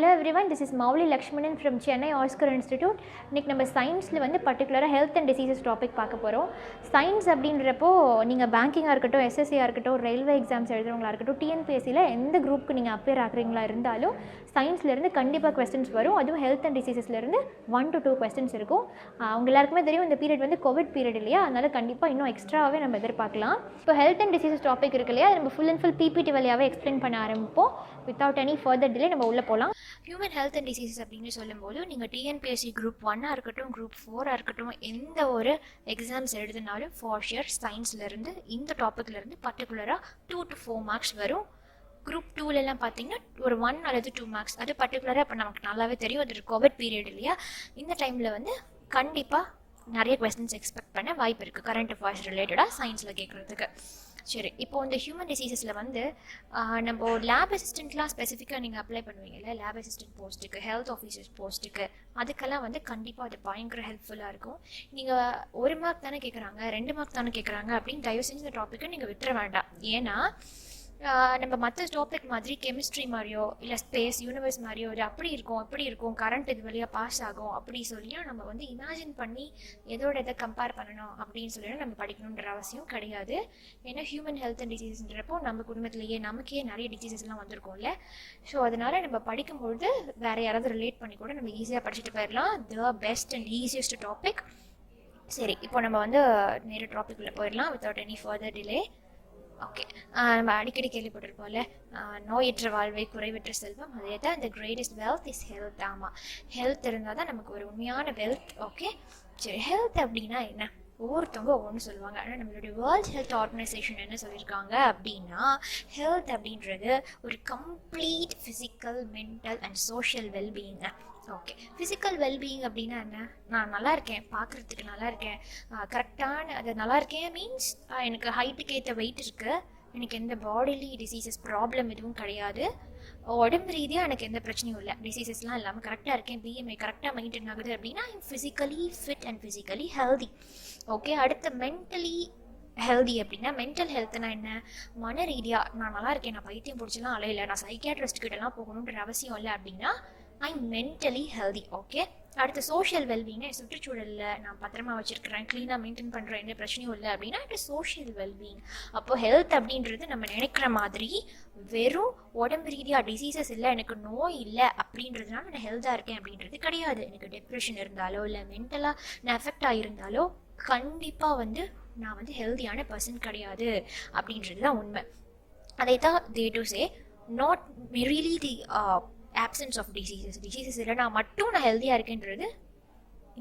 Hello everyone, this is Mauli Lakshmanan from Chennai Oscar Institute. இன்னைக்கு நம்ம சயின்ஸில் வந்து பர்டிகுலராக ஹெல்த் அண்ட் டிசீசஸ் டாபிக் பார்க்க போகிறோம். சயின்ஸ் அப்படின்றப்போ நீங்கள் பேங்கிங்காக இருக்கட்டும், எஸ்எஸ்சியாக இருக்கட்டும், ரயில்வே எக்ஸாம்ஸ் எழுதுறவங்களா இருக்கட்டும், டிஎன்பிஎஸ்சியில் எந்த குரூப்புக்கு நீங்கள் அப்பியர் ஆகுறீங்களா இருந்தாலும் சயின்ஸ்லேருந்து கண்டிப்பாக கொஸ்டின்ஸ் வரும். அதுவும் ஹெல்த் அண்ட் டிசீசஸ்லேருந்து 1 to 2 கொஸ்டின்ஸ் இருக்கும். அவங்க எல்லாருக்குமே தெரியும் இந்த பீரியட் வந்து கோவிட் பீரியட் இல்லையா, அதனால் கண்டிப்பாக இன்னும் எக்ஸ்ட்ராவே நம்ம எதிர்பார்க்கலாம். இப்போ ஹெல்த் அண்ட் டிசீசஸ் டாபிக் இருக்கு இல்லையா, நம்ம ஃபுல் அண்ட் ஃபுல் பிபிடி வழியாகவே எக்ஸ்பிளைன் பண்ண ஆரம்பிப்போம். வித்தவுட் எனி ஃபர்தர் டிலே நம்ம உள்ளே போகலாம். ஹியூமன் ஹெல்த் அண்ட் டிசீசஸ் அப்படின்னு சொல்லும்போது நீங்கள் டிஎன்பிஎஸ்சி குரூப் 1 இருக்கட்டும், குரூப் 4 இருக்கட்டும், எந்த ஒரு எக்ஸாம்ஸ் எழுதினாலும் ஃபார் ஷியர் சயின்ஸ்லேருந்து இந்த டாப்பிக்லேருந்து பர்டிகுலராக 2 to 4 மார்க்ஸ் வரும். குரூப் 2லலாம் பார்த்தீங்கன்னா ஒரு 1 அல்லது 2 மார்க்ஸ். அது பர்டிகுலராக இப்போ நமக்கு நல்லாவே தெரியும், அது கோவிட் பீரியட் இல்லையா, இந்த டைமில் வந்து கண்டிப்பாக நிறைய கொஸ்டின்ஸ் எக்ஸ்பெக்ட் பண்ண வாய்ப்பு இருக்குது கரண்ட் அஃபேர்ஸ் ரிலேட்டடாக சயின்ஸில் கேட்குறதுக்கு. சரி, இப்போது இந்த ஹியூமன் டிசீசஸில் வந்து நம்ம லேப் அசிஸ்டண்ட்லாம் ஸ்பெசிஃபிக்காக நீங்கள் அப்ளை பண்ணுவீங்கல்ல, லேப் அசிஸ்டன்ட் போஸ்ட்டுக்கு, ஹெல்த் ஆஃபீஸர்ஸ் போஸ்ட்டுக்கு, அதுக்கெல்லாம் வந்து கண்டிப்பாக அது பயங்கர ஹெல்ப்ஃபுல்லாக இருக்கும். நீங்கள் 1 மார்க் தானே கேட்குறாங்க, 2 மார்க் தானே கேட்குறாங்க அப்படின்னு தயவு செஞ்சு இந்த டாப்பிக்கை நீங்கள் விட்டுற வேண்டாம். ஏன்னா நம்ம மற்ற டாபிக் மாதிரி கெமிஸ்ட்ரி மாதிரியோ இல்லை ஸ்பேஸ் யூனிவர்ஸ் மாதிரியோ இது அப்படி இருக்கும் கரண்ட் இது வழியாக பாஸ் ஆகும் அப்படி சொல்லியா நம்ம வந்து இமேஜின் பண்ணி எதோட எதை கம்பேர் பண்ணணும் அப்படின்னு சொல்லி நம்ம படிக்கணுன்ற அவசியம் கிடையாது. ஏன்னா ஹியூமன் ஹெல்த் அண்ட் டிசீஸ்ன்றப்போ நம்ம குடும்பத்திலேயே நமக்கே நிறைய டிசீசஸ்லாம் வந்திருக்கோம்ல. ஸோ அதனால நம்ம படிக்கும்பொழுது வேற யாராவது ரிலேட் பண்ணி கூட நம்ம ஈஸியாக படிச்சுட்டு போயிடலாம். The best and easiest topic. சரி, இப்போ நம்ம வந்து நேர டாபிக்குள்ளே போயிடலாம் without any further delay. Okay, நம்ம அடிக்கடி கேள்விப்பட்டிருப்போம்ல, நோயற்ற வாழ்வை குறைவற்ற செல்வம், அதே தான் இந்த கிரேட்டஸ்ட் வெல்த் இஸ் ஹெல்த். ஆமாம், ஹெல்த் இருந்தால் தான் நமக்கு ஒரு உண்மையான வெல்த். ஓகே, சரி, ஹெல்த் அப்படின்னா என்ன? ஒவ்வொருத்தவங்க ஒவ்வொன்று சொல்லுவாங்க. ஆனால் நம்மளுடைய வேர்ல்ட் ஹெல்த் ஆர்கனைசேஷன் என்ன சொல்லியிருக்காங்க அப்படின்னா, ஹெல்த் அப்படின்றது ஒரு complete physical, mental and social வெல்பீயிங்க. ஓகே, ஃபிசிக்கல் வெல்பீயிங் அப்படின்னா என்ன? நான் நல்லா இருக்கேன், பார்க்குறதுக்கு நல்லா இருக்கேன், கரெக்டான அது நல்லா இருக்கேன் மீன்ஸ் எனக்கு ஹைட்டுக்கு ஏற்ற வெயிட் இருக்குது, எனக்கு எந்த பாடிலி டிசீசஸ் ப்ராப்ளம் எதுவும் கிடையாது, உடம்பு ரீதியாக எனக்கு எந்த பிரச்சனையும் இல்லை, டிசீசஸ்லாம் இல்லாமல் கரெக்டாக இருக்கேன், பிஎம்ஐ கரெக்டாக மெயின்டைன் ஆகுது அப்படின்னா I'm physically fit and physically healthy. Okay, அடுத்து மென்டலி ஹெல்தி அப்படின்னா, மென்டல் ஹெல்த்னா என்ன? மன ரீதியாக நான் நல்லா இருக்கேன், நான் பைத்தியம் பிடிச்சலாம் அலையில, நான் சைக்கியாட்ரிஸ்ட் கிட்டலாம் போகணுன்ற அவசியம் இல்லை அப்படின்னா ஐம் மென்டலி ஹெல்தி. ஓகே, அடுத்து சோஷியல் வெல்பீயிங், சுற்றுச்சூழலில் நான் பத்திரமா வச்சுருக்கிறேன், க்ளீனாக மெயின்டைன் பண்ணுறேன், எந்த பிரச்சனையும் இல்லை அப்படின்னா இட் சோஷியல் வெல்பீயிங். அப்போ ஹெல்த் அப்படின்றது நம்ம நினைக்கிற மாதிரி வெறும் உடம்பு ரீதியாக டிசீசஸ் இல்லை, எனக்கு நோய் இல்லை அப்படின்றதுனால நான் ஹெல்த்தாக இருக்கேன் அப்படின்றது கிடையாது. எனக்கு டிப்ரெஷன் இருந்தாலோ இல்லை மென்டலாக நான் எஃபெக்ட் ஆகியிருந்தாலோ கண்டிப்பாக வந்து நான் வந்து ஹெல்தியான பர்சன் கிடையாது அப்படின்றது தான் உண்மை. அதை தான் they do say not merely the absence of diseases இல்லைனா மட்டும் நான் ஹெல்தியாக இருக்கேன்றது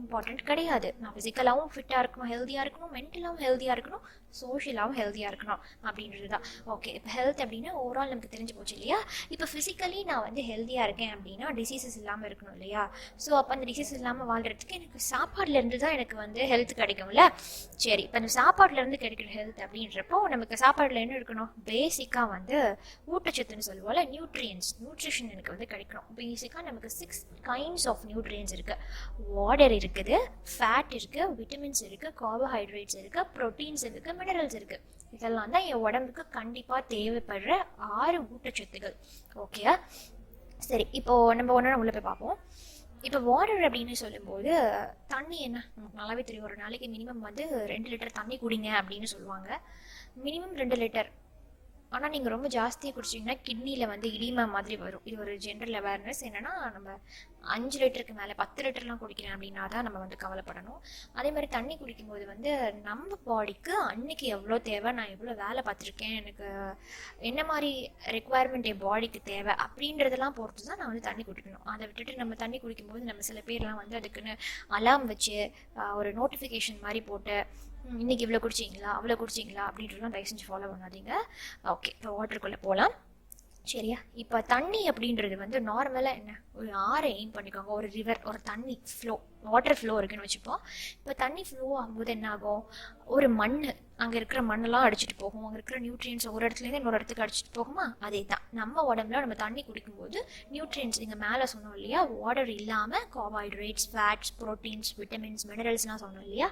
இம்பார்ட்டண்ட் கிடையாது. நான் ஃபிசிக்கலாகவும் ஃபிட்டாக இருக்கணும், ஹெல்த்தியாக இருக்கணும், மென்டலாகவும் ஹெல்த்தியாக இருக்கணும், சோஷியலாகவும் ஹெல்த்தியாக இருக்கணும் அப்படின்றது தான். ஓகே, இப்போ ஹெல்த் அப்படின்னா ஓவரால் நமக்கு தெரிஞ்சு போச்சு இல்லையா. இப்போ ஃபிசிக்கலி நான் வந்து ஹெல்த்தியாக இருக்கேன் அப்படின்னா டிசீசஸ் இல்லாமல் இருக்கணும் இல்லையா. ஸோ அப்போ அந்த டிசீஸ் இல்லாமல் வாழ்கிறதுக்கு எனக்கு சாப்பாடுலேருந்து தான் எனக்கு வந்து ஹெல்த் கிடைக்கும்ல. சரி, இப்போ அந்த சாப்பாடுலேருந்து கிடைக்கிற ஹெல்த் அப்படின்றப்போ நமக்கு சாப்பாடில் என்ன இருக்கணும்? பேசிக்காக வந்து ஊட்டச்சத்துன்னு சொல்லுவோம்ல, நியூட்ரிஷன் எனக்கு வந்து கிடைக்கணும். பேசிக்காக நமக்கு 6 kinds ஆஃப் நியூட்ரியன்ஸ் இருக்குது. வாட்டர் இருக்குது, ஃபேட் இருக்குது, விட்டமின்ஸ் இருக்குது, கார்போஹைட்ரேட்ஸ் இருக்குது, ப்ரோட்டீன்ஸ் இருக்குது, மினரல்ஸ் இருக்குது. இதெல்லாம் தான் என் உடம்புக்கு கண்டிப்பாக தேவைப்படுற 6 ஊட்டச்சத்துகள். ஓகே, சரி, இப்போது நம்ம ஒன்று உள்ள போய் பார்ப்போம். இப்போ வாட்டர் அப்படின்னு சொல்லும்போது தண்ணி என்ன நமக்கு நல்லாவே தெரியும். ஒரு நாளைக்கு மினிமம் வந்து 2 லிட்டர் தண்ணி குடிங்க அப்படின்னு சொல்லுவாங்க. Minimum 2 litre. ஆனால் நீங்கள் ரொம்ப ஜாஸ்தியாக குடிச்சிங்கன்னா கிட்னியில் வந்து இடிமா மாதிரி வரும். இது ஒரு ஜென்ரல் அவேர்னஸ். என்னென்னா நம்ம 5 லிட்டருக்கு மேலே 10 லிட்டர்லாம் குடிக்கிறேன் அப்படின்னா தான் நம்ம வந்து கவலைப்படணும். அதே மாதிரி தண்ணி குடிக்கும்போது வந்து நம்ம பாடிக்கு அன்னைக்கு எவ்வளோ தேவை, நான் எவ்வளோ வேலை பார்த்துருக்கேன், எனக்கு என்ன மாதிரி ரெக்குவயர்மெண்ட் என் பாடிக்கு தேவை அப்படின்றதெல்லாம் பொறுத்து தான் நான் வந்து தண்ணி குடிக்கணும். அதை விட்டுட்டு நம்ம தண்ணி குடிக்கும்போது நம்ம சில பேர்லாம் வந்து அதுக்குன்னு அலாம் வச்சு ஒரு நோட்டிஃபிகேஷன் மாதிரி போட்டு இன்னைக்கு இவ்வளோ குடிச்சிங்களா அவ்வளோ குடிச்சிங்களா அப்படின்றலாம் தயவு செஞ்சு ஃபாலோ பண்ணாதீங்க. ஓகே, இப்போ வாட்டருக்குள்ளே போகலாம். சரியா, இப்போ தண்ணி அப்படின்றது வந்து நார்மலாக என்ன, ஒரு ஆறை எய்ம் பண்ணிக்கோங்க, ஒரு ரிவர், ஒரு தண்ணி ஃப்ளோ, வாட்டர் ஃப்ளோ இருக்குன்னு வச்சுப்போம். இப்போ தண்ணி ஃப்ளோ ஆகும்போது என்ன ஆகும்? ஒரு மண், அங்கே இருக்கிற மண்ணெல்லாம் அடிச்சிட்டு போகும், அங்கே இருக்கிற நியூட்ரியன்ஸ் ஒரு இடத்துலேருந்து இன்னொரு இடத்துக்கு அடிச்சிட்டு போகுமா, அதே தான் நம்ம உடம்புல நம்ம தண்ணி குடிக்கும்போது நியூட்ரியன்ஸ் இங்கே மேலே சொன்னோம் இல்லையா, வாட்டர் இல்லாமல் கார்போஹைட்ரேட்ஸ், ஃபேட்ஸ், ப்ரோட்டீன்ஸ், விட்டமின்ஸ், மினரல்ஸ்லாம் சொன்னோம் இல்லையா,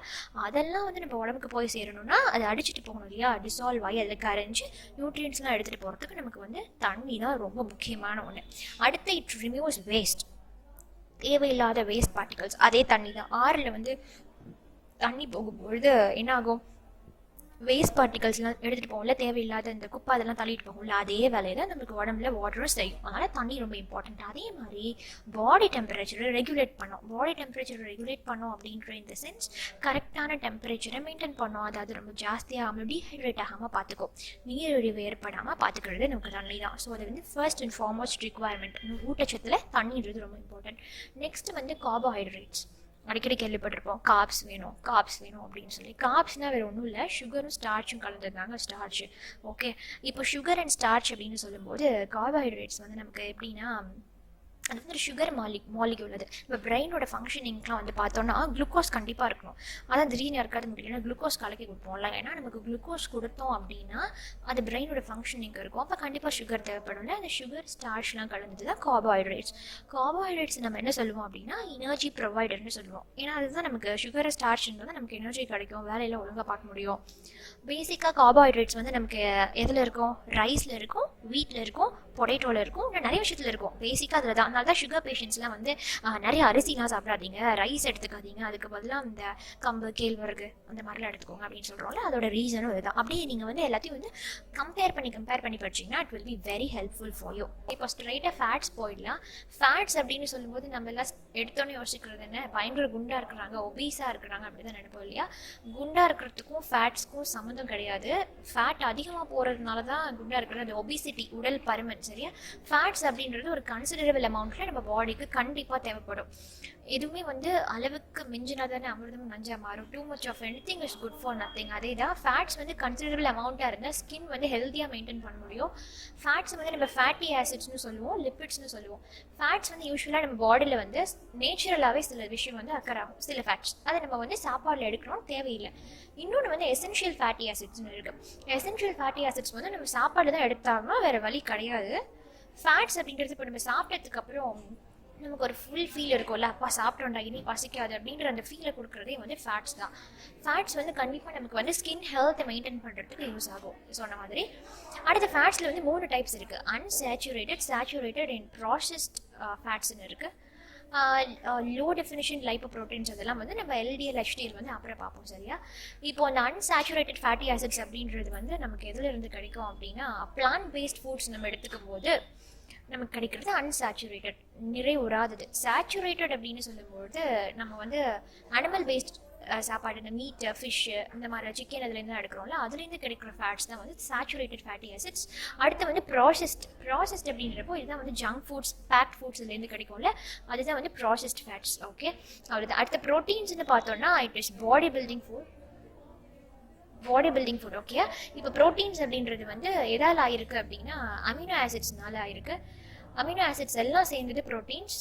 அதெல்லாம் வந்து நம்ம உடம்புக்கு போய் சேரணும்னா அதை அடிச்சுட்டு போகணும் இல்லையா, டிசால்வ் ஆகி அதில் கரைஞ்சி நியூட்ரியன்ஸ்லாம் எடுத்துகிட்டு போகிறதுக்கு நமக்கு வந்து தண்ணி தான் ரொம்ப முக்கியமான ஒன்று. அடுத்து இட் ரிமூவ்ஸ் வேஸ்ட், தேவையில்லாத வேஸ்ட் பார்ட்டிகல்ஸ். அதே தண்ணி தான் ஆறில் வந்து தண்ணி போகும்பொழுது என்ன ஆகும், வேஸ்ட் பார்ட்டிகல்ஸ்லாம் எடுத்துகிட்டு போகும்ல, தேவையில்லாத இந்த குப்பை அதெல்லாம் தள்ளிட்டு போகும்ல, அதே வேலையை தான் நம்மளுக்கு உடம்புல வாட்டரும் செய்யும். அதனால் தண்ணி ரொம்ப இம்பார்ட்டண்ட். அதே மாதிரி பாடி டெம்பரேச்சரை ரெகுலேட் பண்ணோம். பாடி டெம்பரேச்சரை ரெகுலேட் பண்ணோம் அப்படின்ற இந்த சென்ஸ் கரெக்டான டெம்பரேச்சரை மெயின்டைன் பண்ணோம். அதாவது ரொம்ப ஜாஸ்தியாகாமல் டீஹைட்ரேட் ஆகாமல் பார்த்துக்கும், நீரிழிவு ஏற்படாமல் பார்த்துக்கிறது நமக்கு தண்ணி தான். ஸோ அது வந்து ஃபர்ஸ்ட் அண்ட் ஃபார்மோஸ்ட் ரிக்குவயர்மெண்ட். ஊட்டச்சத்தில் தண்ணின்றது ரொம்ப இம்பார்ட்டன்ட். நெக்ஸ்ட் வந்து கார்போஹைட்ரேட்ஸ். அடிக்கடி கேள்விப்பட்டிருப்போம் கார்ப்ஸ் வேணும் அப்படின்னு சொல்லி. கார்ப்ஸ்னால் வேறு ஒன்றும் இல்லை, சுகரும் ஸ்டார்ச்சும் கலந்துருந்தாங்க ஸ்டார்ச். ஓகே, இப்போ சுகர் அண்ட் ஸ்டார்ச் அப்படின்னு சொல்லும்போது கார்போஹைட்ரேட்ஸ் வந்து நமக்கு எப்படின்னா அது வந்து ஒரு சுகர் மாலிக்யூல். அது இப்போ பிரெயினோட ஃபங்க்ஷனிங்லாம் வந்து பார்த்தோன்னா குளுக்கோஸ் கண்டிப்பாக இருக்கணும். அதான் திடீர்னு யாருக்காவது முடியலன்னா குளுக்கோஸ் கலக்கி கொடுப்போம்ல, ஏன்னா நமக்கு குளுக்கோஸ் கொடுத்தோம் அப்படின்னா அது பிரெயினோட ஃபங்க்ஷனிங் இருக்கும். அப்போ கண்டிப்பாக சுகர் தேவைப்படும்ல, அந்த சுகர் ஸ்டார்ச்லாம் கலந்தது தான் கார்போஹைட்ரேட்ஸ். கார்போஹைட்ரேட்ஸ் நம்ம என்ன சொல்லுவோம் அப்படின்னா எனர்ஜி ப்ரொவைடர்னு சொல்லுவோம். ஏன்னா அதுதான் நமக்கு சுகர் ஸ்டார்ச்ன்றது நமக்கு எனர்ஜி கிடைக்கும், வேலையில் ஒழுங்காக பார்க்க முடியும். பேசிக்காக கார்போஹைட்ரேட்ஸ் வந்து நமக்கு எதில் இருக்கும், ரைஸில் இருக்கும், வீட்டில் இருக்கும், பொட்டேட்டோவில் இருக்கும், இன்னும் நிறைய விஷயத்தில் இருக்கும். பேசிக்காக அதில் தான். அதனால தான் சுகர் பேஷண்ட்ஸ்லாம் வந்து நிறைய அரிசிலாம் சாப்பிடாதீங்க, ரைஸ் எடுத்துக்காதீங்க, அதுக்கு பதிலாக இந்த கம்பு, கேழ்வரகு அந்த மாதிரிலாம் எடுத்துக்கோங்க அப்படின்னு சொல்கிறோம்ல, அதோட ரீசனும் இதுதான். அப்படியே நீங்கள் வந்து எல்லாத்தையும் வந்து கம்பேர் பண்ணி படிச்சிங்கன்னா it will be very helpful for you. இப்போ ஸ்ட்ரைட்டாக ஃபேட்ஸ் போயிடலாம். ஃபேட்ஸ் அப்படின்னு சொல்லும்போது நம்ம எல்லாம் எடுத்தோன்னே யோசிக்கிறது என்ன, பயங்கர குண்டாக இருக்கிறாங்க, ஒபீஸாக இருக்கிறாங்க அப்படி தான் நினைப்போம் இல்லையா. குண்டாக இருக்கிறதுக்கும் ஃபேட்ஸ்க்கும் சம்மந்தம் கிடையாது. ஃபேட் அதிகமாக போகிறதுனால தான் குண்டாக இருக்கிறது, அது ஒபிசிட்டி, உடல் பருமன். சரியா, ஃபேட்ஸ் அப்படின்றது ஒரு கன்சிடரபிள் அமௌண்ட்ல நம்ம பாடிக்கு கண்டிப்பாக தேவைப்படும். எதுவுமே வந்து அளவுக்கு மிஞ்சினா தானே அமிர்தம் நஞ்சா மாறும். Too much of anything is good for nothing. அதே தான் ஃபேட்ஸ் வந்து கன்சிடரபிள் அமௌண்ட்டாக இருந்தால் ஸ்கின் வந்து ஹெல்த்தியாக மெயின்டைன் பண்ண முடியும். ஃபேட்ஸ் வந்து நம்ம ஃபேட்டி ஆசிட்ஸ்னு சொல்லுவோம், லிப்பிட்ஸ்னு சொல்லுவோம். ஃபேட்ஸ் வந்து யூஸ்வலாக நம்ம பாடியில் வந்து நேச்சுரலாகவே சில விஷயம் வந்து அக்கர் ஆகும், சில ஃபேட்ஸ் அதை நம்ம வந்து சாப்பாடில் எடுக்கணும்னு தேவையில்லை. இன்னொன்று வந்து எசென்ஷியல் ஃபேட்டி ஆசிட்ஸ்னு இருக்குது. எசென்ஷியல் ஃபேட்டி ஆசிட்ஸ் வந்து நம்ம சாப்பாடு தான் எடுத்தாங்கன்னா வேறு வழி கிடையாது. ஃபேட்ஸ் அப்படின்றது இப்போ நம்ம சாப்பிட்டதுக்கு அப்புறம் நமக்கு ஒரு ஃபுல் ஃபீல் இருக்கும்ல, அப்பா சாப்பிட்டோம்டா இனி பசிக்காது அப்படின்ற அந்த ஃபீலை கொடுக்குறதே வந்து ஃபேட்ஸ் தான். ஃபேட்ஸ் வந்து கண்டிப்பாக நமக்கு வந்து ஸ்கின் ஹெல்த்தை மெயின்டைன் பண்ணுறதுக்கு யூஸ் ஆகும் சொன்ன மாதிரி. அடுத்த ஃபேட்ஸில் வந்து 3 டைப்ஸ் இருக்குது. அன்சேச்சுரேட்டட், சேச்சுரேட்டட் அண்ட் ப்ராசஸ்ட் ஃபேட்ஸ்ன்னு இருக்குது. லோ டெஃபினிஷன் லைப்போப்ரோட்டீன்ஸ் அதெல்லாம் வந்து நம்ம LDL HDL வந்து அப்புறம் பார்ப்போம். சரியா, இப்போ அந்த அன்சேச்சுரேட்டட் ஃபேட்டி ஆசிட்ஸ் அப்படின்றது வந்து நமக்கு எதில் இருந்து கிடைக்கும் அப்படின்னா பிளான்ட் பேஸ்ட் ஃபுட்ஸ் நம்ம எடுத்துக்கும் போது நமக்கு கிடைக்கிறது அன்சேச்சுரேட்டட், நிறைவுறாதது. சேச்சுரேட்டட் அப்படின்னு சொல்லும்போது நம்ம வந்து அனிமல் பேஸ்ட் சாப்பாடு, இந்த மீட், ஃபிஷ்ஷு, இந்த மாதிரி சிக்கன் அதுலேருந்து எடுக்கிறோம்ல, அதுலேருந்து கிடைக்கிற ஃபேட்ஸ் தான் வந்து சேச்சுரேட்டட் ஃபேட்டி ஆசிட்ஸ். அடுத்து வந்து ப்ராசஸ்ட் அப்படின்றப்போ இதுதான் வந்து ஜங்க் ஃபுட்ஸ், பேக்ட் ஃபுட்ஸ் இதுலேருந்து கிடைக்கும்ல, அதுதான் வந்து ப்ராசஸ்ட் ஃபேட்ஸ். ஓகே, அவ்வளோதான். அடுத்த ப்ரோட்டீன்ஸ்னு பார்த்தோம்னா it is body building food. Okay, இப்போ ப்ரோட்டீன்ஸ் அப்படின்றது வந்து எதால் ஆயிருக்கு அப்படின்னா அமினோ ஆசிட்ஸ்னால ஆயிருக்கு. அமினோ ஆசிட்ஸ் எல்லாம் சேர்ந்தது ப்ரோட்டீன்ஸ்.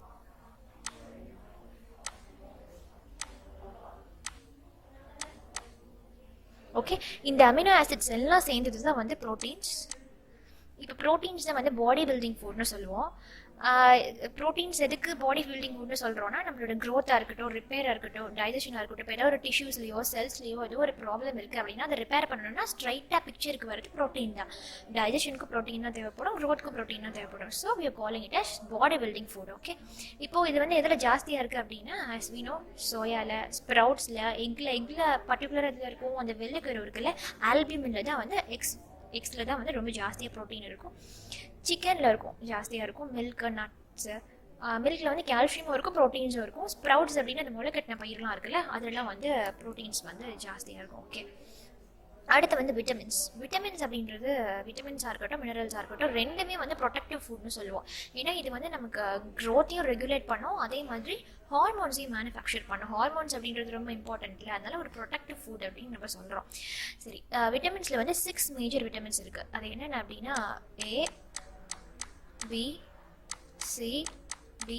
ஓகே, இந்த அமினோ ஆசிட்ஸ் எல்லாம் சேர்ந்தது தான் வந்து ப்ரோட்டீன்ஸ். இப்போ ப்ரோட்டீன்ஸ் தான் வந்து பாடி பில்டிங் ஃபுட்னு சொல்லுவோம். ப்ரோட்டீன்ஸ் எதுக்கு பாடி பில்டிங் ஃபுட்னு சொல்கிறோன்னா நம்மளோட க்ரோத்தாக இருக்கட்டும், ரிப்பேராக இருக்கட்டும், டைஜஷனாக இருக்கட்டும், இப்போ ஏதாவது ஒரு டிஷ்யூஸ்லையோ செல்ஸ்லையோ ஏதோ ஒரு ப்ராப்ளம் இருக்குது அப்படின்னா அதை ரிப்பேர் பண்ணணும்னா ஸ்ட்ரைட்டாக பிக்சருக்கு வரது ப்ரோட்டீன் தான். டைஜஷனுக்கு ப்ரோட்டீன் தான் தேவைப்படும், க்ரோத்துக்கு ப்ரோட்டீன் தான் தேவைப்படும். So we are calling it as body building food. Okay, இப்போது இது வந்து எதில் ஜாஸ்தியாக இருக்குது அப்படின்னா ஆஸ் வி நோ சோயாவில், ஸ்ப்ரவுட்ஸில், எக்கில் பர்டிகுலராக இதில் இருக்கும். அந்த வெள்ளைக்கரு இருக்குல்ல, ஆல்பியூமினில் தான் வந்து எக்ஸில் தான் வந்து ரொம்ப ஜாஸ்தியாக ப்ரோட்டீன் இருக்கும். சிக்கனில் இருக்கும் ஜாஸ்தியாக இருக்கும். மில்க்கு, நட்ஸு, மில்கில் வந்து கால்சியமும் இருக்கும், ப்ரோட்டீன்ஸும் இருக்கும். ஸ்ப்ரவுட்ஸ் அப்படின்னு அந்த முளைக்கட்டின பயிரெலாம் இருக்குல்ல, அதெல்லாம் வந்து ப்ரோட்டீன்ஸ் வந்து ஜாஸ்தியாக இருக்கும். ஓகே, அடுத்து வந்து விட்டமின்ஸ் அப்படின்றது விட்டமின்ஸாக இருக்கட்டும், மினரல்ஸாக இருக்கட்டும், ரெண்டுமே வந்து ப்ரொடெக்டிவ் ஃபுட்னு சொல்லுவோம். ஏன்னா இது வந்து நமக்கு க்ரோத்தையும் ரெகுலேட் பண்ணும், அதே மாதிரி ஹார்மோன்ஸையும் மேனுஃபேக்சர் பண்ணும். ஹார்மோன்ஸ் அப்படின்றது ரொம்ப இம்பார்ட்டன்ட் இல்லை, அதனால ஒரு ப்ரொடெக்டிவ் ஃபுட் அப்படின்னு நம்ம சொல்கிறோம். சரி, விட்டமின்ஸில் வந்து 6 மேஜர் விட்டமின்ஸ் இருக்குது. அது என்னென்ன அப்படின்னா A, B, C, D,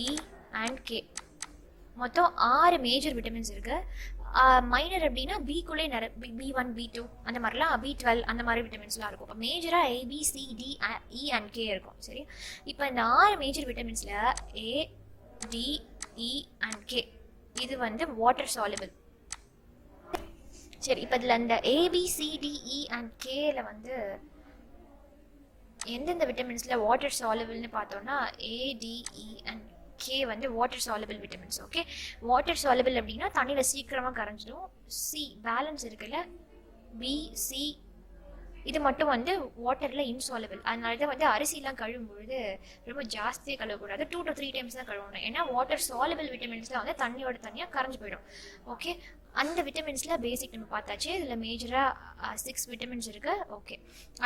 E and K. மொத்தம் 6 மேஜர் விட்டமின்ஸ் இருக்குது. மைனர் அப்படின்னா பிக்குள்ளே நிறைய B1 B2 அந்த மாதிரிலாம் B12 அந்த மாதிரி விட்டமின்ஸ்லாம் இருக்கும். இப்போ மேஜராக ABCDE and K இருக்கும். சரி, இப்போ இந்த 6 மேஜர் விட்டமின்ஸில் ADE and K இது வந்து வாட்டர் சாலுபிள். சரி, இப்போ இதில் இந்த ABCDE and Kல வந்து எந்தெந்த விட்டமின்ஸில் வாட்டர் சாலுபிள்னு பார்த்தோன்னா ADE and K வந்து water soluble vitamins. Okay, water soluble அப்படின்னா தண்ணியில் சீக்கிரமாக கரைஞ்சிடும். C பேலன்ஸ் இருக்குல்ல, BC இது மட்டும் வந்து வாட்டரில் இன்சாலபிள். அதனால தான் வந்து அரிசிலாம் கழுவும் பொழுது ரொம்ப ஜாஸ்தியாக கழுவக்கூடாது, 2 to 3 times தான் கழுவணும். ஏன்னா வாட்டர் சாலபிள் விட்டமின்ஸில் வந்து தண்ணியோட தனியாக கரைஞ்சி போயிடும். ஓகே, அந்த விட்டமின்ஸில் பேசிக் நம்ம பார்த்தாச்சு. இதில் மேஜராக 6 விட்டமின்ஸ் இருக்குது. ஓகே,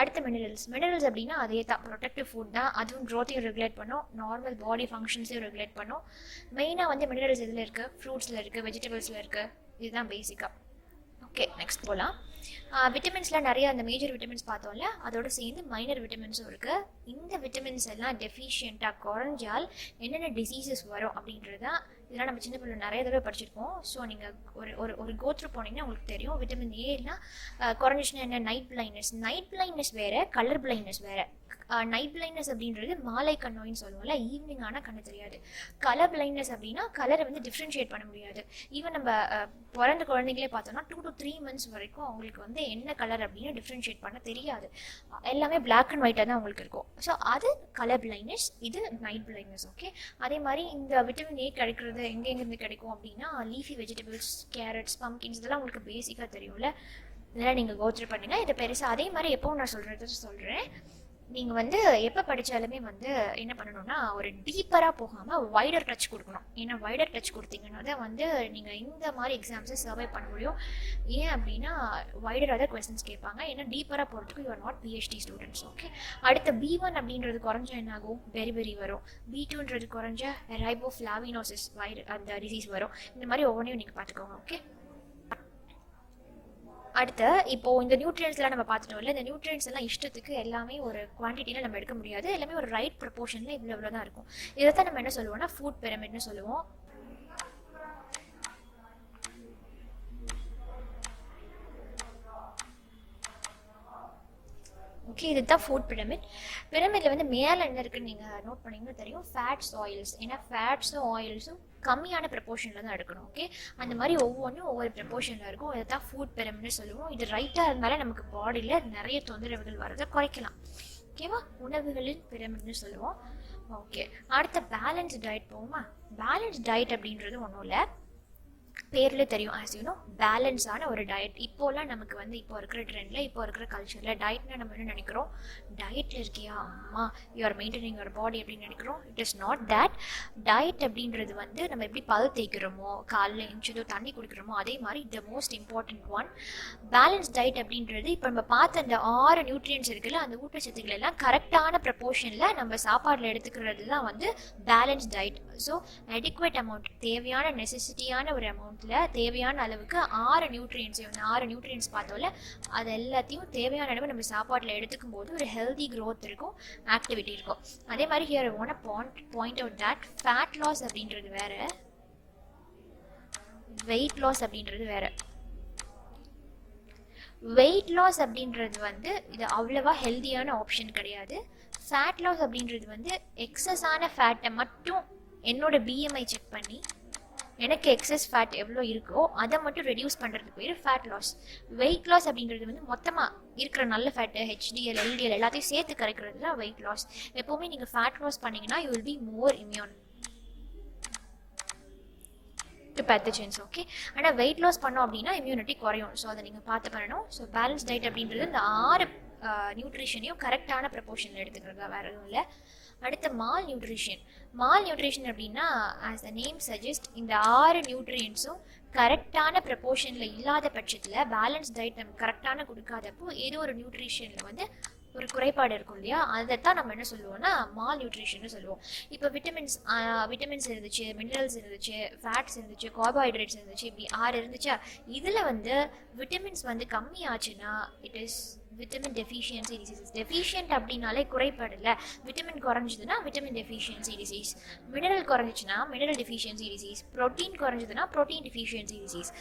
அடுத்த மினரல்ஸ் அப்படின்னா அதே தான், ப்ரொடக்டிவ் ஃபுட் தான். அதுவும் க்ரோத்தையும் ரெகுலேட் பண்ணும், நார்மல் பாடி ஃபங்க்ஷன்ஸையும் ரெகுலேட் பண்ணும். மெயினாக வந்து மினரல்ஸ் இதில் இருக்குது, ஃப்ரூட்ஸில் இருக்குது, வெஜிடபிள்ஸில் இருக்குது. இதுதான் பேசிக்காக. ஓகே, நெக்ஸ்ட் போகலாம். விட்டமின்ஸில் நிறைய அந்த மேஜர் விட்டமின்ஸ் பார்த்தோம்ல, அதோடு சேர்ந்து மைனர் விட்டமின்ஸும் இருக்குது. இந்த விட்டமின்ஸ் எல்லாம் டெஃபிஷியண்ட்டாக குறைஞ்சால் என்னென்ன டிசீசஸ் வரும் அப்படின்றது தான். இதெல்லாம் நம்ம சின்ன பிள்ளை நிறைய தடவை படிச்சிருக்கோம். ஸோ நீங்கள் ஒரு கோத்ரூ போனீங்கன்னா உங்களுக்கு தெரியும். விட்டமின் ஏன்னா குறைஞ்சிச்சுன்னா என்ன, நைட் பிளைண்ட்னஸ் வேறு, கலர் பிளைண்ட்னஸ் வேறு. நைட் பிளைண்ட்னஸ் அப்படின்றது மாலை கண்ணோயின்னு சொல்லுவோம்ல, ஈவினிங் ஆனால் கண்ணு தெரியாது. கலர் பிளைண்ட்னஸ் அப்படின்னா கலரை வந்து டிஃப்ரென்ஷியேட் பண்ண முடியாது. ஈவன் நம்ம பிறந்த குழந்தைங்களே பார்த்தோம்னா 2 to 3 months வரைக்கும் அவங்களுக்கு வந்து என்ன கலர் அப்படின்னு டிஃப்ரென்ஷியேட் பண்ண தெரியாது. எல்லாமே பிளாக் அண்ட் ஒயிட்டாக தான் அவங்களுக்கு இருக்கும். ஸோ அது கலர் பிளைண்ட்னஸ், இது நைட் பிளைண்ட்னஸ். ஓகே, அதே மாதிரி இந்த விட்டமின் ஏ கிடைக்கிறது எங்கெங்கேருந்து கிடைக்கும் அப்படின்னா லீஃபி வெஜிடபிள்ஸ், கேரட்ஸ், பம்கின்ஸ் இதெல்லாம் உங்களுக்கு பேசிக்காக தெரியும்ல. இதெல்லாம் நீங்கள் கோத்ரூ பண்ணுங்க. இதை பெருசாக அதே மாதிரி எப்போவும் நான் சொல்கிறேன், நீங்கள் வந்து எப்போ படித்தாலுமே வந்து என்ன பண்ணணும்னா ஒரு டீப்பராக போகாமல் வைடர் டச் கொடுக்கணும். ஏன்னா வைடர் டச் கொடுத்தீங்கன்னா தான் வந்து நீங்கள் இந்த மாதிரி எக்ஸாம்ஸை சர்வை பண்ண முடியும். ஏன் அப்படின்னா வைடராக தான் கொஸ்டின்ஸ் கேட்பாங்க. ஏன்னா டீப்பராக போகிறதுக்கு you are not PhD students. Okay, அடுத்த B1 அப்படின்றது குறைஞ்சா என்ன ஆகும், பெரி வரும். B2ன்றது குறைஞ்ச ரைபோஃப்ளாவினோசிஸ் அந்த டிசீஸ் வரும். இந்த மாதிரி ஒவ்வொன்றையும் நீங்கள் பார்த்துக்கோங்க. ஓகே, அடுத்து இப்போது இந்த நியூட்ரியன்ஸ்லாம் நம்ம பார்த்துட்டோம்ல, இந்த நியூட்ரியன்ஸ் எல்லாம் இஷ்டத்துக்கு எல்லாமே ஒரு குவான்டிட்டியில் நம்ம எடுக்க முடியாது. எல்லாமே ஒரு ரைட் ப்ரொபோர்ஷனில் இவ்வளோ தான் இருக்கும். இதை தான் நம்ம என்ன சொல்லுவோம்னா ஃபுட் பிரமிட்னு சொல்லுவோம். ஓகே, இதுதான் ஃபுட் பிரமிடில் வந்து மேலே என்ன இருக்குன்னு நீங்கள் நோட் பண்ணிங்கன்னா தெரியும், ஃபேட்ஸ், ஆயில்ஸ். ஏன்னா ஃபேட்ஸும் ஆயில்ஸும் கம்மியான ப்ரப்போர்ஷனில் தான் எடுக்கணும். ஓகே, அந்த மாதிரி ஒவ்வொன்றும் ஒவ்வொரு ப்ரப்போர்ஷனில் இருக்கும். இதை தான் ஃபுட் பிரமிட்னு சொல்லுவோம். இது ரைட்டாக இருந்தாலும் நமக்கு பாடியில் நிறைய தொந்தரவுகள் வரதை குறைக்கலாம். ஓகேவா, உணவுகளின் பிரமிட்னு சொல்லுவோம். ஓகே, அடுத்த பேலன்ஸ் டயட் போகுமா. பேலன்ஸ் டயட் அப்படின்றது ஒன்றும் இல்லை, பேர்ல தெரியும். ஆஸ் யூ நோ, பேலன்ஸான ஒரு டயட். இப்போலாம் நமக்கு வந்து இப்போ இருக்கிற ட்ரெண்டில், இப்போ இருக்கிற கல்ச்சரில் டயட்னா நம்ம என்ன நினைக்கிறோம், டயட்டில் இருக்கியா அம்மா you are maintaining your body அப்படின்னு நினைக்கிறோம். It is not that. Diet அப்படின்றது வந்து நம்ம எப்படி பல் தேய்க்கிறோமோ, காலையில் எழுந்ததோ தண்ணி குடிக்கிறோமோ, அதே மாதிரி the most important one balance diet அப்படின்றது. இப்போ நம்ம பார்த்த அந்த 6 நியூட்ரியன்ஸ் இருக்குல்ல, அந்த ஊட்டச்சத்துக்கள் எல்லாம் கரெக்டான ப்ரப்போர்ஷனில் நம்ம சாப்பாடில் எடுத்துக்கிறது தான் வந்து balance diet. So adequate amount, தேவையான நெசசிட்டியான ஒரு அமௌண்ட்டில் தேவையான அளவுக்கு 6 நியூட்ரியன்ஸையும், 6 நியூட்ரியன்ஸ் பார்த்தோம்ல, அது எல்லாத்தையும் தேவையான அளவு நம்ம சாப்பாட்டில் எடுத்துக்கும் போது ஒரு ஹெல்தி க்ரோத் இருக்கும், ஆக்டிவிட்டி இருக்கும். அதே மாதிரி here I want to point out that fat loss அப்படின்றது வேற, வெயிட் லாஸ் அப்படின்றது வேற. வெயிட் லாஸ் அப்படின்றது வந்து இது அவ்வளவா ஹெல்தியான ஆப்ஷன் கிடையாது. ஃபேட் லாஸ் அப்படின்றது வந்து எக்ஸஸான ஃபேட்டை மட்டும் என்னோட BMI செக் பண்ணி எனக்கு எக்ஸஸ் ஃபேட் எவ்வளோ இருக்கோ அதை மட்டும் ரெடியூஸ் பண்ணுறதுக்கு பேர் ஃபேட் லாஸ். வெயிட் லாஸ் அப்படின்றது வந்து மொத்தமாக இருக்கிற நல்ல ஃபேட்டு, HDL, LDL எல்லாத்தையும் சேர்த்து கரைக்கிறது தான் வெயிட் லாஸ். எப்போவுமே நீங்கள் ஃபேட் லாஸ் பண்ணிங்கன்னா you will be more immune to pathogens. Okay, ஆனால் வெயிட் லாஸ் பண்ணோம் அப்படின்னா இம்யூனிட்டி குறையும். ஸோ அதை நீங்கள் பார்த்து பண்ணணும். ஸோ பேலன்ஸ் டயட் அப்படின்றது இந்த 6 நியூட்ரிஷனையும் கரெக்டான ப்ரப்போர்ஷனில் எடுத்துக்கிறது தான், வேறு எதுவும் இல்லை. அடுத்த மால் நியூட்ரிஷன் அப்படின்னா ஆஸ் த நேம் சஜஸ்ட், இந்த 6 நியூட்ரியன்ஸும் கரெக்டான ப்ரப்போர்ஷனில் இல்லாத பட்சத்தில், பேலன்ஸ் டயட் நம்ம கரெக்டான கொடுக்காதப்போ ஏதோ ஒரு நியூட்ரிஷனில் வந்து ஒரு குறைபாடு இருக்கும் இல்லையா, அதைத்தான் நம்ம என்ன சொல்லுவோம்னா மால் நியூட்ரிஷன் சொல்லுவோம். இப்போ விட்டமின்ஸ் இருந்துச்சு, மினரல்ஸ் இருந்துச்சு, ஃபேட்ஸ் இருந்துச்சு, கார்போஹைட்ரேட்ஸ் இருந்துச்சு, இப்படி 6 இருந்துச்சா, இதில் வந்து விட்டமின்ஸ் வந்து கம்மி ஆச்சுன்னா it is vitamin deficiency diseases. Deficient அப்படின்னாலே குறைபாடில்ல. விட்டமின் குறைஞ்சதுன்னா விட்டமின் டெஃபிஷியன்சி டிசீஸ், மினரல் குறைஞ்சிச்சுன்னா மினரல் டெஃபிஷியன்சி டிசீஸ், ப்ரோட்டீன் குறைஞ்சதுன்னா ப்ரோட்டீன் டெஃபிஷியன்சி டிசீஸ்.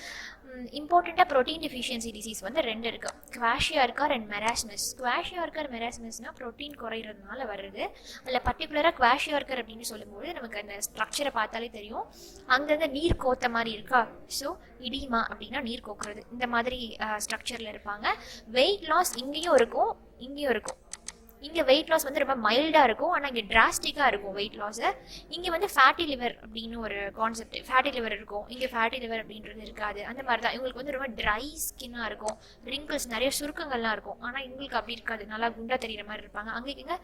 இம்பார்ட்டண்ட்டாக ப்ரோட்டீன் டெஃபிஷியன்சி டிசீஸ் வந்து 2 இருக்குது, குவாஷியார்கர் அண்ட் மெராஸ்மஸ். குவாஷியார்கர் மெராஸ்மஸ்னால் ப்ரோட்டீன் குறையிறதுனால வருது. அதில் பர்டிகுலராக குவாஷியார்கர் அப்படின்னு சொல்லும்போது நமக்கு அந்த ஸ்ட்ரக்சரை பார்த்தாலே தெரியும், அங்கங்கே நீர் கோத்த மாதிரி இருக்கா. ஸோ இடீமா அப்படின்னா நீர் கோக்குறது, இந்த மாதிரி ஸ்ட்ரக்சரில் இருப்பாங்க. வெயிட் லாஸ் இங்கேயும் இருக்கும் இங்கேயும் இருக்கும். இங்கே வெயிட் லாஸ் வந்து ரொம்ப மைல்டாக இருக்கும், ஆனால் இங்கே டிராஸ்டிக்காக இருக்கும் வெயிட் லாஸு. இங்கே வந்து ஃபேட்டி லிவர் அப்படின்னு ஒரு கான்செப்ட், ஃபேட்டி லிவர் இருக்கும், இங்கே ஃபேட்டி லிவர் அப்படின்றது இருக்காது. அந்த மாதிரி தான் இவங்களுக்கு வந்து ரொம்ப ட்ரை ஸ்கின்னாக இருக்கும், ரிங்கிள்ஸ் நிறைய சுருக்கங்கள்லாம் இருக்கும். ஆனால் இவங்களுக்கு அப்படி இருக்காது, நல்லா குண்டாக தெரிகிற மாதிரி இருப்பாங்க. அங்கே இங்கே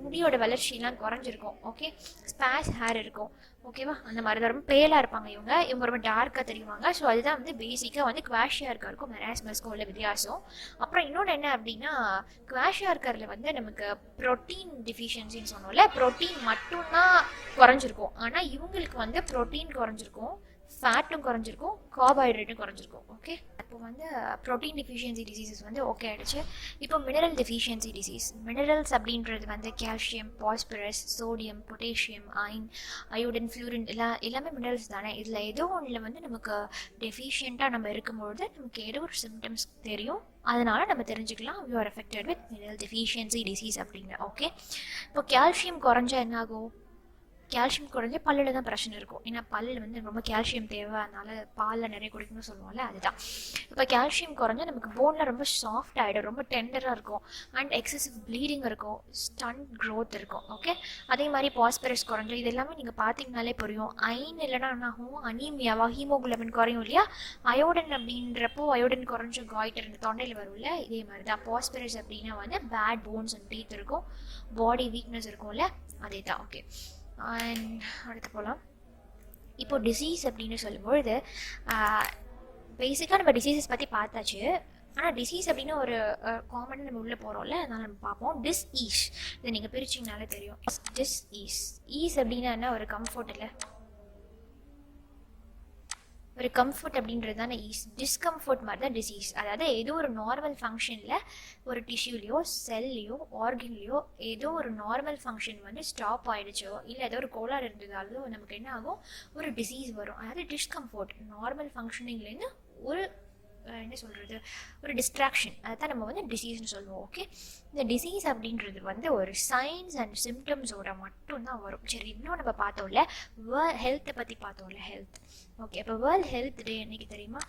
முடியோட வளர்ச்சியெல்லாம் குறைஞ்சிருக்கும். ஓகே, ஸ்பேஸ் ஹேர் இருக்கும். ஓகேவா, அந்த மாதிரி தான் ரொம்ப பேலாக இருப்பாங்க இவங்க ரொம்ப டார்க்காக தெரியுவாங்க. ஸோ அதுதான் வந்து பேசிக்காக வந்து குவாஷியார்கருக்கும் மெராஸ்மஸ்க்கும் உள்ள வித்தியாசம். அப்புறம் இன்னொன்று என்ன அப்படின்னா, குவாஷியார்கரில் வந்து நமக்கு ப்ரோட்டீன் டிஃபிஷியன்சின்னு சொன்னோம்ல, ப்ரோட்டீன் மட்டும்தான் குறைஞ்சிருக்கும். ஆனால் இவங்களுக்கு வந்து ப்ரோட்டீன் குறைஞ்சிருக்கும், ஃபேட்டும் குறைஞ்சிருக்கும், கார்போஹைட்ரேட்டும் குறைஞ்சிருக்கும். ஓகே, இப்போ வந்து ப்ரோட்டீன் டெஃபிஷியன்சி டிசீசஸ் வந்து ஓகே ஆகிடுச்சு. இப்போ மினரல் டெஃபிஷியன்சி டிசீஸ். மினரல்ஸ் அப்படின்றது வந்து calcium, phosphorus, sodium, potassium, iodine, fluorine எல்லாமே மினரல்ஸ் தானே. இதில் ஏதோ ஒன்றில் வந்து நமக்கு டெஃபிஷியண்ட்டாக நம்ம இருக்கும்பொழுது நமக்கு ஏதோ ஒரு சிம்டம்ஸ் தெரியும், அதனால் நம்ம தெரிஞ்சுக்கலாம் you are affected with mineral deficiency disease அப்படின்னு. ஓகே, இப்போ கால்சியம் குறைஞ்சா என்ன ஆகும்? கால்சியம் குறைஞ்ச பல்லில் தான் பிரச்சனை இருக்கும். ஏன்னா பல்லில் வந்து ரொம்ப கால்சியம் தேவை, அதனால் பாலில் நிறைய குடிக்கணும்னு சொல்லுவோம்ல, அதுதான். இப்போ கால்சியம் குறைஞ்சா நமக்கு போனில் ரொம்ப சாஃப்ட் ஆகிடும், ரொம்ப டெண்டராக இருக்கும், அண்ட் எக்ஸசிவ் ப்ளீடிங் இருக்கும், ஸ்டண்ட் க்ரோத் இருக்கும். ஓகே, அதே மாதிரி பாஸ்பரஸ் குறைஞ்சா இது எல்லாமே நீங்கள் பார்த்தீங்கனாலே புரியும். அயன் இல்லைனா என்ன ஆகும்? அனீமியாவா, ஹீமோகுளோபின் குறையும் இல்லையா? அயோடின் அப்படின்றப்போ அயோடின் குறைஞ்ச காய்டர் இந்த தொண்டையில் வரும்ல, இதே மாதிரி தான். பாஸ்பரஸ் அப்படின்னா வந்து பேட் போன்ஸ் அண்ட் டீத் இருக்கும், பாடி வீக்னஸ் இருக்கும்ல, அதே தான். ஓகே, அண்ட் அடுத்து போகலாம். இப்போ டிசீஸ் அப்படின்னு சொல்லும்பொழுது பேசிக்காக நம்ம டிசீசஸ் பற்றி பார்த்தாச்சு. ஆனால் டிசீஸ் அப்படின்னு ஒரு காமனாக நம்ம உள்ளே போகிறோம்ல, அதனால் நம்ம பார்ப்போம். டிஸ்ஈஸ், இதை நீங்கள் பிரிச்சிங்கனாலே தெரியும். ஈஸ் அப்படின்னா என்ன? ஒரு கம்ஃபர்ட் இல்லை, ஒரு கம்ஃபர்ட் அப்படின்றது தானே ஈஸ். டிஸ்கம்ஃபர்ட் மாதிரி தான் டிசீஸ். அதாவது ஏதோ ஒரு நார்மல் ஃபங்க்ஷனில் ஒரு டிஷ்யூலையோ செல்லையோ ஆர்கன்லையோ ஏதோ ஒரு நார்மல் ஃபங்க்ஷன் வந்து ஸ்டாப் ஆகிடுச்சோ, இல்லை ஏதோ ஒரு கோளாறு இருந்ததாலோ நமக்கு என்ன ஆகும்? ஒரு டிசீஸ் வரும். அதாவது டிஸ்கம்ஃபர்ட், நார்மல் ஃபங்க்ஷனிங்லேருந்து ஒரு என்ன சொல்கிறது, ஒரு டிஸ்ட்ராக்ஷன், அதை தான் நம்ம வந்து டிசீஸ்னு சொல்லுவோம். ஓகே, இந்த டிசீஸ் அப்படின்றது வந்து ஒரு சைன்ஸ் அண்ட் சிம்டம்ஸோட மட்டும்தான் வரும். சரி, இன்னும் நம்ம பார்த்தோம்ல ஹெல்த்தை பற்றி பார்த்தோம்ல, ஹெல்த். ஓகே, அப்போ வேர்ல்ட் ஹெல்த் டே என்னைக்கு தெரியுமா?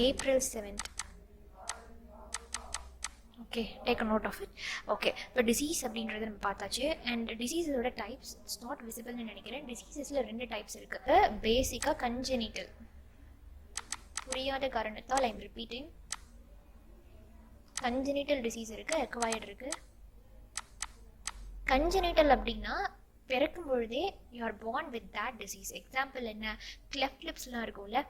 April 7th. ஓகே, take a note of it. Okay, இப்போ டிசீஸ் அப்படின்றத நம்ம பார்த்தாச்சு. அண்ட் டிசீஸோட டைப்ஸ் இட்ஸ் நாட் விசிபிள்னு நினைக்கிறேன். டிசீஸஸில் 2 டைப்ஸ் இருக்குது. பேசிக்காக கன்ஜெனிட்டல், புரியாத காரணத்தால் ஐம் ரிப்பீட்டிங், கன்ஜெனிட்டல் டிசீஸ் இருக்குது, அக்வயர்ட் இருக்குது. கன்ஜெனிட்டல் அப்படின்னா பிறக்கும் பொழுதே you are born with that disease. Example என்ன? கிளெஃப்ட் லிப்ஸ்லாம் இருக்கும்ல,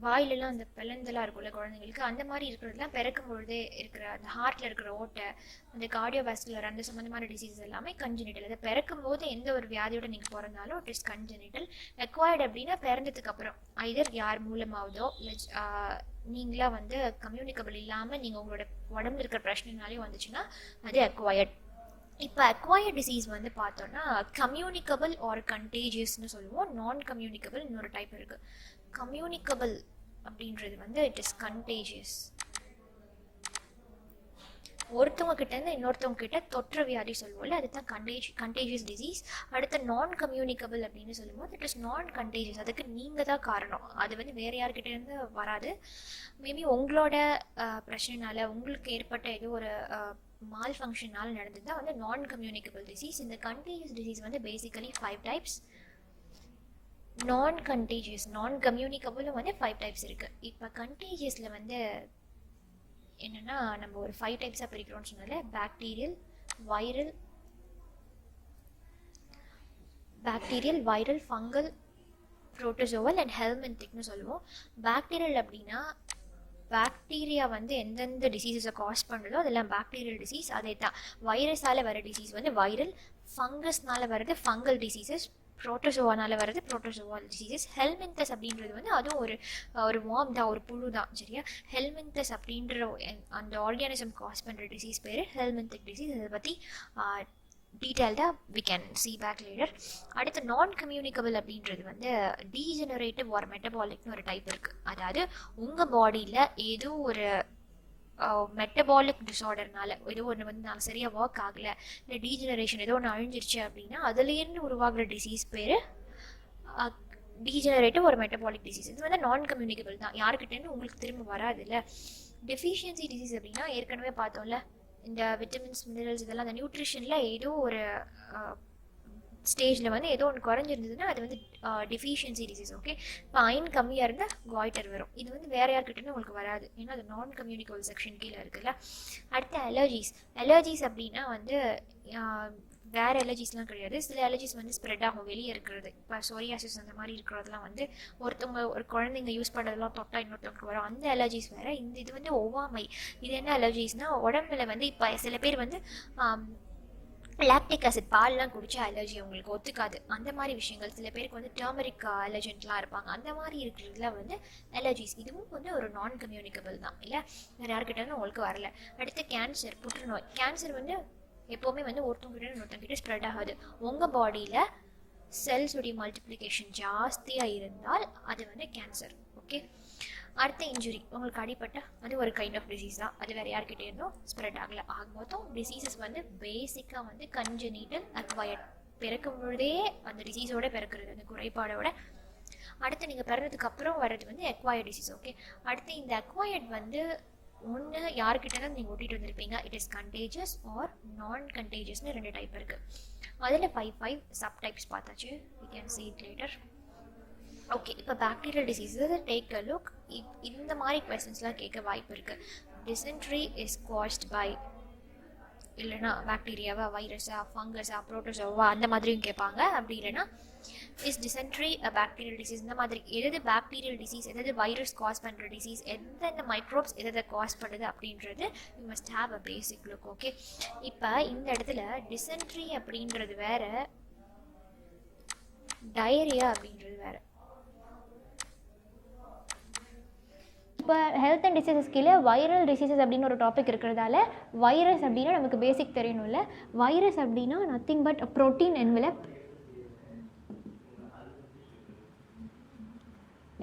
வாயிலெல்லாம் அந்த பிளந்தெல்லாம் இருக்கும்ல குழந்தைங்களுக்கு, அந்த மாதிரி இருக்கிறதுலாம் பிறக்கும் பொழுதே இருக்கிற அந்த ஹார்ட்டில் இருக்கிற ஓட்டை, அந்த கார்டியோவாஸ்குலர் அந்த சம்மந்தமான டிசீஸ் எல்லாமே கன்ஜெனிட்டல். அதை பிறக்கும் போது எந்த ஒரு வியாதியோட நீங்கள் பிறந்தாலும் இட் இஸ் கன்ஜெனிட்டல். அக்வயர்டு அப்படின்னா பிறந்ததுக்கு அப்புறம் ஐதர் யார் மூலமாவதோ இல்லை நீங்களாக வந்து கம்யூனிகபிள் இல்லாமல் நீங்கள் உங்களோட உடம்புல இருக்கிற பிரச்சனைனாலே வந்துச்சுன்னா அது அக்வயர்ட். இப்போ அக்வயர்ட் டிசீஸ் வந்து பார்த்தோன்னா கம்யூனிகபிள் ஆர் கண்டேஜியஸ்னு சொல்லுவோம். நான் கம்யூனிகபிள் இன்னொரு டைப் இருக்குது. கம்யூனிகபிள் அப்படின்றது வந்து இட் இஸ் கண்டேஜியஸ். ஒருத்தவங்க கிட்டேருந்து இன்னொருத்தவங்க கிட்ட தொற்று வியாதி சொல்லுவோம்ல, அதுதான் கண்டேஜியஸ் டிசீஸ். அடுத்து நான் கம்யூனிகபிள் அப்படின்னு சொல்லும்போது இட் இஸ் நான் கண்டேஜியஸ். அதுக்கு நீங்கள் தான் காரணம், அது வந்து வேறு யார்கிட்டேருந்து வராது. மேபி உங்களோட பிரச்சனைனால உங்களுக்கு ஏற்பட்ட ஏதோ ஒரு மால் ஃபங்க்ஷனால் நடந்தது தான் வந்து நான் கம்யூனிகபிள் டிசீஸ். இந்த கண்டேஜியஸ் டிசீஸ் வந்து பேசிக்கலி 5 டைப்ஸ். நான் கண்டேஜியஸ், நான் கம்யூனிகபிளும் வந்து 5 டைப்ஸ் இருக்குது. இப்போ கண்டேஜியஸில் வந்து என்னென்னா நம்ம ஒரு 5 டைப்ஸாக பிரிக்கிறோம்னு சொன்னால பாக்டீரியல், வைரல், ஃபங்கல், புரோட்டோசோவல் அண்ட் ஹெல்மின்திக்னு சொல்லுவோம். பாக்டீரியல் அப்படின்னா பாக்டீரியா வந்து எந்தெந்த டிசீஸஸை காஸ் பண்ணுறதோ அதெல்லாம் பாக்டீரியல் டிசீஸ். அதே தான் வைரஸால் வர டிசீஸ் வந்து வைரல், ஃபங்கஸ்னால் வர்றது ஃபங்கல் டிசீசஸ், புரோட்டோசோவானால வர்றது புரோட்டோசோவா டிசீசஸ். ஹெல்மின்தஸ் அப்படின்றது வந்து அதுவும் ஒரு வார்ம் தான், ஒரு புழு தான், சரியா. ஹெல்மின்தஸ் அப்படின்ற அந்த ஆர்கானிசம் காஸ் பண்ணுற டிசீஸ் பேர் ஹெல்மின்திக் டிசீஸ். அதை பற்றி டீட்டெயில்டாக we can see back later. அடுத்து நான் கம்யூனிகபிள் அப்படின்றது வந்து டீஜெனரேட்டிவ் ஆர் மெட்டபாலிக்னு ஒரு டைப் இருக்குது. அதாவது உங்கள் பாடியில் ஏதோ ஒரு மெட்டபாலிக் டிஸார்டர்னால ஏதோ ஒன்று வந்து நான் சரியாக ஒர்க் ஆகலை, இல்லை டீஜெனரேஷன் ஏதோ ஒன்று அழிஞ்சிருச்சு அப்படின்னா அதுலேருந்து உருவாகிற டிசீஸ் பேர் டீஜெனரேட்டிவ் ஒரு மெட்டபாலிக் டிசீஸ். இது வந்து நான் கம்யூனிகபிள் தான், யாருக்கிட்டேருந்து உங்களுக்கு திரும்ப வராது. இல்லை டெஃபிஷியன்சி டிசீஸ் அப்படின்னா ஏற்கனவே பார்த்தோம்ல, இந்த விட்டமின்ஸ் மினரல்ஸ் இதெல்லாம் அந்த நியூட்ரிஷனில் ஏதோ ஒரு ஸ்டேஜில் வந்து ஏதோ ஒன்று குறைஞ்சிருந்ததுன்னா அது வந்து டெஃபிஷியன்சி டிசீஸ். ஓகே, இப்போ அயன் கம்மியாக இருந்தால் காய்டர் வரும். இது வந்து வேறு யார்கிட்டன்னு உங்களுக்கு வராது, ஏன்னா அது நான் கம்யூனிகபிள் செக்ஷன் கீழே இருக்குல்ல. அடுத்து அலர்ஜிஸ் அப்படின்னா வந்து வேறு அலர்ஜிஸ்லாம் கிடையாது. சில அலர்ஜிஸ் வந்து ஸ்ப்ரெட் ஆகும், வெளியே இருக்கிறது. இப்போ சோரியாசிஸ் அந்த மாதிரி இருக்கிறதெல்லாம் வந்து ஒரு குழந்தைங்க யூஸ் பண்ணுறதுலாம் தொட்டால் இன்னொருத்தவங்களுக்கு வரும், அந்த அலர்ஜிஸ் வேறு. இது வந்து ஒவ்வாமை. இது என்ன அலர்ஜிஸ்னால் உடம்புல வந்து இப்போ சில பேர் வந்து லாக்டிக் ஆசிட் பால்லாம் குடிச்சா அலர்ஜி அவங்களுக்கு ஒத்துக்காது, அந்த மாதிரி விஷயங்கள். சில பேருக்கு வந்து டர்மரிக் அலர்ஜென்ட்லாம் இருப்பாங்க, அந்த மாதிரி இருக்கிறதுல வந்து அலர்ஜிஸ். இதுவும் வந்து ஒரு நான் கம்யூனிகபிள் தான், இல்லை வேறு யார்கிட்ட உங்களுக்கு வரல. அடுத்து கேன்சர், புற்றுநோய். கேன்சர் வந்து எப்போவுமே வந்து ஒருத்தவங்கிட்ட ஸ்ப்ரெட் ஆகாது. உங்கள் பாடியில் செல்ஸுடைய மல்டிப்ளிகேஷன் ஜாஸ்தியாக இருந்தால் அது வந்து கேன்சர். ஓகே, அடுத்த இன்ஜுரி, உங்களுக்கு அடிப்பட்ட அது ஒரு கைண்ட் ஆஃப் டிசீஸ் தான், அது வேறு யார்கிட்ட இருந்தும் ஸ்ப்ரெட் ஆகலை. ஆகும்போதும் டிசீசஸ் வந்து பேசிக்காக வந்து கன்ஜெனிட்டல் அக்வயர்ட், பிறக்கும் பொழுதே அந்த டிசீஸோட பிறக்கிறது, அந்த குறைபாடோட. அடுத்து நீங்கள் பிறந்ததுக்கு அப்புறம் வர்றது வந்து அக்வயர்ட் டிசீஸ். ஓகே, அடுத்து இந்த அக்வயர்ட் வந்து ஒன்று யார்கிட்ட தான் நீங்கள் ஓட்டிகிட்டு வந்திருப்பீங்க. இட் இஸ் கண்டேஜியஸ் ஆர் நான் கண்டேஜியஸ்னு 2 டைப் இருக்குது. அதில் 5 சப் டைப்ஸ் பார்த்தாச்சு, we can see it later. Okay, இப்போ bacterial diseases take a look. இந்த மாதிரி கொஸ்டின்ஸ்லாம் கேட்க வாய்ப்பு இருக்குது. டிசென்ட்ரி இஸ் காஸ்ட் பை, இல்லைனா பாக்டீரியாவா, வைரஸா, ஃபங்கஸா, புரோட்டோசோவா, அந்த மாதிரியும் கேட்பாங்க. அப்படி இல்லைனா is dysentery a bacterial disease, இந்த மாதிரி எது பாக்டீரியல் டிசீஸ், எது வைரஸ் காஸ் பண்ணுற டிசீஸ், எந்தெந்த மைக்ரோப்ஸ் எதை காஸ் பண்ணுது அப்படின்றது you must have a basic look. Okay, இப்போ இந்த இடத்துல டிசென்ட்ரி அப்படின்றது வேற, டயரியா அப்படின்றது வேற. இப்போ ஹெல்த் அண்ட் டிசீசஸ் கீழே வைரல் டிசீசஸ் அப்படின்னு ஒரு டாபிக் இருக்கிறதால வைரஸ் அப்படின்னா நமக்கு பேசிக் தெரியணும்ல. வைரஸ் அப்படின்னா nothing but protein envelope.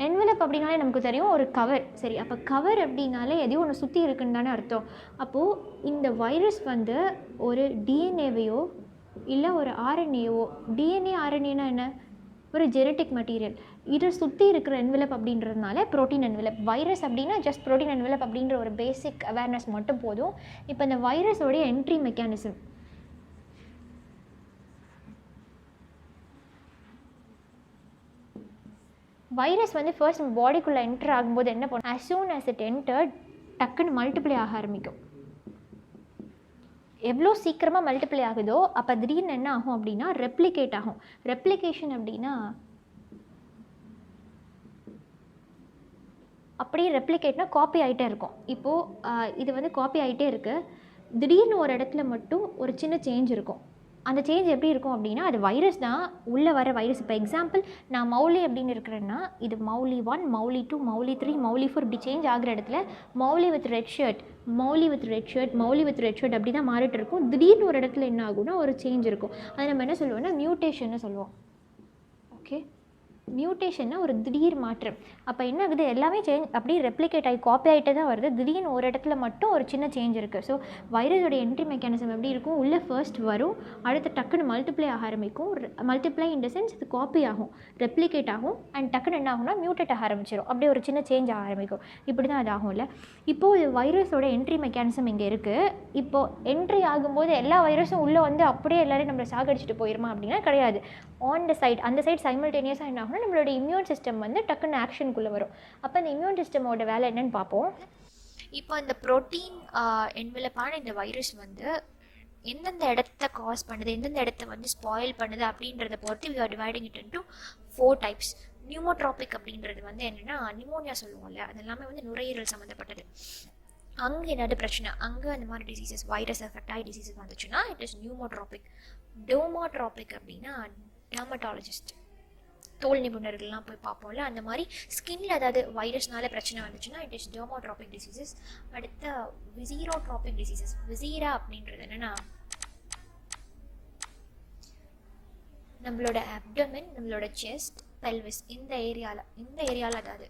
Envelope அப்படின்னாலே நமக்கு தெரியும் ஒரு கவர். சரி, அப்போ கவர் அப்படின்னாலே எதையும் ஒன்று சுற்றி இருக்குன்னு தானே அர்த்தம். அப்போது இந்த வைரஸ் வந்து ஒரு டிஎன்ஏவையோ இல்லை ஒரு ஆர்என்ஏவோ, டிஎன்ஏ ஆர்என்ஏனா என்ன, ஒரு ஜெனட்டிக் மெட்டீரியல், இதை சுற்றி இருக்கிற என்வெலப் அப்படின்றதுனால ப்ரோட்டீன் என்வெலப். வைரஸ் அப்படின்னா ஜஸ்ட் ப்ரோட்டீன் என்வெலப் அப்படின்ற ஒரு பேசிக் அவேர்னஸ் மட்டும் போதும். இப்போ இந்த வைரஸோடைய என்ட்ரி மெக்கானிசம், வைரஸ் வந்து ஃபர்ஸ்ட் நம்ம பாடிக்குள்ளே என்டர் ஆகும்போது என்ன பண்ணும், as soon as it entered டக்குன்னு மல்டிப்ளை ஆக ஆரம்பிக்கும். எவ்வளோ சீக்கிரமாக மல்டிப்ளை ஆகுதோ அப்போ திடீர்னு என்ன ஆகும் அப்படின்னா ரெப்ளிகேட் ஆகும். ரெப்ளிகேஷன் அப்படின்னா அப்படியே ரெப்ளிகேட்னா காப்பி ஆகிட்டே இருக்கும். இப்போது இது வந்து காப்பி ஆகிட்டே இருக்குது. திடீர்னு ஒரு இடத்துல மட்டும் ஒரு சின்ன சேஞ்ச் இருக்கும். அந்த சேஞ்ச் எப்படி இருக்கும் அப்படின்னா அது வைரஸ் தான், உள்ளே வர வைரஸ். இப்போ எக்ஸாம்பிள் நான் மௌலி அப்படின்னு இருக்கிறேன்னா இது மௌலி 1, மௌலி 2, மௌலி 3, மௌலி 4 இப்படி சேஞ்ச் ஆகிற இடத்துல Mouli with red shirt, Mouli with red shirt, Mouli with red shirt அப்படி தான் மாறிட்டு இருக்கும். திடீர்னு ஒரு இடத்துல என்ன ஆகும்னா ஒரு சேஞ்ச் இருக்கும். அதை நம்ம என்ன சொல்லுவோம்னா மியூட்டேஷன்னு சொல்லுவோம். ஓகே, மியூட்டேஷன்னா ஒரு திடீர் மாற்றம். அப்போ என்ன ஆகுது, எல்லாமே சேஞ்ச் அப்படியே ரெப்ளிகேட் ஆகி காப்பி ஆகிட்டே தான் வருது. திடீர்னு ஒரு இடத்துல மட்டும் ஒரு சின்ன சேஞ்ச் இருக்குது. ஸோ வைரஸோட என்ட்ரி மெக்கானிசம் எப்படி இருக்கும், உள்ளே ஃபர்ஸ்ட் வரும், அடுத்து டக்குன்னு மல்டிப்ளை ஆக ஆரம்பிக்கும். மல்டிப்ளை இன் த சென்ஸ் இது காப்பி ஆகும், ரெப்ளிகேட் ஆகும், அண்ட் டக்குன்னு என்ன ஆகும்னா மியூட்டேட் ஆக ஆரம்பிச்சிடும். அப்படியே ஒரு சின்ன சேஞ்ச் ஆக ஆரம்பிக்கும். இப்படி தான் அது ஆகும்ல. இப்போது இது வைரஸோட என்ட்ரி மெக்கானிசம் இங்கே இருக்குது. இப்போது என்ட்ரி ஆகும்போது எல்லா வைரஸும் உள்ளே வந்து அப்படியே எல்லோரும் நம்மளை சாகடிச்சிட்டு போயிருமா அப்படின்னா கிடையாது. ஆன் த சைட், அந்த சைட் சைமல்டேனியஸாக என்ன ஆகும்னா நம்மளோட இம்யூன் சிஸ்டம் வந்து டக்குன்னு ஆக்ஷனுக்குள்ளே வரும். அப்போ அந்த இம்யூன் சிஸ்டமோட வேலை என்னன்னு பார்ப்போம். இப்போ இந்த ப்ரோட்டீன் என்வெலப்பான இந்த வைரஸ் வந்து எந்தெந்த இடத்த காஸ் பண்ணுது, எந்தெந்த இடத்த வந்து ஸ்பாயில் பண்ணுது அப்படின்றத பொறுத்து we are dividing it into 4 types. நியூமோட்ராபிக் அப்படின்றது வந்து என்னென்னா நிமோனியா சொல்லுவோம்ல, அது எல்லாமே வந்து நுரையீரல் சம்மந்தப்பட்டது. அங்கே என்னது பிரச்சனை, அங்கே அந்த மாதிரி டிசீசஸ் வைரஸ் எஃபெக்ட் ஆகி டிசீசஸ் வந்துச்சுன்னா இட் இஸ் நியூமோட்ராபிக். டோமோட்ராபிக் அப்படின்னா டெர்மட்டாலஜிஸ்ட், தோல் நிபுணர்கள்லாம் போய் பார்ப்போம்ல, அந்த மாதிரி ஸ்கின்ல ஏதாவது வைரஸ்னால பிரச்சனை வந்துச்சுன்னா இட் இஸ் டெர்மோட்ராபிக் டிசீசஸ். அடுத்த விசீரோட்ராபிக் டிசீசஸ். விசீரா அப்படின்றது என்னன்னா நம்மளோட அப்டமன், நம்மளோட செஸ்ட், பெல்விஸ் இந்த ஏரியாவில் அதாவது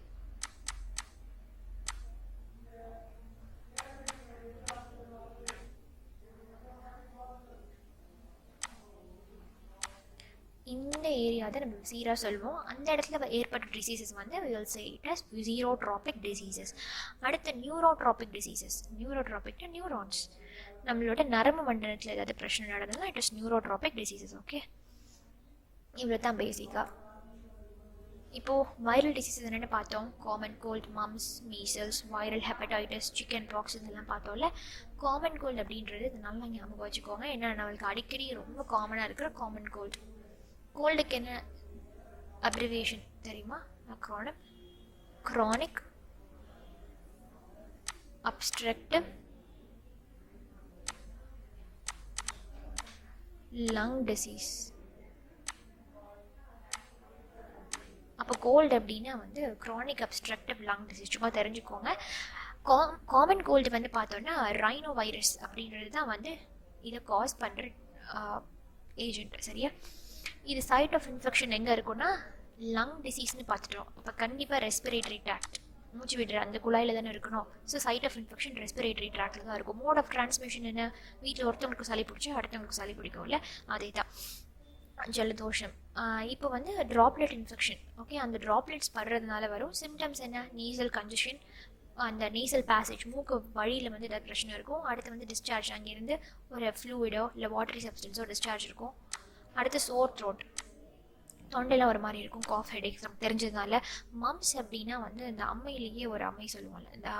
இந்த ஏரியா தான் நம்ம விசீரா சொல்லுவோம். அந்த இடத்துல ஏற்பட்ட டிசீசஸ் வந்து we will say it as viscerotropic diseases. அடுத்த நியூரோட்ராபிக் டிசீசஸ். நியூரோட்ராபிக்னா நியூரான்ஸ், நம்மளோட நரம்பு மண்டலத்தில் ஏதாவது பிரச்சனை நடந்ததுன்னா it is neurotropic diseases. Okay, இவ்வளோ தான் பேசிக்காக. இப்போது வைரல் டிசீசஸ் என்னென்னு பார்த்தோம். Common cold, mumps, measles, viral hepatitis, chicken pox இதெல்லாம் பார்த்தோம்ல. காமன் கோல்டு அப்படின்றது இது நல்லா ஞாபகம் வச்சுக்கோங்க. ஏன்னா நம்மளுக்கு அடிக்கடி ரொம்ப காமனாக இருக்கிற காமன் கோல்டு. கோல்டுக்கு என்ன அப்ரிவியேஷன் தெரியுமா? Acronym chronic obstructive lung disease. அப்போ கோல்டு அப்படின்னா வந்து க்ரானிக் அப்ஸ்ட்ரக்டிவ் லங் டிசீஸ், சும்மா தெரிஞ்சுக்கோங்க. காமன் கோல்டு வந்து பார்த்தோன்னா ரைனோ வைரஸ் அப்படின்றது தான் வந்து இதை காஸ் பண்ணுற ஏஜென்ட். சரியா? இது சைட் ஆஃப் இன்ஃபெக்ஷன் எங்கே இருக்குன்னா லங் டிசீஸ்னு பார்த்துட்டோம். அப்போ கண்டிப்பாக ரெஸ்பிரேட்டரி ட்ராக்ட், மூச்சு விடுற அந்த குழாயில் தானே இருக்கணும். So site of infection respiratory ட்ராக்டில் தான் இருக்கும். மோட் ஆஃப் டிரான்ஸ்மிஷன் என்ன? வீட்டில் ஒருத்தவங்களுக்கு சளி பிடிச்சி அடுத்தவங்களுக்கு சளி பிடிக்கும்ல, அதே தான் ஜலதோஷம். இப்போ வந்து ட்ராப்லெட் இன்ஃபெக்ஷன். ஓகே, அந்த ட்ராப்லெட்ஸ் படுறதுனால வரும் சிம்டம்ஸ் என்ன? நீசல் கன்ஜஷன், அந்த நீசல் பேசேஜ், மூக்கு வழியில் வந்து ஏதாவது பிரச்சனை இருக்கும். அடுத்து வந்து டிஸ்சார்ஜ், அங்கேருந்து ஒரு ஃப்ளூயிடோ இல்லை வாட்டரி சப்ஸ்டன்ஸோ டிஸ்சார்ஜ் இருக்கும். அடுத்து சோர் த்ரோட், தொண்டையில் ஒரு மாதிரி இருக்கும். காஃப், ஹெடேக்ஸ் நமக்கு தெரிஞ்சதுனால. மம்ஸ் அப்படின்னா வந்து இந்த அம்மையிலேயே ஒரு அம்மை சொல்லுவாங்கள்ல, இந்த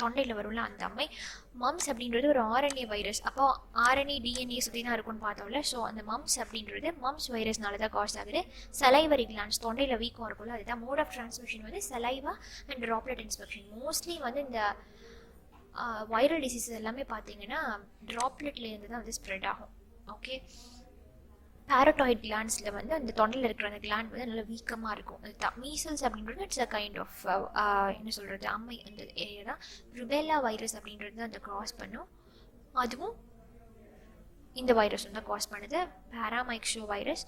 தொண்டையில் வரும்ல அந்த அம்மை. மம்ஸ் அப்படின்றது ஒரு ஆர்என்ஏ வைரஸ். அப்போ ஆர்என்ஏ டிஎன்ஏ சுற்றி தான் இருக்கும்னு பார்த்தோம்ல. ஸோ அந்த மம்ஸ் அப்படின்றது மம்ஸ் வைரஸ்னால தான் காஸ் ஆகுது. சலைவரி கிளான்ஸ், தொண்டையில் வீக்கம் இருக்கும்ல, அதுதான் மோட் ஆஃப் டிரான்ஸ்மிஷன் வந்து saliva and droplet infection. Mostly வந்து இந்த வைரல் டிசீஸஸ் எல்லாமே பார்த்தீங்கன்னா ட்ராப்லெட்லேருந்து தான் வந்து ஸ்ப்ரெட் ஆகும். ஓகே, பேரட்டாய்ட் கிளான்ஸில் வந்து அந்த தொண்டையில் இருக்கிற அந்த கிளாண்ட் வந்து நல்லா வீக்கமாக இருக்கும். அதுதான் மீசல்ஸ் அப்படின்றது இட்ஸ் அ கைண்ட் ஆஃப் என்ன சொல்கிறது, அம்மை அந்த ஏரியா தான். ருபேலா வைரஸ் அப்படின்றது அந்த காஸ் பண்ணும், அதுவும் இந்த வைரஸ் தான் காஸ் பண்ணுது. பேராமைக்ஸோ வைரஸ்,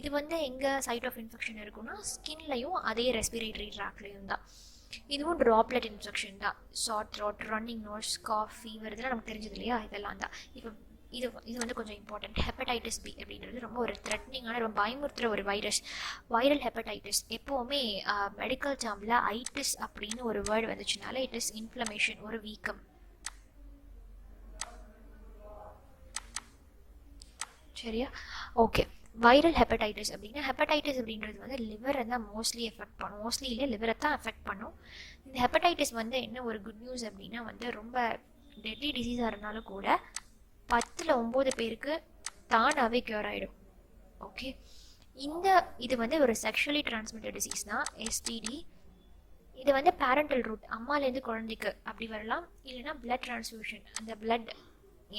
இது வந்து எங்கே சைட் ஆஃப் இன்ஃபெக்ஷன் இருக்குன்னா ஸ்கின்லையும் அதே ரெஸ்பிரேட்டரி ட்ராக்லையும் தான். இதுவும் ட்ராப்லெட் இன்ஃபெக்ஷன் தான். Sore throat, running nose, cough, fever இதெல்லாம் நமக்கு தெரிஞ்சது இல்லையா, இதெல்லாம் தான். இப்போ இது வந்து கொஞ்சம் இம்பார்ட்டன்ட். ஹெப்படைட்டிஸ் பி அப்படின்றது ரொம்ப ஒரு த்ரெட்னிங்கான, ரொம்ப பயமுறுத்துகிற ஒரு வைரஸ். வைரல் ஹெப்படைட்டிஸ் எப்போவுமே மெடிக்கல் டேர்மில் ஐட்டிஸ் அப்படின்னு ஒரு வேர்டு வந்துச்சுனால இட் இஸ் இன்ஃப்ளமேஷன், ஒரு வீக்கம். சரியா? ஓகே, வைரல் ஹெப்படைட்டிஸ் அப்படின்னா ஹெப்படைட்டிஸ் அப்படின்றது வந்து லிவரை தான் மோஸ்ட்லி எஃபெக்ட் பண்ணும். மோஸ்ட்லி இல்லை, லிவரை தான் எஃபெக்ட் பண்ணும். இந்த ஹெப்படைட்டிஸ் வந்து என்ன ஒரு குட் நியூஸ் அப்படின்னா வந்து ரொம்ப டெட்லி டிசீஸாக இருந்தாலும் கூட 10ல் 9 பேருக்கு தானாகவே க்யூர் ஆகிடும். ஓகே, இது வந்து ஒரு செக்ஷுவலி டிரான்ஸ்மிட்டட் டிசீஸ் தான், எஸ்டிடி. இது வந்து பேரண்டல் ரூட், அம்மாலேருந்து குழந்தைக்கு அப்படி வரலாம். இல்லைனா பிளட் டிரான்ஸ்ஃபியூஷன், அந்த பிளட்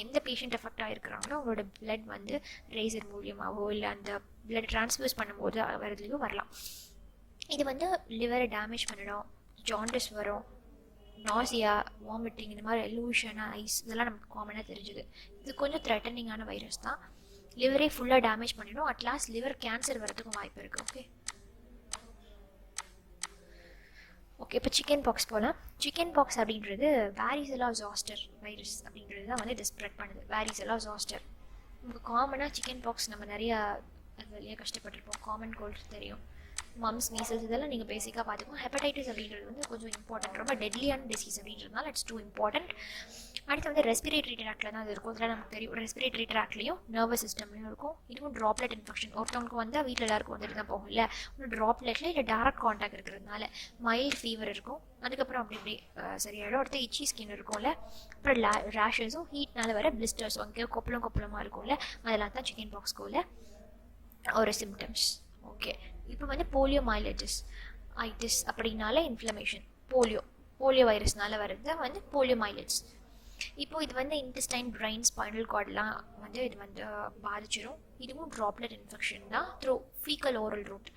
எந்த பேஷண்ட் எஃபெக்ட் ஆகிருக்கிறாங்களோ அவங்களோட பிளட் வந்து ரேசர் மூலியமாகவோ இல்லை அந்த பிளட் டிரான்ஸ்ஃபியூஸ் பண்ணும்போது வரதுலையோ வரலாம். இது வந்து லிவரை டேமேஜ் பண்ணிடும், ஜாண்டிஸ் வரும், நாசியா, வாமிட்டிங், இந்த மாதிரி எலூஷன், ஐஸ் இதெல்லாம் நமக்கு காமனாக தெரிஞ்சுது. இது கொஞ்சம் த்ரெட்டனிங்கான வைரஸ் தான். லிவரே ஃபுல்லாக டேமேஜ் பண்ணிடும். அட்லாஸ்ட் லிவர் கேன்சர் வரதுக்கும் வாய்ப்பு இருக்குது. ஓகே, இப்போ சிக்கன் பாக்ஸ் போகலாம். சிக்கன் பாக்ஸ் அப்படின்றது வாரிசெலா ஜாஸ்டர் வைரஸ் அப்படின்றது தான் வந்து இது ஸ்ப்ரெட் பண்ணுது. வாரிசெலா ஜாஸ்டர் நமக்கு காமனாக சிக்கன் பாக்ஸ் நம்ம நிறையா அது வழியாக கஷ்டப்பட்டிருப்போம். காமன் கோல்டு தெரியும், மம்ஸ், மீசல்ஸ் இதெல்லாம் நீங்கள் பேசிக்காக பார்த்துக்கோங்க. ஹெப்படைட்டிஸ் அப்படின்றது வந்து கொஞ்சம் இம்பார்ட்டன்ட், ரொம்ப டெட்லியான டிசீஸ் அப்படின்றதுனால இட்ஸ் டூ இம்பார்ட்டன்ட். அடுத்து வந்து ரெஸ்பிரேட்டரி ட்ராக்டில் தான் அது இருக்கும். இதெல்லாம் நமக்கு தெரியும். ரெஸ்பிரேட்டரி ட்ராக்ட்லையும் நர்வஸ் சிஸ்டம்லையும் இருக்கும். இதுவும் ட்ராப்லெட் இன்ஃபெக்ஷன். ஒருத்தவங்களுக்கு வந்தால் வீட்டில் எல்லாருக்கும் வந்துட்டு தான் போகும் இல்லை, ஒன்று ட்ராப்லெட்டில் இல்லை டேரக்ட் கான்டாக்ட் இருக்கிறதுனால மைல்டு ஃபீவர் இருக்கும். அதுக்கப்புறம் அப்படி சரியாயிடும். அடுத்து இச்சி ஸ்கின் இருக்கும்ல, அப்புறம் ரேஷஸும் ஹீட்னால வர பிளிஸ்டர்ஸும் அங்கே கொப்பளமாக இருக்கும்ல, அதெல்லாம் தான் சிக்கன் பாக்ஸ்க்குள்ள ஒரு சிம்டம்ஸ். ஓகே, இப்போ வந்து போலியோ மைலைட்டிஸ் ஐட்டிஸ் அப்படின்னால இன்ஃப்ளமேஷன். போலியோ வைரஸ்னால வர்றது வந்து போலியோ மைலைட்ஸ். இப்போ இது வந்து இன்டெஸ்டைன், பிரெயின், ஸ்பைனல் கார்டெலாம் வந்து இது வந்து பாதிச்சிடும். இதுவும் ட்ராப்லெட் இன்ஃபெக்ஷன் தான் த்ரூ ஃபீக்கல் ஓரல் ரூட்.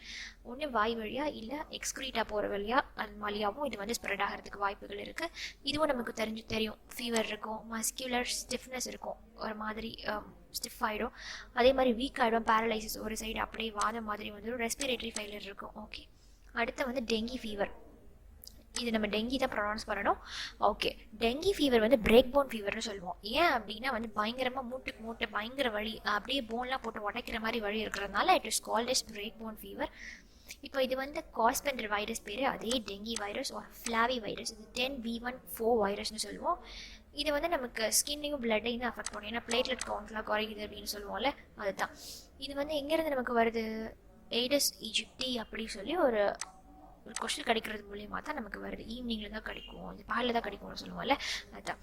ஒன்று வாய் வழியாக இல்லை எக்ஸ்க்ரீட்டாக போகிற வழியாக அது வழியாகவும் இது வந்து ஸ்ப்ரெட் ஆகிறதுக்கு வாய்ப்புகள் இருக்குது. இதுவும் நமக்கு தெரியும். ஃபீவர் இருக்கும், மஸ்குலர் ஸ்டிஃப்னஸ் இருக்கும், ஒரு மாதிரி ஸ்டிஃப் ஆகிடும், அதே மாதிரி வீக் ஆகிடும், பேரலைசிஸ் ஒரு சைடு அப்படியே வாதம் மாதிரி வந்துடும், ரெஸ்பிரேட்டரி ஃபெயிலியர் இருக்கும். ஓகே, அடுத்து வந்து டெங்கி ஃபீவர். இது நம்ம டெங்கி தான் ப்ரொனவுன்ஸ் பண்ணணும். ஓகே, டெங்கி ஃபீவர் வந்து பிரேக் போன் ஃபீவர்னு சொல்லுவோம். ஏன் அப்படின்னா வந்து பயங்கரமாக மூட்டு பயங்கர வலி, அப்படியே போன்லாம் போட்டு உடைக்கிற மாதிரி வலி இருக்கிறதுனால it is called S break phone fever. இப்போ இது வந்து காஸ் பண்ணுற வைரஸ் பேர் அதே டெங்கி வைரஸ் ஒரு ஃப்ளாவி வைரஸ். இது 10B14 வைரஸ்னு சொல்லுவோம். இது வந்து நமக்கு ஸ்கின்னையும் பிளட்டையும் தான் அஃபெக்ட் பண்ணும். ஏன்னா பிளேட்லெட் கவுண்ட்லாம் குறையுது அப்படின்னு சொல்லுவோம்ல, அதுதான். இது வந்து எங்கேருந்து நமக்கு வருது? ஏடிஸ் ஈஜிப்டி அப்படி சொல்லி ஒரு கொஸ்டின் கிடைக்கிறது மூலியமாக தான் நமக்கு வருது. ஈவினிங்கில் தான் கிடைக்கும், இது பாலில் தான் கிடைக்கும்னு சொல்லுவோம்ல, அதுதான்.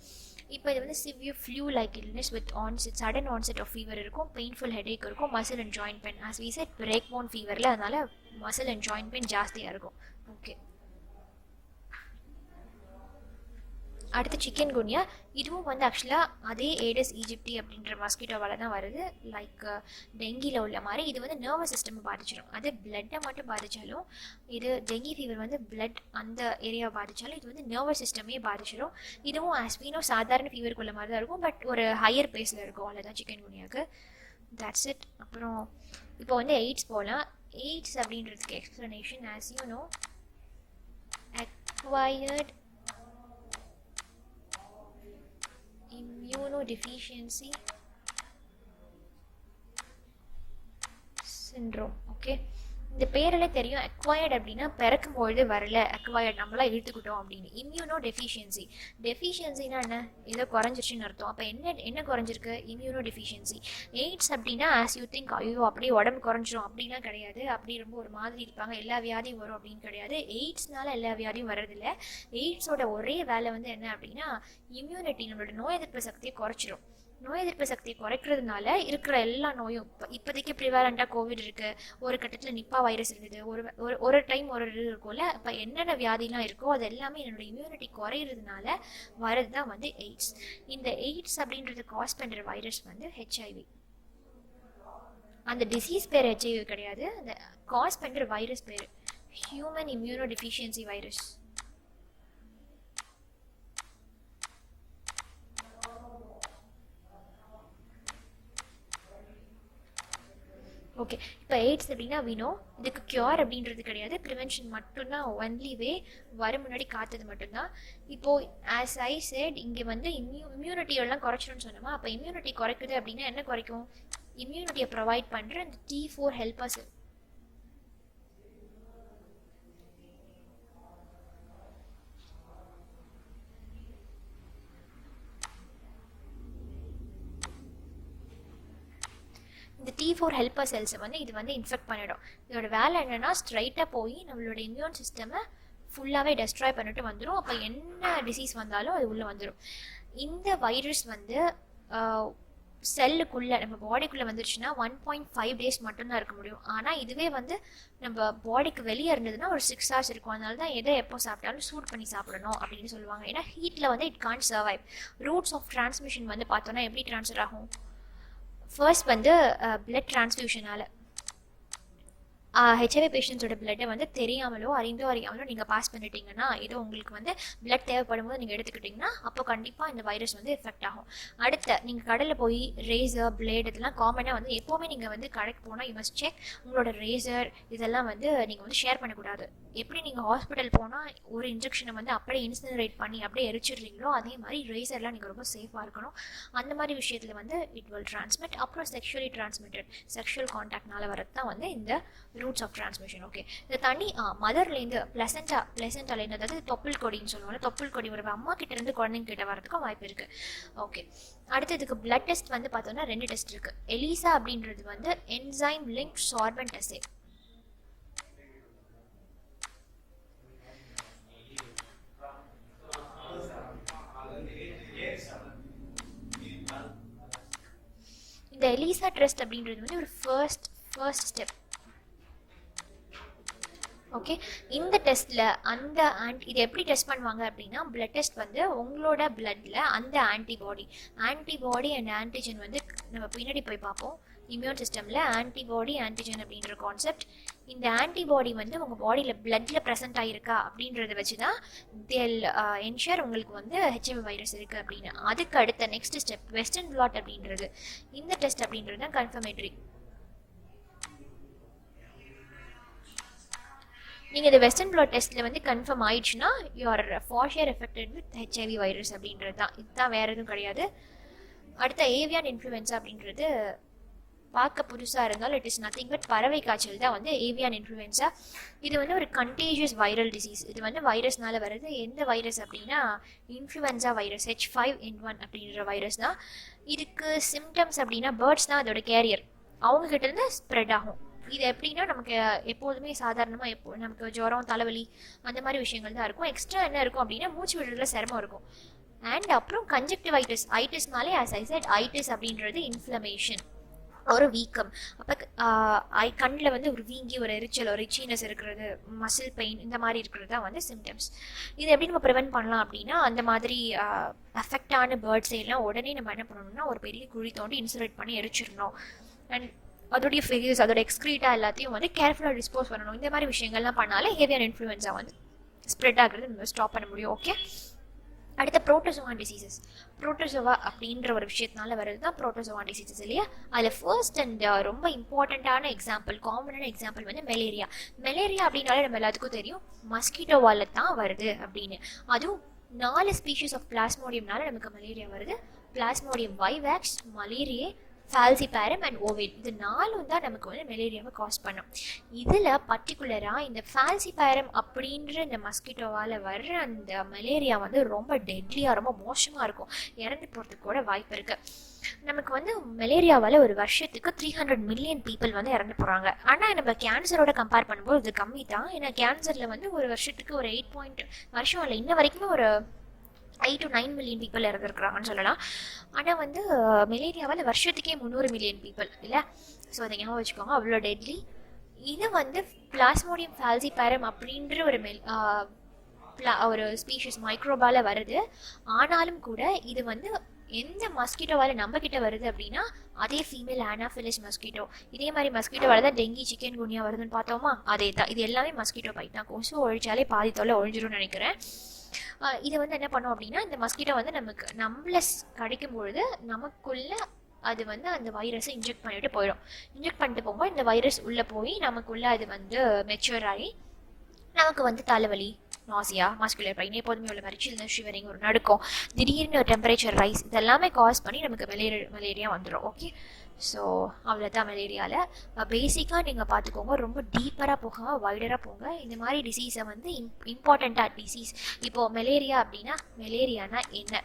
இப்போ இது வந்து severe flu like illness with onset, sudden onset of fever இருக்கும், பெயின்ஃபுல் ஹெடேக் இருக்கும், muscle and joint pain. As we said break bone ஃபீவரில் அதனால மசில் அண்ட் ஜாயின்ட் பெயின் ஜாஸ்தியாக இருக்கும். ஓகே, அடுத்து சிக்கன் குனியா. இதுவும் வந்து ஆக்சுவலாக அதே ஏடிஸ் ஈஜிப்டி அப்படின்ற மஸ்கிட்டோவால் தான் வருது. லைக் டெங்கியில் உள்ள மாதிரி இது வந்து நர்வஸ் சிஸ்டம் பாதிச்சிடும். அது பிளட்டை மட்டும் பாதித்தாலும், இது டெங்கி ஃபீவர் வந்து பிளட் அந்த ஏரியாவை பாதித்தாலும் இது வந்து நர்வஸ் சிஸ்டமே பாதிச்சிடும். இதுவும் ஆஸ்பினோ சாதாரண ஃபீவருக்குள்ள மாதிரி தான் இருக்கும், பட் ஒரு ஹையர் பேஸில் இருக்கும், அவ்வளோதான் சிக்கன் குனியாவுக்கு. That's it. அப்புறம் இப்போ வந்து எய்ட்ஸ் போகலாம். எய்ட்ஸ் அப்படின்றதுக்கு explanation as you know, acquired immunodeficiency syndrome. Okay, இந்த பேரிலே தெரியும். அக்வயர்ட் அப்படின்னா பிறக்கும்பொழுது வரல, அக்வயர்ட் நம்மளாம் இழுத்துக்கிட்டோம் அப்படின்னு. இம்யூனோ டெஃபிஷியன்சி, டெஃபிஷியன்சினா என்ன? ஏதோ குறைஞ்சிருச்சுன்னு அர்த்தம். அப்போ என்ன குறைஞ்சிருக்கு? Immuno deficiency. எய்ட்ஸ் அப்படின்னா ஆஸ் யூ திங்க் ஐயோ அப்படியே உடம்பு குறைஞ்சிரும் அப்படின்னா கிடையாது. அப்படி ரொம்ப ஒரு மாதிரி இருப்பாங்க, எல்லா வியாதியும் வரும் அப்படின்னு கிடையாது. எய்ட்ஸ்னால எல்லா வியாதியும் வர்றதில்ல. எய்ட்ஸோட ஒரே வேலை வந்து என்ன அப்படின்னா இம்யூனிட்டி, நம்மளோட நோய் எதிர்ப்பு சக்தியை குறைச்சிரும். நோய் எதிர்ப்பு சக்தியை குறைக்கிறதுனால இருக்கிற எல்லா நோயும் இப்போதைக்கு ப்ரிவாலண்டாக கோவிட் இருக்குது, ஒரு கட்டத்தில் நிப்பா வைரஸ் இருந்தது, ஒரு டைம் ஒரு இது இருக்கும்ல, அப்போ என்னென்ன வியாதிலாம் இருக்கோ அது எல்லாமே என்னோட இம்யூனிட்டி குறையிறதுனால வரது தான் வந்து எய்ட்ஸ். இந்த எய்ட்ஸ் அப்படின்றது காஸ் பண்ணுற வைரஸ் வந்து ஹெச்ஐவி. அந்த டிசீஸ் பேர் ஹெச்ஐவி கிடையாது, அந்த காஸ் பண்ணுற வைரஸ் பேர் human immuno deficiency virus. Okay, இப்போ எய்ட்ஸ் அப்படின்னா வினோ இதுக்கு க்யூர் அப்படின்றது கிடையாது, ப்ரிவென்ஷன் மட்டும்தான் ஒன்லி வே. வர முன்னாடி காத்தது மட்டும்தான். இப்போது ஆஸ் ஐ செட் இங்கே வந்து இம்யூனிட்டியெல்லாம் குறைச்சிடும்னு சொன்னோமா, அப்போ இம்யூனிட்டி குறைக்குது அப்படின்னா என்ன குறைக்கும்? இம்யூனிட்டியை ப்ரொவைட் பண்ணுற அந்த T4 ஹெல்பர்ஸ். இந்த T4 ஹெல்பர் செல்ஸை வந்து இது வந்து இன்ஃபெக்ட் பண்ணிடும். இதோட வேலை என்னென்னா ஸ்ட்ரைட்டாக போய் நம்மளோட இம்யூன் சிஸ்டமை ஃபுல்லாகவே டெஸ்ட்ராய் பண்ணிட்டு வந்துடும். அப்போ என்ன டிசீஸ் வந்தாலும் அது உள்ளே வந்துடும். இந்த வைரஸ் வந்து செல்லுக்குள்ளே நம்ம பாடிக்குள்ளே வந்துருச்சுன்னா 1.5 days மட்டும்தான் இருக்க முடியும். ஆனால் இதுவே வந்து நம்ம பாடிக்கு வெளியே இருந்ததுன்னா ஒரு 6 hours இருக்கும். அதனால தான் எதை எப்போ சாப்பிட்டாலும் சூட் பண்ணி சாப்பிடணும் அப்படின்னு சொல்லுவாங்க. ஏன்னா ஹீட்டில் வந்து it can't survive. Routes of transmission வந்து பார்த்தோன்னா எப்படி ட்ரான்ஸ்ஃபர் ஆகும்? ஃபர்ஸ்ட் வந்து பிளட் டிரான்ஸ்ஃபியூஷனால் ஹெச்ஐவி பேஷண்ட்ஸோட பிளட்டை வந்து தெரியாமலோ அறியாமலோ நீங்கள் பாஸ் பண்ணிட்டீங்கன்னா, ஏதோ உங்களுக்கு வந்து பிளட் தேவைப்படும் போது நீங்கள் எடுத்துக்கிட்டிங்கன்னா அப்போ கண்டிப்பாக இந்த வைரஸ் வந்து எஃபெக்ட் ஆகும். அடுத்த நீங்கள் கடையில் போய் ரேசர், பிளேட் இதெல்லாம் காமனாக வந்து எப்போவுமே நீங்கள் வந்து கடைக்கு போனால் யூ மஸ்ட் செக் உங்களோட ரேசர் இதெல்லாம் வந்து நீங்கள் வந்து ஷேர் பண்ணக்கூடாது. எப்படி நீங்கள் ஹாஸ்பிட்டல் போனால் ஒரு இன்ஜெக்ஷனை வந்து அப்படியே இன்சினரேட் பண்ணி அப்படியே எரிச்சிடுறீங்களோ அதே மாதிரி ரேசர்லாம் நீங்கள் ரொம்ப சேஃபாக இருக்கணும். அந்த மாதிரி விஷயத்தில் வந்து இட் வில் டிரான்ஸ்மிட். அப்புறம் செக்ஷுவலி டிரான்ஸ்மிட்டட் செக்ஷுவல் கான்டாக்ட்னால வரது தான் வந்து இந்த ரூட்ஸ் ஆஃப் டிரான்ஸ்மிஷன். ஓகே, இதை தண்ணி மதர்லேருந்து பிளசண்டாலேருந்து, அதாவது தொப்புள் கொடின்னு சொல்லுவாங்க, தொப்புள் கொடி ஒரு அம்மா கிட்ட இருந்து குழந்தைங்க கிட்ட வரதுக்கும் வாய்ப்பு இருக்குது. ஓகே, அடுத்து இதுக்கு பிளட் டெஸ்ட் வந்து பார்த்தோன்னா 2 டெஸ்ட் இருக்குது. எலிசா அப்படின்றது வந்து என்சைம் லிங்க்ட் சார்பன்ட் அசே. இந்த எலிசா டெஸ்ட் அப்படின்றது வந்து ஒரு ஃபர்ஸ்ட் ஸ்டெப். ஓகே, இந்த டெஸ்ட்டில் அந்த இது எப்படி டெஸ்ட் பண்ணுவாங்க அப்படின்னா, பிளட் டெஸ்ட் வந்து உங்களோட பிளட்டில் அந்த ஆன்டிபாடி அண்ட் ஆன்டிஜன் வந்து நம்ம பின்னாடி போய் பார்ப்போம். இம்யூன் சிஸ்டமில் ஆன்டிபாடி ஆன்டிஜன் அப்படின்ற கான்செப்ட். இந்த ஆன்டிபாடி வந்து உங்கள் பாடியில் பிளட்டில் ப்ரெசென்ட் ஆகிருக்கா அப்படின்றத வச்சு தான் தேல் என்ஷூர் உங்களுக்கு வந்து ஹெச்ஐவி வைரஸ் இருக்குது அப்படின்னு. அதுக்கு அடுத்த நெக்ஸ்ட் ஸ்டெப் வெஸ்டர்ன் பிளாட் அப்படின்றது. இந்த டெஸ்ட் அப்படின்றது தான் கன்ஃபர்மேட்டரி. நீங்கள் இந்த வெஸ்டர்ன் பிளாட் டெஸ்ட்டில் வந்து கன்ஃபார்ம் ஆயிடுச்சுன்னா you're for sure affected with HIV virus அப்படின்றது தான். இதுதான் வேறு எதுவும் கிடையாது. அடுத்த ஏவியான் இன்ஃப்ளூயன்ஸா அப்படின்றது பார்க்க புதுசாக இருந்தாலும் இட் இஸ் நத்திங் பட் பறவை காய்ச்சல் தான் வந்து ஏவியான் இன்ஃப்ளூயன்ஸா. இது வந்து ஒரு கண்டேஜியஸ் வைரல் டிசீஸ். இது வந்து வைரஸ்னால வருது. எந்த வைரஸ் அப்படின்னா இன்ஃப்ளூயன்ஸா வைரஸ் H5N1 அப்படின்ற வைரஸ் தான். இதுக்கு சிம்டம்ஸ் அப்படின்னா பேர்ட்ஸ் தான் அதோட கேரியர், அவங்ககிட்ட இருந்து ஸ்ப்ரெட் ஆகும். இது எப்படின்னா நமக்கு எப்போதுமே சாதாரணமாக நமக்கு ஜுரம் தலைவலி அந்த மாதிரி விஷயங்கள் தான் இருக்கும். எக்ஸ்ட்ரா என்ன இருக்கும் அப்படின்னா மூச்சு விடுறதுல சிரமம் இருக்கும். அண்ட் அப்புறம் கன்ஜெக்டிவைட்டிஸ், ஐட்டிஸ்னாலே ஆஸ் ஐ செட் ஐட்டிஸ் அப்படின்றது இன்ஃப்ளமேஷன், ஒரு வீக்கம். அப்போ கண்ணில் வந்து ஒரு வீங்கி ஒரு எரிச்சல் ஒரு இச்சினஸ் இருக்கிறது, மசில் பெயின் இந்த மாதிரி இருக்கிறது தான் வந்து சிம்டம்ஸ். இது எப்படி நம்ம ப்ரிவென்ட் பண்ணலாம் அப்படின்னா, அந்த மாதிரி அஃபெக்டான பேர்ட்ஸ் எல்லாம் உடனே நம்ம என்ன பண்ணணும்னா ஒரு பெரிய குழி தோண்டி இன்சுலேட் பண்ணி எரிச்சிடணும். அண்ட் அதோடைய ஃபெகில்ஸ் அதோட எக்ஸ்க்ரீட்டா எல்லாத்தையும் வந்து கேர்ஃபுல்லாக டிஸ்போஸ் பண்ணணும். இந்த மாதிரி விஷயங்கள்லாம் பண்ணாலே ஏவியன் இன்ஃப்ளூயன்ஸா வந்து ஸ்ப்ரெட் ஆகுறது நம்ம ஸ்டாப் பண்ண முடியும். ஓகே, அடுத்த புரோட்டோசோவா டிசீசஸ். புரோட்டோசோவா அப்படின்ற ஒரு விஷயத்தினால வருது தான் புரோட்டோசோவா டிசீசஸ் இல்லையா. அதில் ஃபர்ஸ்ட் அண்ட் ரொம்ப இம்பார்ட்டண்ட்டான எக்ஸாம்பிள், காமனான எக்ஸாம்பிள் வந்து மெலேரியா. மெலேரியா அப்படின்னாலே நம்ம எல்லாத்துக்கும் தெரியும் மஸ்கிட்டோவால தான் வருது அப்படின்னு. அதுவும் 4 ஸ்பீஷீஸ் ஆஃப் பிளாஸ்மோடியம்னால நமக்கு மலேரியா வருது. Plasmodium vivax, malariae, falciparum and ஓவேல், இது 4 தான் நமக்கு வந்து மெலேரியாவை காஸ் பண்ணும். இதில் பர்டிகுலராக இந்த ஃபால்சிபாரம் அப்படின்ற இந்த மஸ்கிட்டோவால் வர்ற அந்த மலேரியா வந்து ரொம்ப டெட்லியாக ரொம்ப மோசமாக இருக்கும். இறந்து போகிறதுக்கு கூட வாய்ப்பு இருக்குது. நமக்கு வந்து மலேரியாவால் ஒரு வருஷத்துக்கு 300 மில்லியன் பீப்புள் வந்து இறந்து போகிறாங்க. ஆனால் நம்ம கேன்சரோட கம்பேர் பண்ணும்போது இது கம்மி தான். ஏன்னா கேன்சரில் வந்து ஒரு வருஷத்துக்கு ஒரு 8 வருஷம் இல்லை இன்ன வரைக்குமே ஒரு 8 to 9 மில்லியன் பீப்புள் இறந்துருக்குறாங்கன்னு சொல்லலாம். ஆனால் வந்து மலேரியாவால் வருஷத்துக்கே 300 மில்லியன் பீப்புள் இல்லை. ஸோ அதை ஞாபகம் வச்சுக்கோங்க, அவ்வளோ டெட்லி. இது வந்து பிளாஸ்மோடியம் ஃபால்சிபாரம் அப்படின்ற ஒரு ஸ்பீஷிஸ் மைக்ரோபால வருது. ஆனாலும் கூட இது வந்து எந்த மஸ்கிட்டோவால் நம்ம கிட்ட வருது அப்படின்னா அதே ஃபீமேல் ஆனாஃபிலிஸ் மஸ்கிட்டோ. இதே மாதிரி மஸ்கிட்டோவால் தான் டெங்கி சிக்கன் குனியா வருதுன்னு பார்த்தோமா, அதே தான். இது எல்லாமே மஸ்கிட்டோ பைட் தான். கொசு ஒழிச்சாலே பாதி தொல்லை ஒழிஞ்சிரும்னு நினைக்கிறேன். இதை வந்து என்ன பண்ணோம் அப்படின்னா இந்த மஸ்கிட்டோ வந்து நம்மள கிடைக்கும் பொழுது நமக்குள்ள அது வந்து அந்த வைரஸை இன்ஜெக்ட் பண்ணிட்டு போயிடும். இன்ஜெக்ட் பண்ணிட்டு போகும்போது இந்த வைரஸ் உள்ளே போய் நமக்குள்ள அது வந்து மெச்சூர் ஆகி நமக்கு வந்து தலைவலி, நாசியா, மஸ்குலர் பெயின், எப்போதுமே உள்ள மாதிரி சில்னஸ், ஷிவரிங், ஒரு நடுக்கம், திடீர்னு டெம்பரேச்சர் ரைஸ், இதெல்லாமே காஸ் பண்ணி நமக்கு மலேரியா வந்துடும். ஓகே, ஸோ அவ்வளோதான் மலேரியாவில். பேசிக்காக நீங்கள் பார்த்துக்கோங்க, ரொம்ப டீப்பராக போகாமல் வைடராக போங்க. இந்த மாதிரி டிசீஸை வந்து இம்பார்ட்டண்ட்டாக டிசீஸ். இப்போது மலேரியா அப்படின்னா மலேரியானா என்ன,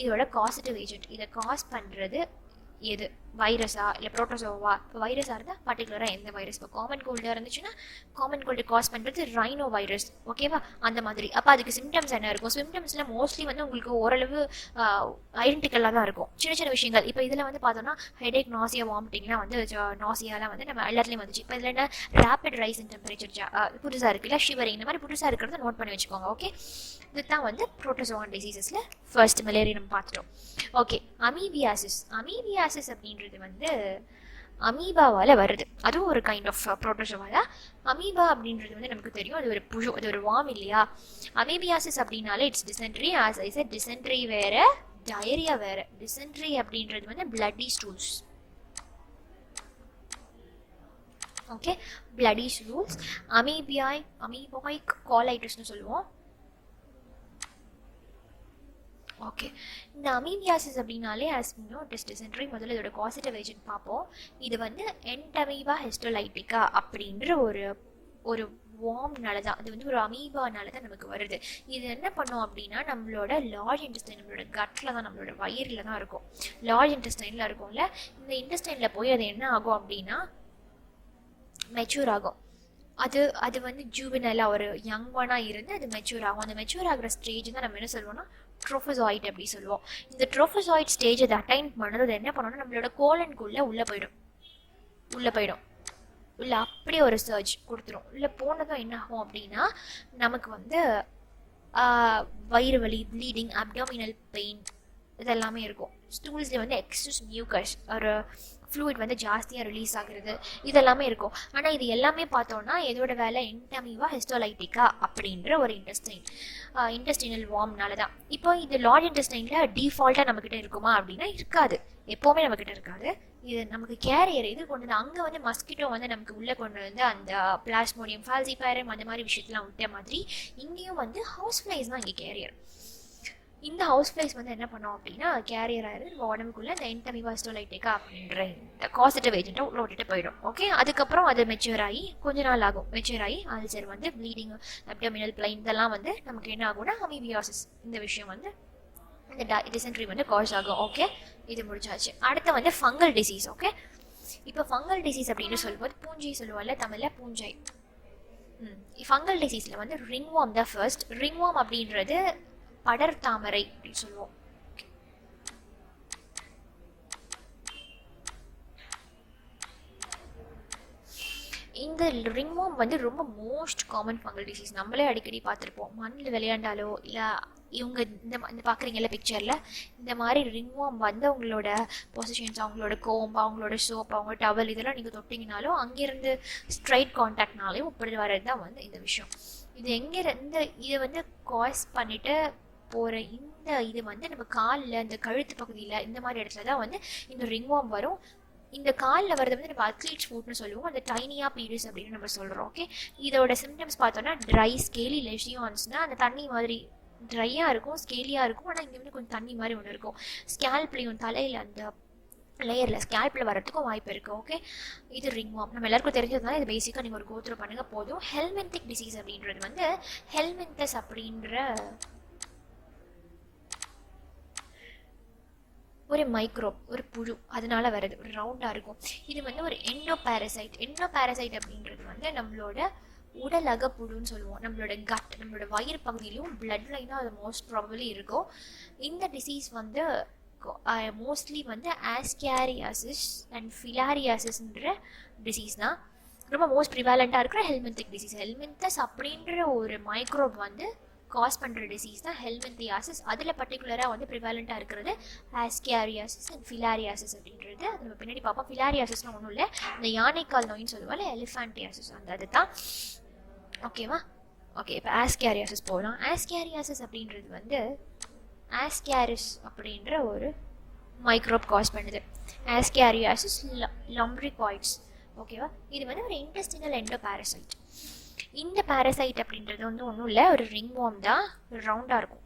இதோட காசிட்டிவ் ஏஜென்ட், இதை காஸ் பண்ணுறது எது, வைரஸா இல்லை புரோட்டோசோவா? இப்போ வைரஸாக இருந்தால் பர்டிகுலராக எந்த வைரஸ்? இப்போ காமன் கோல்டாக இருந்துச்சுன்னா காமன் கோல்டு காஸ் பண்ணுறது ரைனோ வைரஸ், ஓகேவா? அந்த மாதிரி. அப்போ அதுக்கு சிம்டம்ஸ் என்ன இருக்கும்? சிம்டம்ஸில் மோஸ்ட்லி வந்து உங்களுக்கு ஓரளவு ஐடென்டிக்கலாக தான் இருக்கும். சின்ன சின்ன விஷயங்கள். இப்போ இதில் வந்து பார்த்தோன்னா ஹெடேக், நாசியா, வாமிட்டிங்லாம் வந்து நாசியாலாம் வந்து நம்ம எல்லாத்துலேயும் வந்துச்சு. இப்போ இதில் என்ன ரேபிட் ரைஸ் இன் டெம்பரேச்சர் புதுசாக இருக்குல்ல, ஷிவரிங், இந்த மாதிரி புதுசாக இருக்கிறத நோட் பண்ணி வச்சுக்கோங்க. ஓகே, இதுதான் வந்து புரோட்டோசோவா டிசீசஸில் ஃபர்ஸ்ட் மலேரியா நம்ம பார்த்துட்டோம். Okay, amoebiasis. அமீபியாசிஸ் அப்படின்றது வந்து அமீபாவால் வருது. அதுவும் ஒரு கைண்ட் ஆஃப் புரோட்டோசோவால. அமீபா அப்படின்றது வந்து நமக்கு தெரியும், அது ஒரு புழு, அது ஒரு வார்ம் இல்லையா. அமீபியாசிஸ் அப்படின்னாலே it's dysentery. As I said, dysentery வேற, டயரியா வேற. டிசென்ட்ரி அப்படின்றது வந்து bloody stools. Okay, bloody stools. Amoebic காலைட்டிஸ்னு சொல்லுவோம். ஓகே, இந்த அமீபியாசிஸ் அப்படின்னாலே டிசென்ட்ரி. முதல்ல இதோட காசிட்டிவ் ஏஜென்ட் பார்ப்போம். இது வந்து என்டமீபா ஹிஸ்டோலைட்டிகா அப்படின்ற ஒரு வார்ம்னால தான், அது வந்து ஒரு அமீபானால தான் நமக்கு வருது. இது என்ன பண்ணும் அப்படின்னா நம்மளோட லார்ஜ் இன்டெஸ்டைன், நம்மளோட கட்டில் தான், நம்மளோட வயிறில் தான் இருக்கும். லார்ஜ் இன்டெஸ்டைனில் இருக்கும்ல, இந்த இன்டெஸ்டைனில் போய் அது என்ன ஆகும் அப்படின்னா மெச்சூர் ஆகும். அது வந்து ஜூவனலாக ஒரு யங் ஒன்னாக இருந்து அது மெச்சூர் ஆகும். அந்த மெச்சூர் ஆகிற ஸ்டேஜ் தான் நம்ம என்ன சொல்லுவோம்னா ட்ரோஃபோசாய்ட் அப்படி சொல்லுவோம். இந்த ட்ரோஃபோசாய்ட் ஸ்டேஜ் அதை அட்டைன் பண்ணது என்ன பண்ணணும்னா நம்மளோட கோலனுக்குள்ளே உள்ளே போயிடும். உள்ள அப்படியே ஒரு சர்ஜ் கொடுத்துரும். உள்ள போனதும் என்ன ஆகும் அப்படின்னா நமக்கு வந்து வயிறு வலி, ப்ளீடிங், அப்டாமினல் பெயின் இதெல்லாமே இருக்கும். ஸ்டூல்ஸில் வந்து எக்ஸஸ் மியூக்கஸ், ஒரு ஃப்ளூயிட் வந்து ஜாஸ்தியாக ரிலீஸ் ஆகுறது, இதெல்லாமே இருக்கும். ஆனால் இது எல்லாமே பார்த்தோன்னா எதோட வேலை, என்டமீவா ஹிஸ்டோலைட்டிக்கா அப்படின்ற ஒரு இன்டெஸ்டினல் வார்ம்னால தான். இப்போ இது லார்ஜ் இன்டெஸ்டைனில் டிஃபால்ட்டாக நம்மக்கிட்ட இருக்குமா அப்படின்னா இருக்காது, எப்போவுமே நம்மக்கிட்ட இருக்காது. இது நமக்கு கேரியர் இது கொண்டு வந்து அங்கே வந்து மஸ்கிட்டோ வந்து நமக்கு உள்ளே கொண்டு வந்து அந்த பிளாஸ்மோடியம் ஃபால்சிபைரம் அந்த மாதிரி விஷயத்தெலாம் விட்ட மாதிரி இங்கேயும் வந்து ஹவுஸ் ஃப்ளைஸ் தான் இங்கே கேரியர். இந்த ஹவுஸ் ஃப்ளைஸ் வந்து என்ன பண்ணோம் அப்படின்னா கேரியர் ஆயிடுது நம்ம உடம்புக்குள்ளே இந்த என்டமீவா ஹிஸ்டோலைட்டிகா அப்படின்ற இந்த காசிட்டிவ் ஏஜென்ட்டை உள்ள விட்டுட்டு போயிடும். ஓகே, அதுக்கப்புறம் அது மெச்சூர் ஆகி கொஞ்ச நாள் ஆகும். மெச்சூர் ஆகி அல்சர் வந்து ப்ளீடிங், அப்டாமினல் பெயின் இதெல்லாம் வந்து நமக்கு என்ன ஆகும்னா அமீபியாசிஸ் இந்த விஷயம் வந்து இந்த டிசென்ட்ரி வந்து காஸ் ஆகும். ஓகே, இது முடிச்சாச்சு. அடுத்து வந்து ஃபங்கல் டிசீஸ். ஓகே, இப்போ ஃபங்கல் டிசீஸ் அப்படின்னு சொல்லும்போது பூஞ்சை சொல்லுவோம்ல தமிழில், பூஞ்சை. ஃபங்கல் டிசீஸில் வந்து ரிங்வார்ம் தான் ஃபர்ஸ்ட். ரிங்வார்ம் அப்படின்றது படர் தாமரை அப்படின்னு சொல்லுவோம். இந்த ரிங்வார்ம் வந்து ரொம்ப மோஸ்ட் காமன் ஃபங்கல் டிசீஸ். நம்மளே அடிக்கடி பார்த்துருப்போம். மண்ணில் விளையாண்டாலோ இல்லை இவங்க இந்த பார்க்குறீங்கல்ல பிக்சரில், இந்த மாதிரி ரிங்வார்ம் வந்து அவங்களோட பொசிஷன்ஸ், அவங்களோட கோம்பு, அவங்களோட சோப், அவங்க டவல் இதெல்லாம் நீங்கள் தொட்டிங்கனாலும் அங்கேருந்து ஸ்ட்ரைட் கான்டாக்ட்னாலையும் இப்படி வர்றது தான் வந்து இந்த விஷயம். இது எங்கேருந்து இதை வந்து காஸ் பண்ணிட்டு போகிற இந்த இது வந்து நம்ம காலில், இந்த கழுத்து பகுதியில், இந்த மாதிரி இடத்துல தான் வந்து இந்த ரிங்வார்ம் வரும். இந்த காலில் வரது வந்து நம்ம அத்லீட்ஸ் ஃபுட்னு சொல்லுவோம், அந்த டைனியா பீரிஸ் அப்படின்னு நம்ம சொல்கிறோம். ஓகே, இதோட சிம்டம்ஸ் பார்த்தோன்னா ட்ரை ஸ்கேலி லெஷியான்ஸ்னால் அந்த தண்ணி மாதிரி ட்ரையாக இருக்கும், ஸ்கேலியாக இருக்கும். ஆனால் இங்கே வந்து கொஞ்சம் தண்ணி மாதிரி ஒன்று இருக்கும். ஸ்கேல்ப்லேயும் தலையில் அந்த லேயரில் ஸ்கேல்பில் வரதுக்கும் வாய்ப்பு இருக்குது. ஓகே, இது ரிங்வார்ம் நம்ம எல்லாருக்கும் தெரிஞ்சதுனால இது பேசிக்காக நீங்கள் ஒரு கோத்ரூ பண்ணுங்க போதும். ஹெல்மின்திக் டிசீஸ் அப்படின்றது வந்து ஹெல்மின்தஸ் அப்படின்ற ஒரு மைக்ரோப், ஒரு புழு, அதனால வருது. ஒரு ரவுண்டாக இருக்கும். இது வந்து ஒரு எண்டோபாரசைட். எண்டோபாரசைட் அப்படின்றது வந்து நம்மளோட உடலக புழுன்னு சொல்லுவோம். நம்மளோட கட், நம்மளோட வயிறு பகுதியிலையும் பிளட் லைனாக அது மோஸ்ட் ப்ராபபிளி இருக்கும். இந்த டிசீஸ் வந்து மோஸ்ட்லி வந்து ஆஸ்கேரியாசிஸ் அண்ட் ஃபிலாரியாசிஸ்ன்ற டிசீஸ் தான் ரொம்ப மோஸ்ட் ப்ரிவாலண்ட்டாக இருக்கிற ஹெல்மின்திக் டிசீஸ். ஹெல்மின்தஸ் அப்படின்ற ஒரு மைக்ரோப் வந்து காஸ் பண்ணுற டிசீஸ் தான் ஹெல்மின்தியாசிஸ். அதில் பர்டிகுலராக வந்து ப்ரிவாலண்ட்டாக இருக்கிறது ஆஸ்கேரியாசிஸ் அண்ட் ஃபிலாரியாசிஸ் அப்படின்றது. அது நம்ம பின்னாடி பார்ப்போம். ஃபிலாரியாசிஸ்னால் ஒன்றும் இல்லை, இந்த யானைக்கால் நோயின்னு சொல்லுவாள், எலிஃபேண்டியாசிஸ் அந்த அது தான். ஓகேவா? ஓகே, இப்போ ஆஸ்கேரியாசிஸ் போகலாம். ஆஸ்கேரியாசிஸ் அப்படின்றது வந்து ஆஸ்கேரிஸ் அப்படின்ற ஒரு மைக்ரோப் காஸ் பண்ணுது. ஆஸ்கேரியாசிஸ் லம்ப்ரிகாய்ட்ஸ். ஓகேவா? இது வந்து ஒரு இன்டெஸ்டினல் எண்டோபாரசைட். இந்த பாரசைட் அப்படின்றது வந்து ஒன்றும் இல்லை, ஒரு ரிங்வார்ம் தான். ஒரு ரவுண்டாக இருக்கும்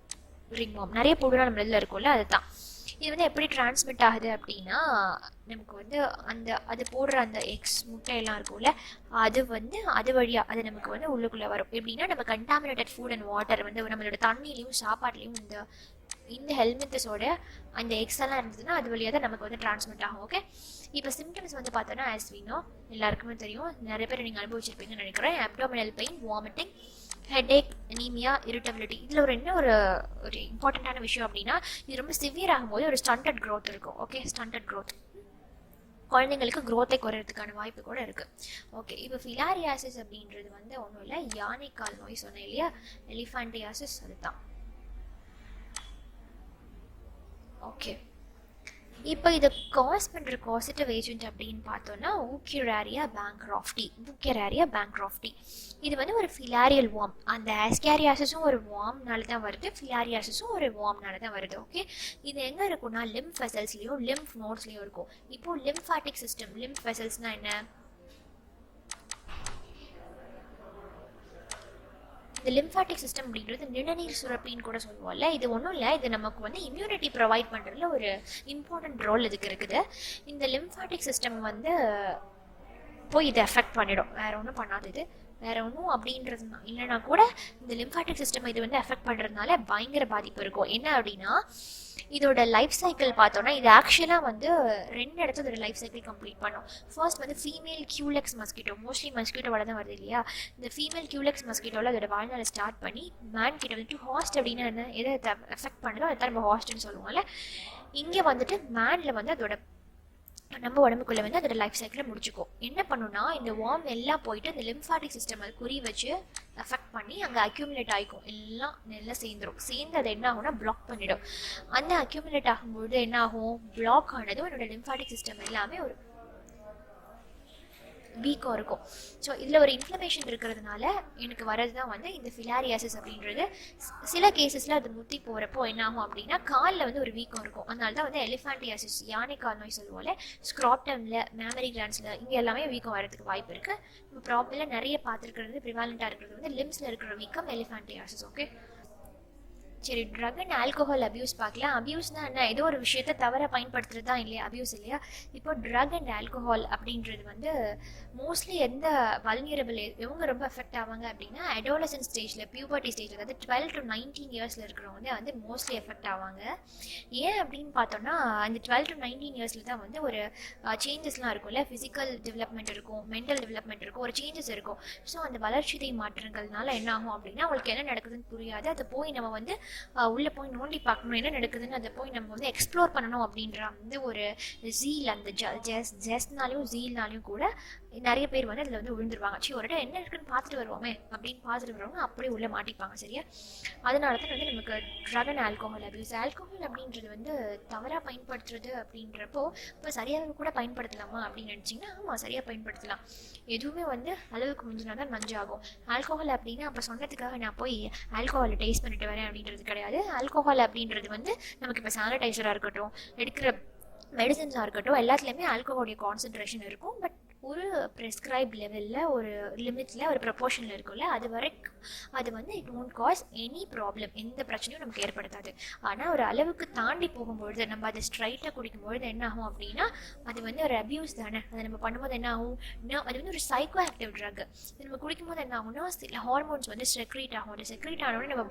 ரிங்வார்ம். நிறைய புழுலாம் நம்ம இதில் இருக்கும்ல, அதுதான். இது வந்து எப்படி டிரான்ஸ்மிட் ஆகுது அப்படின்னா நமக்கு வந்து அது போடுற அந்த எக்ஸ் முட்டையெல்லாம் இருக்கும்ல, அது வந்து அது வழியாக அது நமக்கு வந்து உள்ளுக்குள்ளே வரும். எப்படின்னா நம்ம கண்டாமினேட்டட் ஃபுட் அண்ட் வாட்டர் வந்து நம்மளோட தண்ணியிலையும் சாப்பாட்லேயும் இந்த ஹெல்மின்தஸோட அந்த எக்ஸ் எல்லாம் இருந்ததுன்னா அது வழியாக தான் நமக்கு வந்து டிரான்ஸ்மிட் ஆகும். ஓகே, இப்போ சிம்டம்ஸ் வந்து பார்த்தோன்னா ஆஸ் வி நோ, எல்லாருக்குமே தெரியும், நிறைய பேர் நீங்கள் அனுபவிச்சிருப்பீங்கன்னு நினைக்கிறேன். Abdominal pain, vomiting, headache, anaemia, irritability. இதில் ஒரு இம்பார்ட்டண்ட்டான விஷயம் அப்படின்னா இது ரொம்ப சிவியர் ஆகும்போது ஒரு ஸ்டண்டட் க்ரோத் இருக்கும். ஓகே, ஸ்டண்டட் க்ரோத் குழந்தைங்களுக்கு க்ரோத்தை குறையிறதுக்கான வாய்ப்பு கூட இருக்குது. ஓகே, இப்போ ஃபிலாரியாசிஸ் அப்படின்றது வந்து ஒன்றும் இல்லை, யானைக்கால் நோய் சொன்னேன் இல்லையா, எலிஃபேண்டியாசிஸ் அதுதான். ஓகே, இப்போ இதை காஸ் பண்ணுற காசிட்டிவ் ஏஜென்ட் அப்படின்னு பார்த்தோன்னா ஊக்கியராரியா பேங்க்ராஃப்டி. இது வந்து ஒரு ஃபிலாரியல் வார்ம். அந்த ஆஸ்கேரியாசிஸும் ஒரு வார்ம்னால தான் வருது, ஃபிலாரியாசிஸும் ஒரு வார்ம்னால தான் வருது. ஓகே, இது எங்கே இருக்குன்னா லிம்ஃப் வெசல்ஸ்லேயும் லிம்ஃப் நோட்ஸ்லேயும் இருக்கும். இப்போது லிம்ஃபாட்டிக் சிஸ்டம், லிம்ஃப் வெசல்ஸ்னால் என்ன, இந்த லிம்ஃபாட்டிக் சிஸ்டம் அப்படின்றது நிணநீர் சுரப்பின்னு கூட சொல்லுவோம்ல. இது ஒன்றும் இல்லை, இது நமக்கு வந்து இம்யூனிட்டி ப்ரொவைட் பண்ணுறதுல ஒரு இம்பார்ட்டன்ட் ரோல் இதுக்கு இருக்குது. இந்த லிம்ஃபாட்டிக் சிஸ்டம் வந்து போய் இதை எஃபெக்ட் பண்ணிடும், வேறு ஒன்றும் பண்ணாது. இது வேறு ஒன்றும் அப்படின்றது இல்லைனா கூட இந்த லிம்ஃபாட்டிக் சிஸ்டம் இது வந்து எஃபெக்ட் பண்ணுறதுனால பயங்கர பாதிப்பு இருக்கும். என்ன அப்படின்னா இதோட லைஃப் சைக்கிள் பார்த்தோன்னா இது ஆக்சுவலாக வந்து 2 இடத்துல இதோட லைஃப் சைக்கிள் கம்ப்ளீட் பண்ணும். ஃபர்ஸ்ட் வந்து ஃபீமேல் கியூலெக்ஸ் மஸ்கிட்டோ, மோஸ்ட்லி மஸ்கிட்டோவோட தான் வருது இல்லையா. இந்த ஃபீமேல் கியூலெக்ஸ் மஸ்கிட்டோவில் அதோட வாழ்நாளை ஸ்டார்ட் பண்ணி மேன் கிட்ட வந்துட்டு ஹாஸ்ட் அப்படின்னா என்ன, எதை எஃபெக்ட் பண்ணுதோ அதை தான் நம்ம ஹாஸ்ட்னு சொல்லுவோம்ல. இங்கே வந்துட்டு மேனில் வந்து அதோட நம்ம உடம்புக்குள்ளே வந்து அதோட லைஃப் சைக்கிளை முடிச்சுக்கும். என்ன பண்ணுன்னா இந்த வார்ம் எல்லாம் போயிட்டு அந்த லிம்ஃபாட்டிக் சிஸ்டம் அது குறி வச்சு அஃபெக்ட் பண்ணி அங்கே அக்யூமுலேட் ஆகிக்கும், எல்லாம் நல்லா சேர்ந்துடும். சேர்ந்து அது என்ன ஆகும்னா பிளாக் பண்ணிடும். அந்த அக்யூமுலேட் ஆகும்போது என்ன ஆகும், பிளாக் ஆனதும் என்னோட லிம்ஃபாட்டிக் சிஸ்டம் எல்லாமே ஒரு வீக்காக இருக்கும். ஸோ இதில் ஒரு இன்ஃப்ளமேஷன் இருக்கிறதுனால எனக்கு வரது தான் வந்து இந்த ஃபிலாரியாசிஸ் அப்படின்றது. சில கேசஸில் அது முத்தி போகிறப்போ என்ன ஆகும் அப்படின்னா காலில் வந்து ஒரு வீக்கம் இருக்கும். அதனால தான் வந்து எலிஃபாண்டியாசிஸ், யானை கால் நோய் சொல்லுவோம்ல, ஸ்க்ராப்டமில், மேமரி கிளாண்ட்ஸில் இங்கே எல்லாமே வீக்கம் வரதுக்கு வாய்ப்பு இருக்குது. நம்ம ப்ராப்ளம் நிறைய பார்த்துருக்கிறது ப்ரிவாலண்ட்டாக இருக்கிறது வந்து லிம்ஸில் இருக்கிற வீக்கம் எலிஃபாண்டியாசிஸ். ஓகே, சரி, ட்ரக் அண்ட் ஆல்கோஹால் அபியூஸ் பார்க்கலாம். அபியூஸ்னா என்ன, ஏதோ ஒரு விஷயத்தை தவற பயன்படுத்துறது தான் இல்லையா அபியூஸ் இல்லையா. இப்போ ட்ரக் அண்ட் ஆல்கோஹால் அப்படின்றது வந்து மோஸ்ட்லி எந்த வல்னியரபிள் இவங்க ரொம்ப எஃபெக்ட் ஆவாங்க அப்படின்னா அடோலசன்ட் ஸ்டேஜில், பியூபர்ட்டி ஸ்டேஜில், அதாவது 12 to 19 இயர்ஸில் இருக்கிறவங்க வந்து மோஸ்ட்லி எஃபெக்ட் ஆவாங்க. ஏன் அப்படின்னு பார்த்தோம்னா அந்த 12 to 19 இயர்ஸில் தான் வந்து ஒரு சேஞ்சஸ்லாம் இருக்கும்ல, ஃபிசிக்கல் டெவலப்மெண்ட் இருக்கும், மென்டல் டெவலப்மெண்ட் இருக்கும், ஒரு சேஞ்சஸ் இருக்கும். ஸோ அந்த வளர்ச்சிதை மாற்றங்கள்னால என்ன ஆகும் அப்படின்னா அவங்களுக்கு என்ன நடக்குதுன்னு புரியாது. அதை போய் நம்ம வந்து உள்ளே போய் நோண்டி பார்க்கணும் என்ன நடக்குதுன்னு, அதை போய் நம்ம வந்து எக்ஸ்ப்ளோர் பண்ணணும் அப்படின்ற வந்து ஒரு ஜீல், அந்த ஜெஸ்ட்னாலையும் ஜீல்னாலையும் கூட நிறைய பேர் வந்து அதில் வந்து விழுந்துருவாங்க. சரி, ஒரு இடம் என்ன இருக்குன்னு பார்த்துட்டு வருவோமே அப்படின்னு பார்த்துட்டு வருவாங்க, அப்படியே உள்ளே மாட்டிப்பாங்க. சரியா, அதனால தான் வந்து நமக்கு drug and alcohol abuse. Alcohol அப்படின்றது வந்து தவறாக பயன்படுத்துறது அப்படின்றப்போ இப்போ சரியாக கூட பயன்படுத்தலாமா அப்படின்னு நினச்சிங்கன்னா ஆமாம், சரியாக பயன்படுத்தலாம். எதுவுமே வந்து அளவுக்கு மிஞ்சினா தான் நஞ்சாகும். ஆல்கோஹால் அப்படின்னா அப்போ சொன்னதுக்காக நான் போய் ஆல்கோஹாலை டேஸ்ட் பண்ணிட்டு வரேன் அப்படின்றது கிடையாது. ஆல்கோஹால் அப்படின்றது வந்து நமக்கு இப்போ சானிடைசராக இருக்கட்டும், எடுக்கிற மெடிசன்ஸாக இருக்கட்டும், எல்லாத்துலேயுமே ஆல்கோஹாலுடைய கான்சன்ட்ரேஷன் இருக்கும். பட் ஒரு ப்ரெஸ்கிரைப் லெவலில், ஒரு லிமிட்டில், ஒரு ப்ரொபோர்ஷனில் இருக்கும்ல, அது வரைக்கும் அது வந்து it won't cos any problem, எந்த பிரச்சனையும் நமக்கு ஏற்படுத்தாது. ஆனால் ஒரு அளவுக்கு தாண்டி போகும்பொழுது, நம்ம அதை ஸ்ட்ரைட்டாக குடிக்கும்பொழுது என்ன ஆகும் அப்படின்னா அது வந்து ஒரு அபியூஸ் தானே. அதை நம்ம பண்ணும்போது என்ன ஆகும், அது வந்து ஒரு சைக்கோ ஆக்டிவ் ட்ரக். இது நம்ம குடிக்கும்போது என்ன ஆகும்னா சில ஹார்மோன்ஸ் வந்து செக்ரீட் ஆகும். அது செக்ரீட் ஆனோடனே நம்ம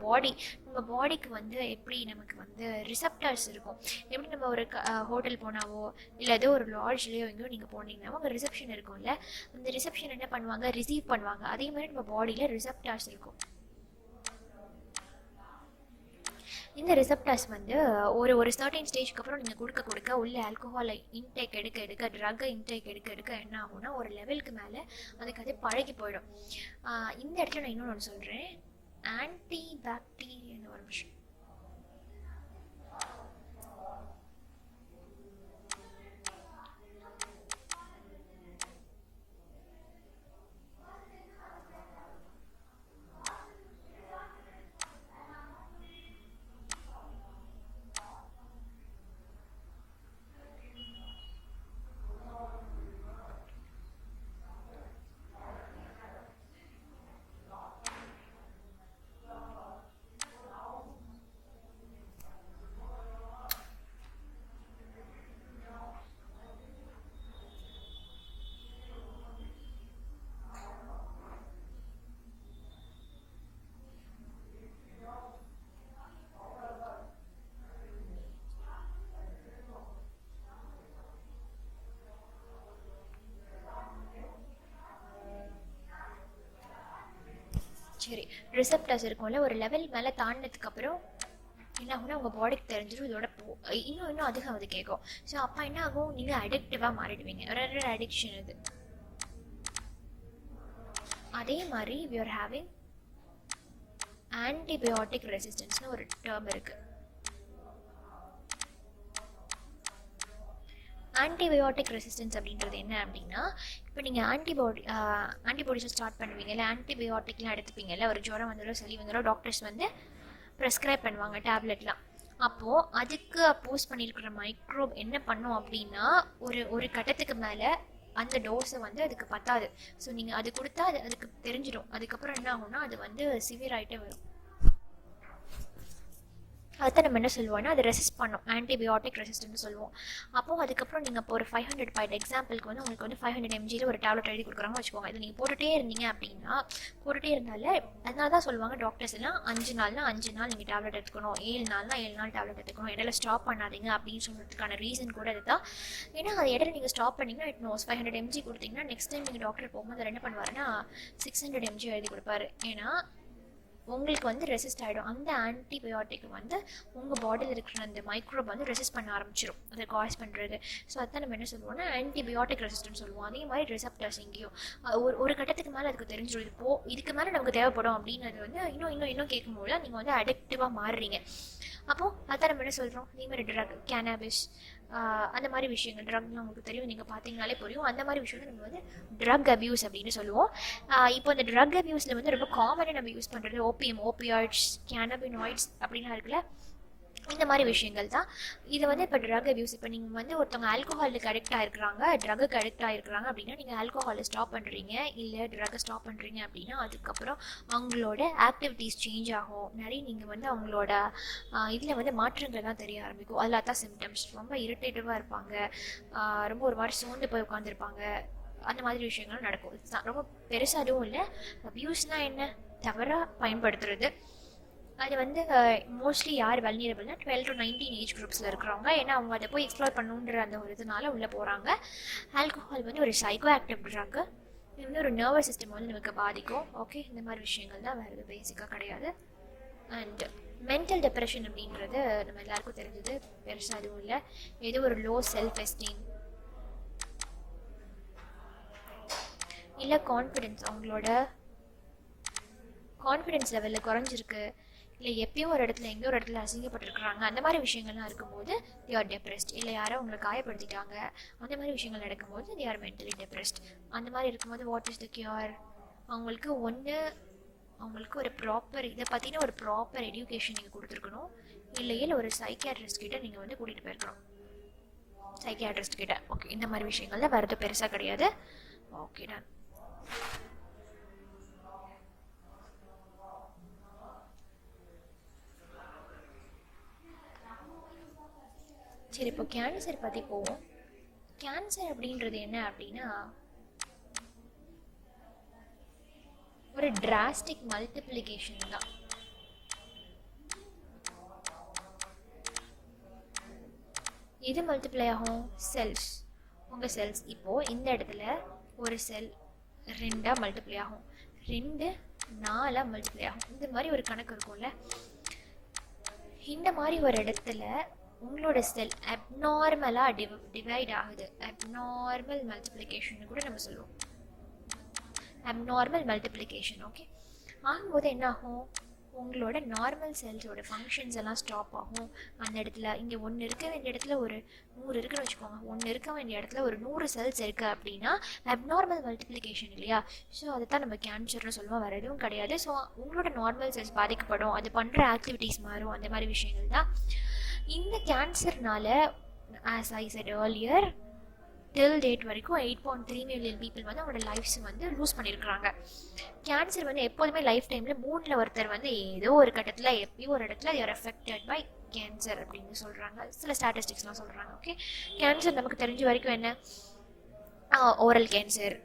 பாடிக்கு வந்து எப்படி நமக்கு வந்து ரிசப்டர்ஸ் இருக்கும். எப்படி நம்ம ஒரு ஹோட்டல் போனாவோ இல்லை ஏதோ ஒரு லாட்ஜ்லேயோ எங்கேயோ நீங்கள் போனீங்கன்னா அங்கே ரிசப்ஷன் இருக்கும்ல, அந்த ரிசப்ஷன் என்ன பண்ணுவாங்க, ரிசீவ் பண்ணுவாங்க. அதே மாதிரி நம்ம பாடியில் ரிசப்டார்ஸ் இருக்கும். இந்த ரிசப்டார்ஸ் வந்து ஒரு சர்டைன் ஸ்டேஜ்க்கு அப்புறம் நீங்கள் கொடுக்க உள்ள ஆல்கோஹாலை இன்டேக் எடுக்க ட்ரக்கை இன்டேக் எடுக்க என்ன ஆகும்னா ஒரு லெவலுக்கு மேலே அதுக்கு அது பழகி போயிடும். இந்த இடத்துல நான் இன்னொன்று சொல்கிறேன், ஆன்டி பாக்டீரியல் ஒரு விஷயம். சரி, ரிசப்டர்ஸ் இருக்கும்ல, ஒரு லெவல் மேலே தாண்டினதுக்கப்புறம் என்ன ஆகும்னா உங்கள் பாடிக்கு தெரிஞ்சிடும், இதோட இன்னும் அதிகம் அது கேட்கும். ஸோ அப்போ என்ன ஆகும், நீங்கள் அடிக்டிவாக மாறிடுவீங்க. ஒரு அடிக்ஷன் இது. அதே மாதிரி we are having ஆன்டிபயோட்டிக் ரெசிஸ்டன்ஸ்னு ஒரு டேர்ம் இருக்குது. ஆன்டிபயோட்டிக் ரெசிஸ்டன்ஸ் அப்படின்றது என்ன அப்படின்னா, இப்போ நீங்கள் ஆன்டிபாடிஸை ஸ்டார்ட் பண்ணுவீங்க, இல்லை ஆன்டிபயோட்டிக்லாம் எடுத்துப்பீங்கல்ல, ஒரு ஜுரம் வந்துடும், சளி வந்துடும், டாக்டர்ஸ் வந்து ப்ரெஸ்கிரைப் பண்ணுவாங்க டேப்லெட்லாம். அப்போது அதுக்கு அப்போஸ் பண்ணியிருக்கிற மைக்ரோப் என்ன பண்ணும் அப்படின்னா ஒரு கட்டத்துக்கு மேலே அந்த டோஸை வந்து அதுக்கு பத்தாது. ஸோ நீங்கள் அது கொடுத்தா அதுக்கு தெரிஞ்சிடும். அதுக்கப்புறம் என்ன ஆகும்னா அது வந்து சிவியர் ஆகிட்டே வரும். அதுதான் நம்ம என்ன சொல்லுவோம்னா அது ரெசிஸ்ட் பண்ணோம், ஆன்டிபயோட்டிக் ரெசிஸ்டன்ட்னு சொல்லுவோம். அப்போது அதுக்கப்புறம் நீங்கள் இப்போ ஒரு 500 பாயிண்ட் எக்ஸாம்பிளுக்கு வந்து உங்களுக்கு வந்து 500 mgயில் ஒரு டேப்லெட் எழுதி கொடுக்குறாங்க வச்சுக்கோங்க. இது நீங்கள் போட்டுகிட்டே இருந்தீங்க அப்படின்னா போட்டுகிட்டே இருந்தால அதனால தான் சொல்லுவாங்க டாக்டர்ஸ் எல்லாம் 5 நாள்னா 5 நாள் நீங்கள் டேப்லெட் எடுத்துக்கணும், 7 நாள்னா 7 நாள் டேப்லெட் எடுத்துக்கணும், இடையில ஸ்டாப் பண்ணாதீங்க அப்படின்னு சொல்கிறதுக்கான ரீசன் கூட அதுதான். ஏன்னா அது இடையில நீங்கள் ஸ்டாப் பண்ணிங்கன்னா இட் நோஸ் 500 mg கொடுத்தீங்கன்னா நெக்ஸ்ட் டைம் நீங்கள் டாக்டர் போகும்போது என்ன பண்ணுவாருன்னா 600 mg எழுதி கொடுப்பாரு. ஏன்னா உங்களுக்கு வந்து ரெசிஸ்ட் ஆகிடும். அந்த ஆன்டிபயோட்டிக் வந்து உங்கள் பாடியில் இருக்கிற அந்த மைக்ரோப் வந்து ரெசிஸ்ட் பண்ண ஆரம்பிச்சிடும், அதை காஸ் பண்ணுறது. ஸோ அதான் நம்ம என்ன சொல்லுவோம்னா ஆன்டிபயோட்டிக் ரெசிஸ்டன்ஸ் சொல்லுவோம். அதே மாதிரி ரிசப்டர்ஸ் எங்கேயும் ஒரு கட்டத்துக்கு மேலே அதுக்கு தெரிஞ்சிடும், இதுக்கு மேலே நமக்கு தேவைப்படும் அப்படின்னு. அது வந்து இன்னும் கேட்கும்போது நீங்கள் வந்து அடிக்டிவாக மாறுறீங்க. அப்போது அதான் நம்ம என்ன சொல்கிறோம், இதே மாதிரி ட்ரக், கேனபிஸ், அந்த மாதிரி விஷயங்கள், ட்ரக்லாம் உங்களுக்கு தெரியும், நீங்கள் பார்த்தீங்கனாலே புரியும். அந்த மாதிரி விஷயத்தை நம்ம வந்து ட்ரக் அபியூஸ் அப்படின்னு சொல்லுவோம். இப்போ இந்த ட்ரக் அபியூஸில் வந்து ரொம்ப காமனாக நம்ம யூஸ் பண்ணுறது ஓபிஎம், ஓபியாய்ட்ஸ், கேனபினாய்ட்ஸ் அப்படின்லாம் இருக்குல்ல, இந்த மாதிரி விஷயங்கள் தான். இது வந்து இப்போ ட்ரக் அபியூஸ். இப்போ நீங்கள் வந்து ஒருத்தவங்க ஆல்கோஹாலுக்கு அடிக்ட் ஆகிருக்கிறாங்க, ட்ரக்குக்கு அடிக்ட் ஆகிருக்கிறாங்க அப்படின்னா நீங்கள் ஆல்கோஹாலை ஸ்டாப் பண்ணுறீங்க இல்லை ட்ரக்கை ஸ்டாப் பண்ணுறீங்க அப்படின்னா அதுக்கப்புறம் அவங்களோட ஆக்டிவிட்டீஸ் சேஞ்ச் ஆகும். நிறைய நீங்கள் வந்து அவங்களோட இதில் வந்து மாற்றங்கள்லாம் தெரிய ஆரம்பிக்கும். அதில் தான் சிம்டம்ஸ், ரொம்ப இரிட்டேட்டிவாக இருப்பாங்க, ரொம்ப ஒரு மாதிரி சோர்ந்து போய் உட்காந்துருப்பாங்க, அந்த மாதிரி விஷயங்களும் நடக்கும். ரொம்ப பெருசாக அதுவும் இல்லை. அபியூஸ்னால் என்ன, தவறாக பயன்படுத்துறது. அது வந்து மோஸ்ட்லி யார் வல்னியரபிள்னா 12 to 19 ஏஜ் குரூப்ஸில் இருக்கிறவங்க. ஏன்னா அவங்க அதை போய் எக்ஸ்ப்ளோர் பண்ணுன்ற அந்த ஒரு இதனால உள்ளே போகிறாங்க. ஆல்கோஹால் வந்து ஒரு சைக்கோ ஆக்டிவ் ட்ரக்கு. இது வந்து ஒரு நர்வஸ் சிஸ்டம் வந்து நமக்கு பாதிக்கும். ஓகே, இந்த மாதிரி விஷயங்கள் தான், வேறு எதுவும் பேசிக்காக கிடையாது. அண்ட் மென்டல் டிப்ரெஷன் அப்படின்றது நம்ம எல்லாருக்கும் தெரிஞ்சது, பெருசாக அதுவும் இல்லை. ஏதோ ஒரு லோ செல்ஃப் எஸ்டீம் இல்லை கான்ஃபிடென்ஸ், அவங்களோட கான்ஃபிடென்ஸ் லெவலில் குறைஞ்சிருக்கு, இல்லை எப்பயும் ஒரு இடத்துல எங்கேயோ ஒரு இடத்துல அசிங்கப்பட்டிருக்கிறாங்க, அந்த மாதிரி விஷயங்கள்லாம் இருக்கும்போது they are depressed. இல்லை யாரோ அவங்களை காயப்படுத்திட்டாங்க, அந்த மாதிரி விஷயங்கள் நடக்கும்போது they are mentally depressed. அந்த மாதிரி இருக்கும்போது வாட் இஸ் த கியூர்? அவங்களுக்கு அவங்களுக்கு ஒரு ப்ராப்பர் இதை பற்றின ஒரு ப்ராப்பர் எஜுகேஷன் நீங்கள் கொடுத்துருக்கணும். இல்லையே ஒரு சைக்கியாட்ரிஸ்ட் கிட்ட நீங்கள் வந்து கூட்டிகிட்டு போயிருக்கணும், சைக்கியாட்ரிஸ்ட் கிட்ட. ஓகே, இந்த மாதிரி விஷயங்கள் தான், வேறு பெருசாக கிடையாது. Okay done. சரி, இப்போ கேன்சர் பற்றி போவோம். கேன்சர் அப்படின்றது என்ன அப்படின்னா ஒரு டிராஸ்டிக் மல்டிப்ளிகேஷன் தான். எது மல்டிப்ளை ஆகும்? செல்ஸ். உங்கள் செல்ஸ் இப்போது இந்த இடத்துல ஒரு செல் 2 மல்டிப்ளை ஆகும், 2 4 மல்டிப்ளை ஆகும். இந்த மாதிரி ஒரு கணக்கு இருக்கும்ல. இந்த மாதிரி ஒரு இடத்துல உங்களோட செல் அப்நார்மலாக டிவைட் ஆகுது. அப்நார்மல் மல்டிப்ளிகேஷன் கூட நம்ம சொல்லுவோம், அப்நார்மல் மல்டிப்ளிகேஷன். ஓகே, ஆகும்போது என்ன ஆகும்? உங்களோட நார்மல் செல்ஸோட ஃபங்க்ஷன்ஸ் எல்லாம் ஸ்டாப் ஆகும். அந்த இடத்துல இங்கே 1 இருக்க வேண்டிய இடத்துல ஒரு 100 இருக்குன்னு வச்சுக்கோங்க. 1 இருக்க வேண்டிய இடத்துல ஒரு 100 செல்ஸ் இருக்குது அப்படின்னா அப்நார்மல் மல்டிப்ளிகேஷன் இல்லையா? ஸோ அதை தான் நம்ம கேன்சர்னு சொல்லுவோம், வேறு எதுவும் கிடையாது. ஸோ உங்களோட நார்மல் செல்ஸ் பாதிக்கப்படும், அது பண்ணுற ஆக்டிவிட்டீஸ் மாறும், அந்த மாதிரி விஷயங்கள் தான். இந்த கேன்சர்னால as I said earlier till date வரைக்கும் 8.3 மில்லியன் பீப்புள் வந்து அவங்களோட லைஃப்ஸ் வந்து லூஸ் பண்ணியிருக்கிறாங்க. கேன்சர் வந்து எப்போதுமே லைஃப் டைமில் 3ல் ஒருத்தர் வந்து ஏதோ ஒரு கட்டத்தில் எப்பயும் ஒரு இடத்துல யூஆர் அஃபெக்டட் பை கேன்சர் அப்படின்னு சொல்கிறாங்க, சில ஸ்டாட்டிஸ்டிக்ஸ்லாம் சொல்கிறாங்க. ஓகே, கேன்சர் நமக்கு தெரிஞ்ச வரைக்கும் என்ன? Oral cancer,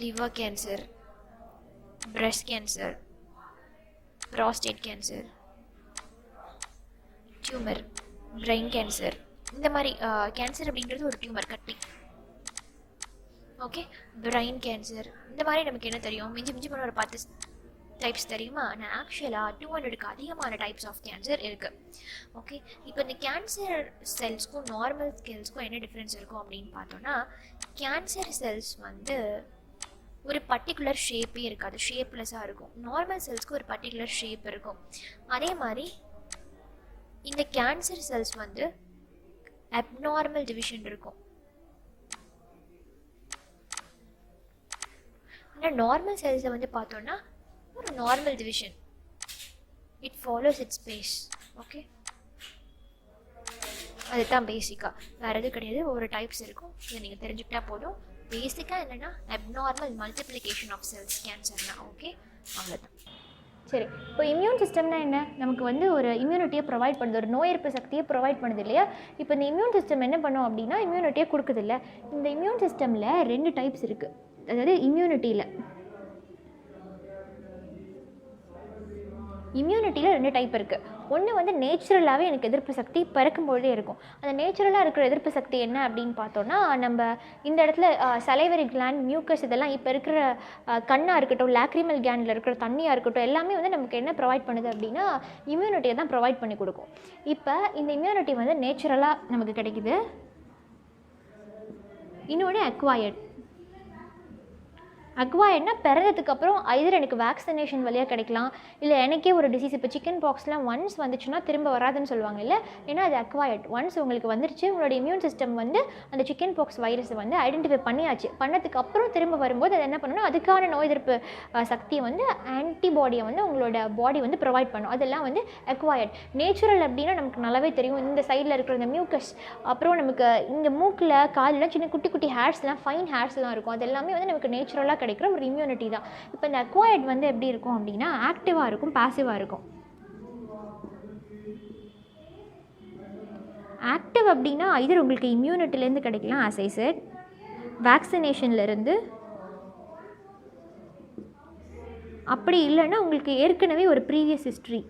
liver cancer, breast cancer, prostate cancer, tumour, brain cancer. இந்த மாதிரி கேன்சர் அப்படின்றது ஒரு டியூமர் கட்டி. Okay, brain cancer. இந்த மாதிரி நமக்கு என்ன தெரியும்? மிஞ்சி போன ஒரு 10 டைப்ஸ் தெரியுமா? ஆனால் ஆக்சுவலாக 200க்கு அதிகமான டைப்ஸ் ஆஃப் கேன்சர் இருக்குது. ஓகே, இப்போ இந்த கேன்சர் செல்ஸ்க்கும் நார்மல் செல்ஸ்க்கும் என்ன டிஃப்ரென்ஸ் இருக்கும் அப்படின்னு பார்த்தோன்னா, கேன்சர் செல்ஸ் வந்து ஒரு பர்டிகுலர் ஷேப்பே இருக்காது, ஷேப்லெஸ்ஸாக இருக்கும். நார்மல் செல்ஸ்க்கு ஒரு பர்டிகுலர் ஷேப் இருக்கும். அதே மாதிரி இந்த கேன்சர் செல்ஸ் வந்து அப்நார்மல் டிவிஷன் இருக்கும். ஆனால் நார்மல் செல்ஸை வந்து பார்த்தோன்னா ஒரு normal division, it follows it space. Okay, அதுதான் பேசிக்காக, வேறு எதுவும் கிடையாது. ஒவ்வொரு டைப்ஸ் இருக்கும், இதை நீங்கள் தெரிஞ்சுக்கிட்டா போதும். பேசிக்காக என்னென்னா அப்நார்மல் மல்டிப்ளிகேஷன் ஆஃப் செல்ஸ் கேன்சர்னா. ஓகே, அவ்வளோதான். சரி, இப்போ இம்யூன் சிஸ்டம்னா என்ன? நமக்கு வந்து ஒரு இம்யூனிட்டியை ப்ரொவைட் பண்ணுது, ஒரு நோய் எதிர்ப்பு சக்தியை ப்ரொவைட் பண்ணுது இல்லையா? இப்போ இந்த இம்யூன் சிஸ்டம் என்ன பண்ணோம் அப்படின்னா இம்யூனிட்டியை கொடுக்குது இல்லை? இந்த இம்யூன் சிஸ்டமில் 2 டைப்ஸ் இருக்குது. அதாவது இம்யூனிட்டியில் 2 டைப் இருக்குது. ஒன்று வந்து நேச்சுரலாகவே எனக்கு எதிர்ப்பு சக்தி பிறக்கும்பொழுதே இருக்கும். அந்த நேச்சுரலாக இருக்கிற எதிர்ப்பு சக்தி என்ன அப்படின்னு பார்த்தோன்னா, நம்ம இந்த இடத்துல சலைவரி கிளாண்ட், மியூக்கஸ் இதெல்லாம் இப்போ இருக்கிற கண்ணாக இருக்கட்டும், லாக்ரிமல் கேண்டில் இருக்கிற தண்ணியாக இருக்கட்டும், எல்லாமே வந்து நமக்கு என்ன ப்ரொவைட் பண்ணுது அப்படின்னா இம்யூனிட்டியை தான் ப்ரொவைட் பண்ணி கொடுக்கும். இப்போ இந்த இம்யூனிட்டி வந்து நேச்சுரலாக நமக்கு கிடைக்குது. இன்னொன்று அக்வயர்ட்னா பிறந்ததுக்கு அப்புறம் ஐதர் எனக்கு வேக்சினேஷன் வழியாக கிடைக்கலாம், இல்லை எனக்கே ஒரு டிசீஸ். இப்போ சிக்கன் பாக்ஸ்லாம் ஒன்ஸ் வந்துச்சுன்னா திரும்ப வராதுன்னு சொல்லுவாங்க இல்லை, ஏன்னா அது அக்வயர்ட். ஒன்ஸ் உங்களுக்கு வந்துருச்சு, உங்களோட இம்யூன் சிஸ்டம் வந்து அந்த சிக்கன் பாக்ஸ் வைரஸை வந்து ஐடென்டிஃபை பண்ணியாச்சு. பண்ணதுக்கு அப்புறம் திரும்ப வரும்போது அது என்ன பண்ணணும், அதுக்கான நோய் எதிர்ப்பு சக்தியை வந்து ஆன்டிபாடியை வந்து உங்களோட பாடி வந்து ப்ரொவைட் பண்ணும். அதெல்லாம் வந்து அக்வயர்ட். நேச்சுரல் அப்படின்னா நமக்கு நல்லாவே தெரியும். இந்த சைடில் இருக்கிற இந்த மியூக்கஸ், அப்புறம் நமக்கு இங்கே மூக்கில் காலில் சின்ன குட்டி குட்டி ஹேர்ஸ்லாம், ஃபைன் ஹேர்ஸ்லாம் இருக்கும். அது எல்லாமே வந்து நமக்கு நேச்சுரலாக கிடைக்கிற ஒரு இம்யூனிட்டி தான். இப்போ இந்த அக்வயர்ட் வந்து எப்படி இருக்கும் அப்படின்னா ஆக்டிவாக இருக்கும், பாசிவாக இருக்கும். ஆக்டிவ் அப்படின்னா ஐதர் உங்களுக்கு இம்யூனிட்டிலேருந்து கிடைக்கலாம், ஆஸ் ஐ செட், வேக்சினேஷன்லேருந்து, அப்படி இல்லைன்னா உங்களுக்கு ஏற்கனவே ஒரு ப்ரீவியஸ் ஹிஸ்ட்ரி.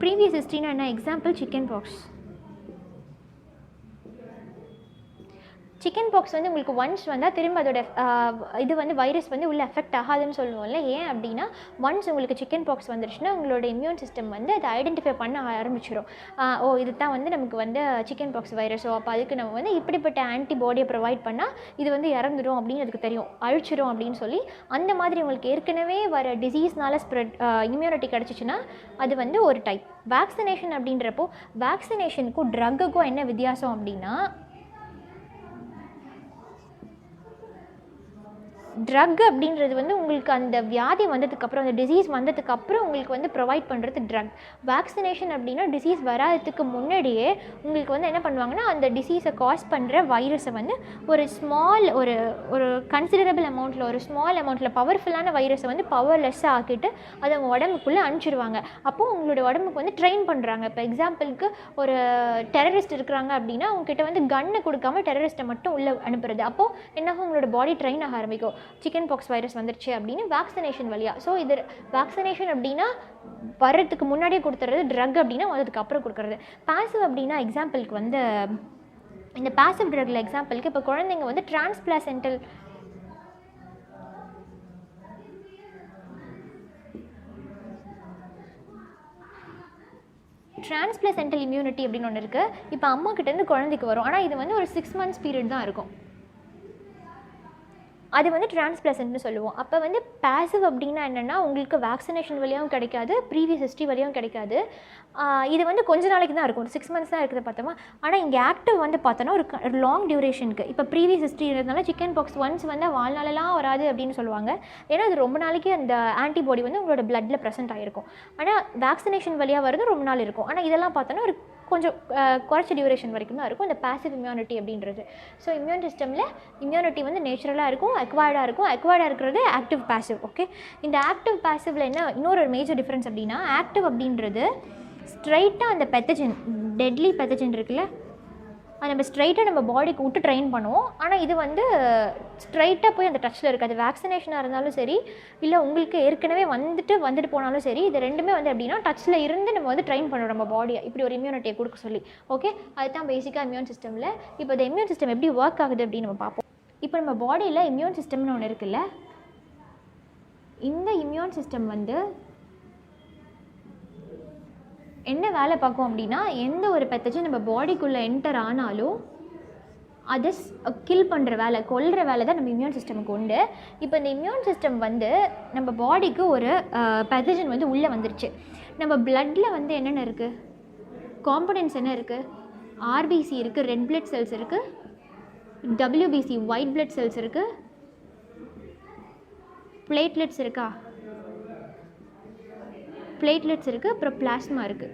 ப்ரீவியஸ் ஹிஸ்ட்ரினா என்ன? Example chicken box. Chicken box வந்து உங்களுக்கு ஒன்ஸ் வந்தால் திரும்ப அதோட இது வந்து வைரஸ் வந்து உள்ளே எஃபெக்ட் ஆகாதுன்னு சொல்லுவோம்ல. ஏன் அப்படின்னா ஒன்ஸ் உங்களுக்கு சிக்கன் பாக்ஸ் வந்துருச்சுன்னா உங்களோட இம்யூன் சிஸ்டம் வந்து அதை ஐடென்டிஃபை பண்ண ஆரம்பிச்சிடும். இது தான் வந்து நமக்கு வந்து சிக்கன் பாக்ஸ் வைரஸோ, அப்போ அதுக்கு நம்ம வந்து இப்படிப்பட்ட ஆன்டிபாடியை ப்ரொவைட் பண்ணால் இது வந்து இறந்துடும் அப்படின்னு அதுக்கு தெரியும், அழிச்சிடும் அப்படின்னு சொல்லி. அந்த மாதிரி உங்களுக்கு ஏற்கனவே வர டிசீஸ்னால ஸ்ப்ரெட் இம்யூனிட்டி கிடச்சிச்சின்னா அது வந்து ஒரு டைப். வேக்சினேஷன் அப்படின்றப்போ வேக்சினேஷனுக்கும் ட்ரக்குக்கும் என்ன வித்தியாசம் அப்படின்னா, ட்ரக் அப்படின்றது வந்து உங்களுக்கு அந்த வியாதி வந்ததுக்கப்புறம், அந்த டிசீஸ் வந்ததுக்கப்புறம் உங்களுக்கு வந்து ப்ரொவைட் பண்ணுறது ட்ரக். வேக்சினேஷன் அப்படின்னா டிசீஸ் வராததுக்கு முன்னாடியே உங்களுக்கு வந்து என்ன பண்ணுவாங்கன்னா அந்த டிசீஸை காஸ் பண்ணுற வைரஸை வந்து ஒரு ஸ்மால் ஒரு கன்சிடரபிள் அமௌண்ட்டில், ஒரு ஸ்மால் அமௌண்ட்டில் பவர்ஃபுல்லான வைரஸை வந்து பவர்லெஸ்ஸாக ஆக்கிட்டு அதை அவங்க உடம்புக்குள்ளே அனுப்பிச்சிடுவாங்க. அப்போது உங்களோட உடம்புக்கு வந்து ட்ரெயின் பண்ணுறாங்க. இப்போ எக்ஸாம்பிளுக்கு ஒரு டெரரிஸ்ட் இருக்கிறாங்க அப்படின்னா அவங்ககிட்ட வந்து கன்னை கொடுக்காம டெரரிஸ்ட்டை மட்டும் உள்ளே அனுப்புறது. அப்போது என்னாகும், உங்களோட பாடி ட்ரெயின் ஆக ஆரம்பிக்கும். சிக்கன் பாக்ஸ் வைரஸ் வந்துருச்சு அப்படின்னு வேக்சினேஷன் வழியாக. ஸோ இது வேக்சினேஷன் அப்படின்னா வர்றதுக்கு முன்னாடியே கொடுத்துறது, ட்ரக் அப்படின்னா வந்ததுக்கு அப்புறம் கொடுக்குறது. பாசிவ் அப்படின்னா எக்ஸாம்பிளுக்கு வந்து இந்த பாசிவ் ட்ரக்கில் எக்ஸாம்பிளுக்கு இப்போ குழந்தைங்க வந்து டிரான்ஸ்பிளாசென்டல் இம்யூனிட்டி அப்படின்னு ஒன்று இருக்குது. இப்போ அம்மா கிட்டேருந்து குழந்தைக்கு வரும், ஆனால் இது வந்து ஒரு 6 months பீரியட் தான் இருக்கும். அது வந்து டிரான்ஸ்பிளாசன்ட்னு சொல்லுவோம். அப்போ வந்து பாசிவ் அப்படின்னா என்னென்னா உங்களுக்கு வேக்சினேஷன் வழியாகவும் கிடைக்காது, ப்ரீவியஸ் ஹிஸ்ட்ரி வழியாகவும் கிடைக்காது. இது வந்து கொஞ்ச நாளைக்கு தான் இருக்கும், ஒரு 6 months தான் இருக்குது பார்த்தோமா. ஆனால் இங்கே ஆக்டிவ் வந்து பார்த்தோன்னா ஒரு லாங் டியூரேஷனுக்கு. இப்போ ப்ரீவியஸ் ஹிஸ்ட்ரி இருந்ததுனால சிக்கன் பாக்ஸ் ஒன்ஸ் வந்து வாழ்நாளெல்லாம் வராது அப்படின்னு சொல்லுவாங்க. ஏன்னா அது ரொம்ப நாளைக்கு அந்த ஆன்டிபாடி வந்து உங்களோட பிளட்டில் ப்ரெசென்ட் ஆகிருக்கும். ஆனால் வேக்சினேஷன் வழியாக வருது ரொம்ப நாள் இருக்கும். ஆனால் இதெல்லாம் பார்த்தோன்னா ஒரு கொஞ்சம் குறைச்ச டியூரேஷன் வரைக்கும் தான் இருக்கும் இந்த பாசிவ் இம்யூனிட்டி அப்படின்றது. ஸோ இம்யூன் சிஸ்டமில் இம்யூனிட்டி வந்து நேச்சுரலாக இருக்கும், அக்வயர்டாக இருக்கும். அக்வயர்டாக இருக்கிறது ஆக்டிவ் பாசிவ். ஓகே, இந்த ஆக்டிவ் பாசிவில் என்ன இன்னொரு மேஜர் டிஃப்ரென்ஸ் அப்படின்னா, ஆக்டிவ் அப்படின்றது ஸ்ட்ரைட்டாக அந்த பெத்தஜன், டெட்லி பெத்தஜன் இருக்குல்ல, அது நம்ம ஸ்ட்ரைட்டாக நம்ம பாடிக்கு விட்டு ட்ரெயின் பண்ணுவோம். ஆனால் இது வந்து ஸ்ட்ரைட்டாக போய் அந்த டச்சில் இருக்காது. வேக்சினேஷனாக இருந்தாலும் சரி, இல்லை உங்களுக்கு ஏற்கனவே வந்துட்டு போனாலும் சரி, இது ரெண்டுமே வந்து எப்படின்னா டச்சில் இருந்து நம்ம வந்து ட்ரெயின் பண்ணுறோம் நம்ம பாடியை இப்படி ஒரு இம்யூனிட்டியை கொடுக்க சொல்லி. ஓகே, அதுதான் பேசிக்காக இம்யூன் சிஸ்டமில். இப்போ இந்த இம்யூன் சிஸ்டம் எப்படி ஒர்க் ஆகுது அப்படின்னு நம்ம பார்ப்போம். இப்போ நம்ம பாடியில் இம்யூன் சிஸ்டம்னு ஒன்று இருக்குல்ல, இந்த இம்யூன் சிஸ்டம் வந்து என்ன வேலை பார்க்கும் அப்படின்னா, எந்த ஒரு பெத்தஜன் நம்ம பாடிக்குள்ளே என்டர் ஆனாலும் அதை கில் பண்ணுற வேலை, கொல்கிற வேலை தான் நம்ம இம்யூன் சிஸ்டமுக்கு உண்டு. இப்போ இந்த இம்யூன் சிஸ்டம் வந்து நம்ம பாடிக்கு ஒரு பெத்தஜன் வந்து உள்ளே வந்துருச்சு. நம்ம பிளட்டில் வந்து என்னென்ன இருக்குது, காம்பனன்ட்ஸ் என்ன இருக்குது, ஆர்பிசி இருக்குது, ரெட் பிளட் செல்ஸ் இருக்குது, டபிள்யூபிசி ஒயிட் பிளட் செல்ஸ் இருக்குது, பிளேட்லெட்ஸ் இருக்கா, பிளேட்லெட்ஸ் இருக்குது, அப்புறம் பிளாஸ்மா இருக்குது.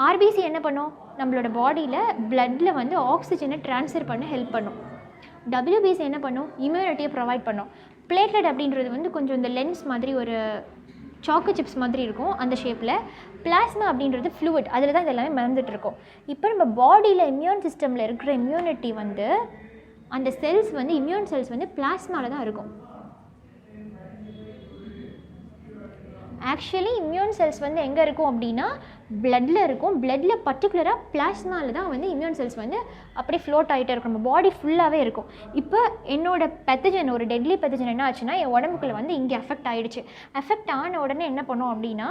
ஆர்பிசி என்ன பண்ணும், நம்மளோட பாடியில் பிளட்டில் வந்து ஆக்சிஜனை ட்ரான்ஸ்ஃபர் பண்ண ஹெல்ப் பண்ணும். டபிள்யூபிசி என்ன பண்ணும், இம்யூனிட்டியை ப்ரொவைட் பண்ணும். பிளேட்லெட் அப்படின்றது வந்து கொஞ்சம் இந்த லென்ஸ் மாதிரி ஒரு சாக்கோ சிப்ஸ் மாதிரி இருக்கும் அந்த ஷேப்பில். பிளாஸ்மா அப்படின்றது ஃப்ளூயிட், அதில் தான் இது எல்லாமே மறந்துட்டு இருக்கும். இப்போ நம்ம பாடியில் இம்யூன் சிஸ்டமில் இருக்கிற இம்யூனிட்டி வந்து அந்த செல்ஸ் வந்து இம்யூன் செல்ஸ் வந்து பிளாஸ்மாவில் தான் இருக்கும். ஆக்சுவலி இம்யூன் செல்ஸ் வந்து எங்கே இருக்கும் அப்படின்னா பிளட்டில் இருக்கும். பிளட்டில் பர்டிகுலராக பிளாஸ்மாவில் தான் வந்து இம்யூன் செல்ஸ் வந்து அப்படியே ஃப்ளோட் ஆகிட்டே இருக்கும். நம்ம பாடி ஃபுல்லாகவே இருக்கும். இப்போ என்னோடய பெத்தஜன், ஒரு டெட்லி பெத்தஜன் என்ன ஆச்சுன்னா என் உடம்புக்குள்ளே வந்து இங்கே அஃபெக்ட் ஆகிடுச்சு. அஃபெக்ட் ஆன உடனே என்ன பண்ணோம் அப்படின்னா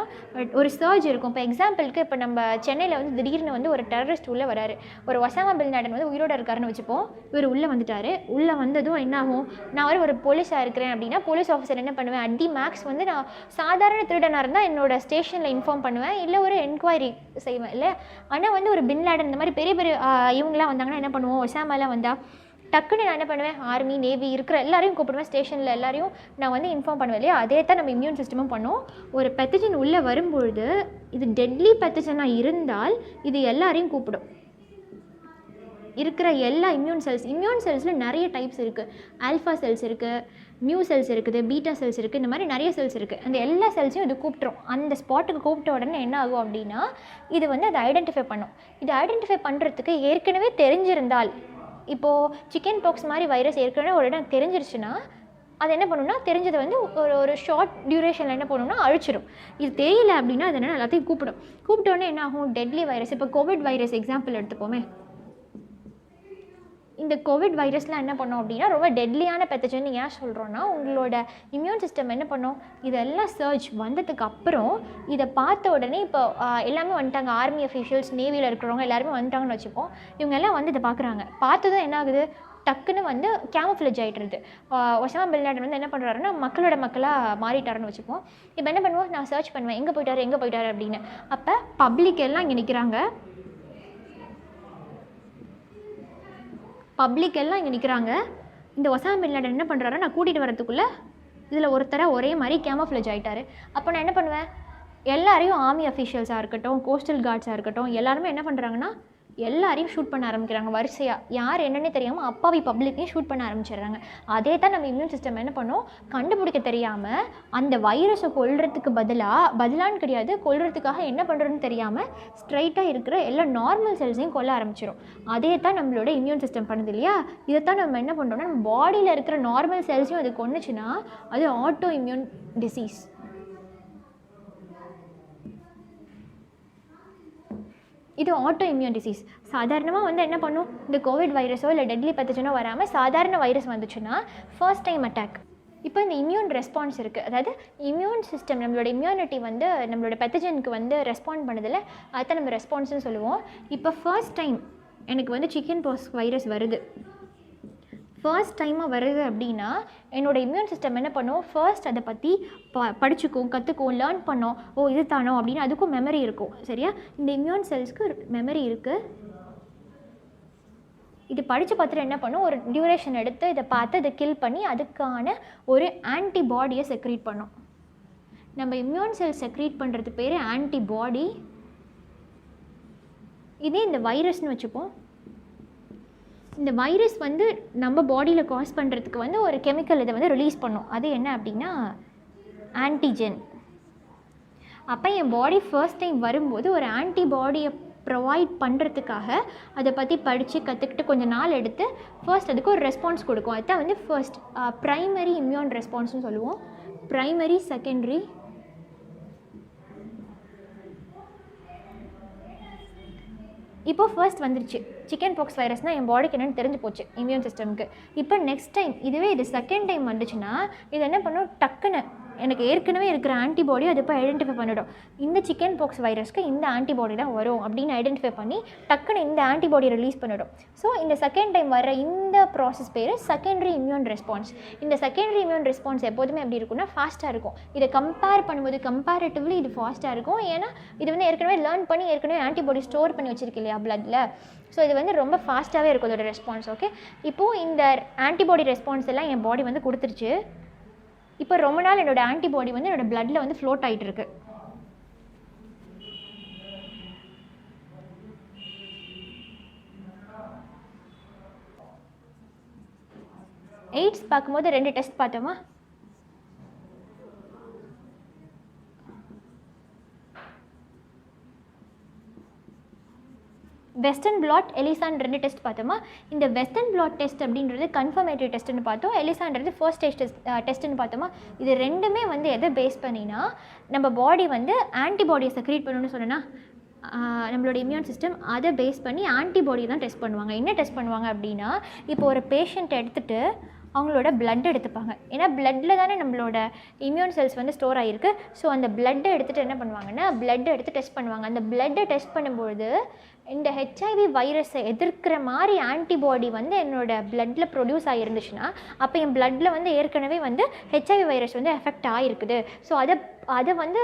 ஒரு சர்ஜ் இருக்கும். இப்போ எக்ஸாம்பிளுக்கு இப்போ நம்ம சென்னையில் வந்து திடீர்னு வந்து ஒரு டெரரிஸ்ட் உள்ளே வராரு. ஒரு ஒசாமா பின் லாடன் வந்து உயிரோட இருக்காருன்னு வச்சுப்போம். இவர் உள்ளே வந்துட்டார். உள்ளே வந்ததும் என்ன ஆகும், நான் ஒரு போலீஸாக இருக்கிறேன் அப்படின்னா போலீஸ் ஆஃபீஸர் என்ன பண்ணுவேன், அடி மேக்ஸ் வந்து நான் சாதாரண திருடனாக இருந்தால் என்னோடய ஸ்டேஷனில் இன்ஃபார்ம் பண்ணுவேன், இல்லை ஒரு என்கொயரி செய்வேன் இல்லை. ஆனால் வந்து ஒரு பின் லாடன் இந்த மாதிரி பெரிய பெரிய இவங்களாம் வந்தாங்கன்னா என்ன பண்ணுவோம், ஒசாமாலாம் வந்தால் டக்குன்னு நான் என்ன பண்ணுவேன், ஆர்மி நேவி இருக்கிற எல்லாரையும் கூப்பிடுவேன், ஸ்டேஷனில் எல்லாரையும் நான் வந்து இன்ஃபார்ம் பண்ணுவேன் இல்லையா. அதே தான் நம்ம இம்யூன் சிஸ்டமும் பண்ணும். ஒரு பெத்தஜன் உள்ளே வரும்பொழுது இது டெட்லி பெத்தஜனாக இருந்தால் இது எல்லாரையும் கூப்பிடும். இருக்கிற எல்லா இம்யூன் செல்ஸில் நிறைய டைப்ஸ் இருக்குது. ஆல்ஃபா செல்ஸ் இருக்குது, மியூ செல்ஸ் இருக்குது, பீட்டா செல்ஸ் இருக்குது, இந்த மாதிரி நிறைய செல்ஸ் இருக்குது. அந்த எல்லா செல்ஸையும் இது கூப்பிட்ரும். அந்த ஸ்பாட்டுக்கு கூப்பிட்ட உடனே என்ன ஆகும் அப்படின்னா இது வந்து அதை ஐடென்டிஃபை பண்ணும். இது ஐடென்டிஃபை பண்ணுறதுக்கு ஏற்கனவே தெரிஞ்சிருந்தால், இப்போது சிக்கன் பாக்ஸ் மாதிரி வைரஸ் ஏற்கனவே ஒரு இடம் தெரிஞ்சிருச்சுன்னா அது என்ன பண்ணுன்னா தெரிஞ்சதை வந்து ஒரு ஷார்ட் டியூரேஷனில் என்ன பண்ணணும்னா அழிச்சிடும். இது தெரியல அப்படின்னா அது என்ன எல்லாத்தையும் கூப்பிட்டோன்னே என்ன ஆகும், டெட்லி வைரஸ். இப்போ கோவிட் வைரஸ் எக்ஸாம்பிள் எடுத்துப்போமே. இந்த கோவிட் வைரஸ்லாம் என்ன பண்ணோம் அப்படின்னா ரொம்ப டெட்லியான பெத்தஜன் ஏன் சொல்கிறோன்னா உங்களோட இம்யூன் சிஸ்டம் என்ன பண்ணோம், இதெல்லாம் சர்ச் வந்ததுக்கு அப்புறம் இதை பார்த்த உடனே இப்போ எல்லாமே வந்துட்டாங்க. ஆர்மி அஃபீஷியல்ஸ், நேவியில் இருக்கிறவங்க எல்லாருமே வந்துட்டாங்கன்னு வச்சுப்போம். இவங்க எல்லாம் வந்து இதை பார்க்குறாங்க. பார்த்ததும் என்ன ஆகுது, டக்குன்னு வந்து கேமோஃப்ளேஜ் ஆகிட்டுருது. ஒசாமா பின் லாடன் வந்து என்ன பண்ணுறாருன்னா மக்களாக மாறிட்டாருன்னு வச்சுப்போம். இப்போ என்ன பண்ணுவோம், நான் சர்ச் பண்ணுவேன் எங்கே போயிட்டாரு அப்படின்னு. அப்போ பப்ளிக் எல்லாம் இங்கே நிற்கிறாங்க. இந்த ஒசாமா பின் லாடன் என்ன பண்ணுறாரு, நான் கூட்டிகிட்டு வரதுக்குள்ளே இதில் ஒருத்தரை ஒரே மாதிரி கேமோஃப்ளேஜ் ஆகிட்டாரு. அப்போ நான் என்ன பண்ணுவேன், எல்லாரையும் ஆர்மி அஃபீஷியல்ஸாக இருக்கட்டும், கோஸ்டல் கார்ட்ஸாக இருக்கட்டும், எல்லாருமே என்ன பண்ணுறாங்கன்னா எல்லாரையும் ஷூட் பண்ண ஆரம்பிக்கிறாங்க வரிசையாக. யார் என்னென்னு தெரியாமல் அப்பாவி பப்ளிக்கையும் ஷூட் பண்ண ஆரம்பிச்சிடுறாங்க. அதே தான் நம்ம இம்யூன் சிஸ்டம் என்ன பண்ணோம், கண்டுபிடிக்க தெரியாமல் அந்த வைரஸை கொல்றதுக்கு பதிலான்னு கிடையாது, கொல்றதுக்காக என்ன பண்ணுறதுன்னு தெரியாமல் ஸ்ட்ரைட்டாக இருக்கிற எல்லா நார்மல் செல்ஸையும் கொல்ல ஆரம்பிச்சிடும். அதே தான் நம்மளோட இம்யூன் சிஸ்டம் பண்ணுது இல்லையா. இதைத்தான் நம்ம என்ன பண்ணுறோம்னா நம்ம பாடியில் இருக்கிற நார்மல் செல்ஸையும் அது கொண்டுச்சுன்னா அது ஆட்டோ இம்யூன் டிசீஸ். இது ஆட்டோ இம்யூன் டிசீஸ். சாதாரணமாக வந்து என்ன பண்ணும், இந்த கோவிட் வைரஸோ இல்லை டெட்லி பெத்தஜனோ வராமல் சாதாரண வைரஸ் வந்துச்சுன்னா ஃபர்ஸ்ட் டைம் அட்டாக். இப்போ இந்த இம்யூன் ரெஸ்பான்ஸ் இருக்குது, அதாவது இம்யூன் சிஸ்டம் நம்மளோட இம்யூனிட்டி வந்து நம்மளோட பெத்தஜனுக்கு வந்து ரெஸ்பாண்ட் பண்ணதில்ல, அதுதான் நம்ம ரெஸ்பான்ஸ்னு சொல்லுவோம். இப்போ ஃபர்ஸ்ட் டைம் எனக்கு வந்து சிக்கன் பாக்ஸ் வைரஸ் வருது, ஃபர்ஸ்ட் டைமாக வருது அப்படின்னா என்னோடய இம்யூன் சிஸ்டம் என்ன பண்ணும், ஃபர்ஸ்ட் அதை பற்றி படிச்சுக்கும், கற்றுக்கும், லேர்ன் பண்ணோம். ஓ இது தானோ அப்படின்னு அதுக்கும் மெமரி இருக்கும். சரியா, இந்த இம்யூன் செல்ஸ்க்கு மெமரி இருக்குது. இது படித்து பார்த்துட்டு என்ன பண்ணும், ஒரு டியூரேஷன் எடுத்து இதை பார்த்து இதை கில் பண்ணி அதுக்கான ஒரு ஆன்டிபாடியை செக்ரீட் பண்ணும். நம்ம இம்யூன் செல் செக்ரீட் பண்ணுறது பேர் ஆன்டிபாடி. இதே இந்த வைரஸ்னு வச்சுப்போம். இந்த வைரஸ் வந்து நம்ம பாடியில் காஸ் பண்ணுறதுக்கு வந்து ஒரு கெமிக்கல் இதை வந்து ரிலீஸ் பண்ணும். அது என்ன அப்படின்னா ஆன்டிஜென். அப்போ என் பாடி ஃபர்ஸ்ட் டைம் வரும்போது ஒரு ஆன்டிபாடியை ப்ரொவைட் பண்ணுறதுக்காக அதை பற்றி படித்து கற்றுக்கிட்டு கொஞ்சம் நாள் எடுத்து ஃபர்ஸ்ட் அதுக்கு ஒரு ரெஸ்பான்ஸ் கொடுக்கும். அதுதான் வந்து ஃபர்ஸ்ட் ப்ரைமரி இம்யூன் ரெஸ்பான்ஸ்னு சொல்லுவோம். Primary, secondary. இப்போ ஃபர்ஸ்ட் வந்துருச்சு சிக்கன் பாக்ஸ் வைரஸ்னால் என் பாடிக்கு என்னென்னு தெரிஞ்சு போச்சு இம்யூன் சிஸ்டமுக்கு. இப்போ நெக்ஸ்ட் டைம் இதுவே இது செகண்ட் டைம் வந்துச்சுன்னா இது என்ன பண்ணும், டக்குன்னு எனக்கு ஏற்கனவே இருக்கிற ஆன்டிபாடி அதை போய் ஐடென்டிஃபை பண்ணிவிடும். இந்த சிக்கன் பாக்ஸ் வைரஸ்க்கு இந்த ஆன்டிபாடி தான் வரும் அப்படின்னு ஐடென்டிஃபை பண்ணி டக்குன்னு இந்த ஆன்டிபாடி ரிலீஸ் பண்ணிவிடும். ஸோ இந்த செகண்ட் டைம் வர இந்த ப்ராசஸ் பேர் செகண்டரி இம்யூன் ரெஸ்பான்ஸ். இந்த செகண்டரி இம்யூன் ரெஸ்பான்ஸ் எப்போதுமே எப்படி இருக்கும்னா ஃபாஸ்ட்டாக இருக்கும். இதை கம்பேர் பண்ணும்போது கம்பேரிட்டிவ்லி இது ஃபாஸ்ட்டாக இருக்கும். ஏன்னா இது வந்து ஏற்கனவே லேர்ன் பண்ணி ஏற்கனவே ஆன்டிபாடி ஸ்டோர் பண்ணி வச்சிருக்கு இல்லையா பிளட்டில். ஸோ இது வந்து ரொம்ப ஃபாஸ்ட்டாகவே இருக்கும் இதோட ரெஸ்பான்ஸ். ஓகே, இப்போது இந்த ஆன்டிபாடி ரெஸ்பான்ஸ் எல்லாம் என் பாடி வந்து கொடுத்துருச்சு. இப்போ ரொம்ப நாள் என்னோடய ஆன்டிபாடி வந்து என்னோடய பிளட்டில் வந்து ஃப்ளோட் ஆகிட்டு இருக்கு. எய்ட்ஸ் பார்க்கும்போது 2 டெஸ்ட் பார்த்தோமா. வெஸ்டர்ன் பிளாட் எலிசான்னு 2 டெஸ்ட் பார்த்தோமா. இந்த வெஸ்டர்ன் பிளாட் டெஸ்ட் அப்படின்றது கன்ஃபர்மேட்டரி டெஸ்ட்டுன்னு பார்த்தோம். எலிசான்றது ஃபர்ஸ்ட் டெஸ்ட்டுன்னு பார்த்தோமா. இது ரெண்டுமே வந்து எதை பேஸ் பண்ணினா நம்ம பாடி வந்து ஆன்டிபாடியை செக்ரீட் பண்ணணும்னு சொன்னேன்னா நம்மளோட இம்யூன் சிஸ்டம் அதை பேஸ் பண்ணி ஆன்டிபாடியை தான் டெஸ்ட் பண்ணுவாங்க. என்ன டெஸ்ட் பண்ணுவாங்க அப்படின்னா, இப்போ ஒரு பேஷண்ட் எடுத்துகிட்டு அவங்களோட பிளட் எடுத்துப்பாங்க. ஏன்னா பிளட்டில் தானே நம்மளோட இம்யூன் செல்ஸ் வந்து ஸ்டோர் ஆகிருக்கு. ஸோ அந்த பிளட்டை எடுத்துகிட்டு என்ன பண்ணுவாங்கன்னா, பிளட்டை எடுத்து டெஸ்ட் பண்ணுவாங்க. அந்த பிளட்டை டெஸ்ட் பண்ணும்பொழுது இந்த ஹெச்ஐவி வைரஸை எதிர்க்கிற மாதிரி ஆன்டிபாடி வந்து என்னோடய பிளட்டில் ப்ரொடியூஸ் ஆகிருந்துச்சுன்னா, அப்போ என் பிளட்டில் வந்து ஏற்கனவே வந்து ஹெச்ஐவி வைரஸ் வந்து எஃபெக்ட் ஆகிருக்குது. ஸோ அதை வந்து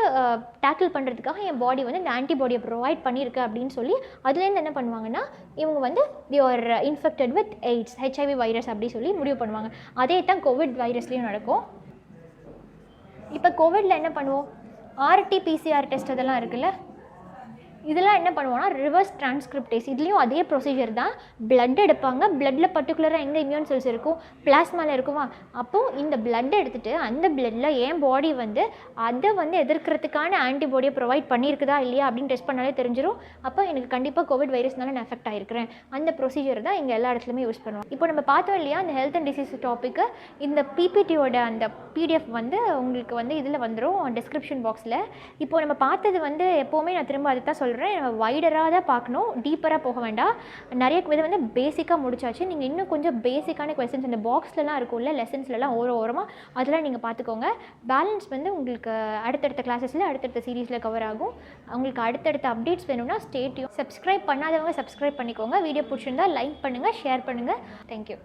டேக்கிள் பண்ணுறதுக்காக என் பாடி வந்து இந்த ஆன்டிபாடியை ப்ரொவைட் பண்ணியிருக்கு அப்படின்னு சொல்லி அதுலேருந்து என்ன பண்ணுவாங்கன்னா, இவங்க வந்து they are infected with AIDS, HIV virus அப்படி சொல்லி முடிவு பண்ணுவாங்க. அதே தான் கோவிட் வைரஸ்லேயும் நடக்கும். இப்போ கோவிடில் என்ன பண்ணுவோம், ஆர்டிபிசிஆர் டெஸ்ட் அதெல்லாம் இருக்குல்ல, இதெல்லாம் என்ன பண்ணுவோம்னா ரிவர்ஸ் டிரான்ஸ்கிரிப்டேஸ். இதுலேயும் அதே ப்ரொசீஜர் தான். பிளட் எடுப்பாங்க. பிளட்டில் பர்டிகுலராக எங்கே இம்யூன் செல்ஸ் இருக்கும், பிளாஸ்மாவில் இருக்குமா. அப்போது இந்த பிளட் எடுத்துகிட்டு அந்த பிளட்டில் என் பாடி வந்து அதை வந்து எதிர்க்கிறதுக்கான ஆன்டிபாடியை ப்ரொவைட் பண்ணியிருக்குதா இல்லையா அப்படின்னு டெஸ்ட் பண்ணாலே தெரிஞ்சிடும். அப்போ எனக்கு கண்டிப்பாக கோவிட் வைரஸ்னால நான் எஃபெக்ட் ஆகிருக்கிறேன். அந்த ப்ரொசீஜர் தான் இங்கே எல்லா இடத்துலையுமே யூஸ் பண்ணுவோம். இப்போ நம்ம பார்த்தோம் இல்லையா அந்த ஹெல்த் அண்ட் டிசீஸ் டாப்பிக்கு, இந்த பிபிடியோட அந்த பிடிஎஃப் வந்து உங்களுக்கு வந்து இதில் வந்துடும் டிஸ்கிரிப்ஷன் பாக்ஸில். இப்போ நம்ம பார்த்தது வந்து எப்போவுமே நான் திரும்ப அதை தான் சொல்கிறேன், நம்ம வைடராக தான் பார்க்கணும், டீப்பராக போக வேண்டாம். நிறைய இதை வந்து பேசிக்காக முடிச்சாச்சு. நீங்கள் இன்னும் கொஞ்சம் பேசிக்கான கொஸ்டின்ஸ் இந்த பாக்ஸ்லலாம் இருக்கும்ல, லெசன்ஸ்லாம் ஓரமாக அதெல்லாம் நீங்கள் பார்த்துக்கோங்க. பேலன்ஸ் வந்து உங்களுக்கு அடுத்தடுத்த கிளாஸஸில் அடுத்தடுத்த சீரீஸில் கவர் ஆகும். உங்களுக்கு அடுத்தடுத்த அப்டேட்ஸ் வேணும்னா ஸ்டே டியூன். சப்ஸ்கிரைப் பண்ணாதவங்க சப்ஸ்கிரைப் பண்ணிக்கோங்க. வீடியோ பிடிச்சிருந்தா லைக் பண்ணுங்கள், ஷேர் பண்ணுங்கள். தேங்க்யூ.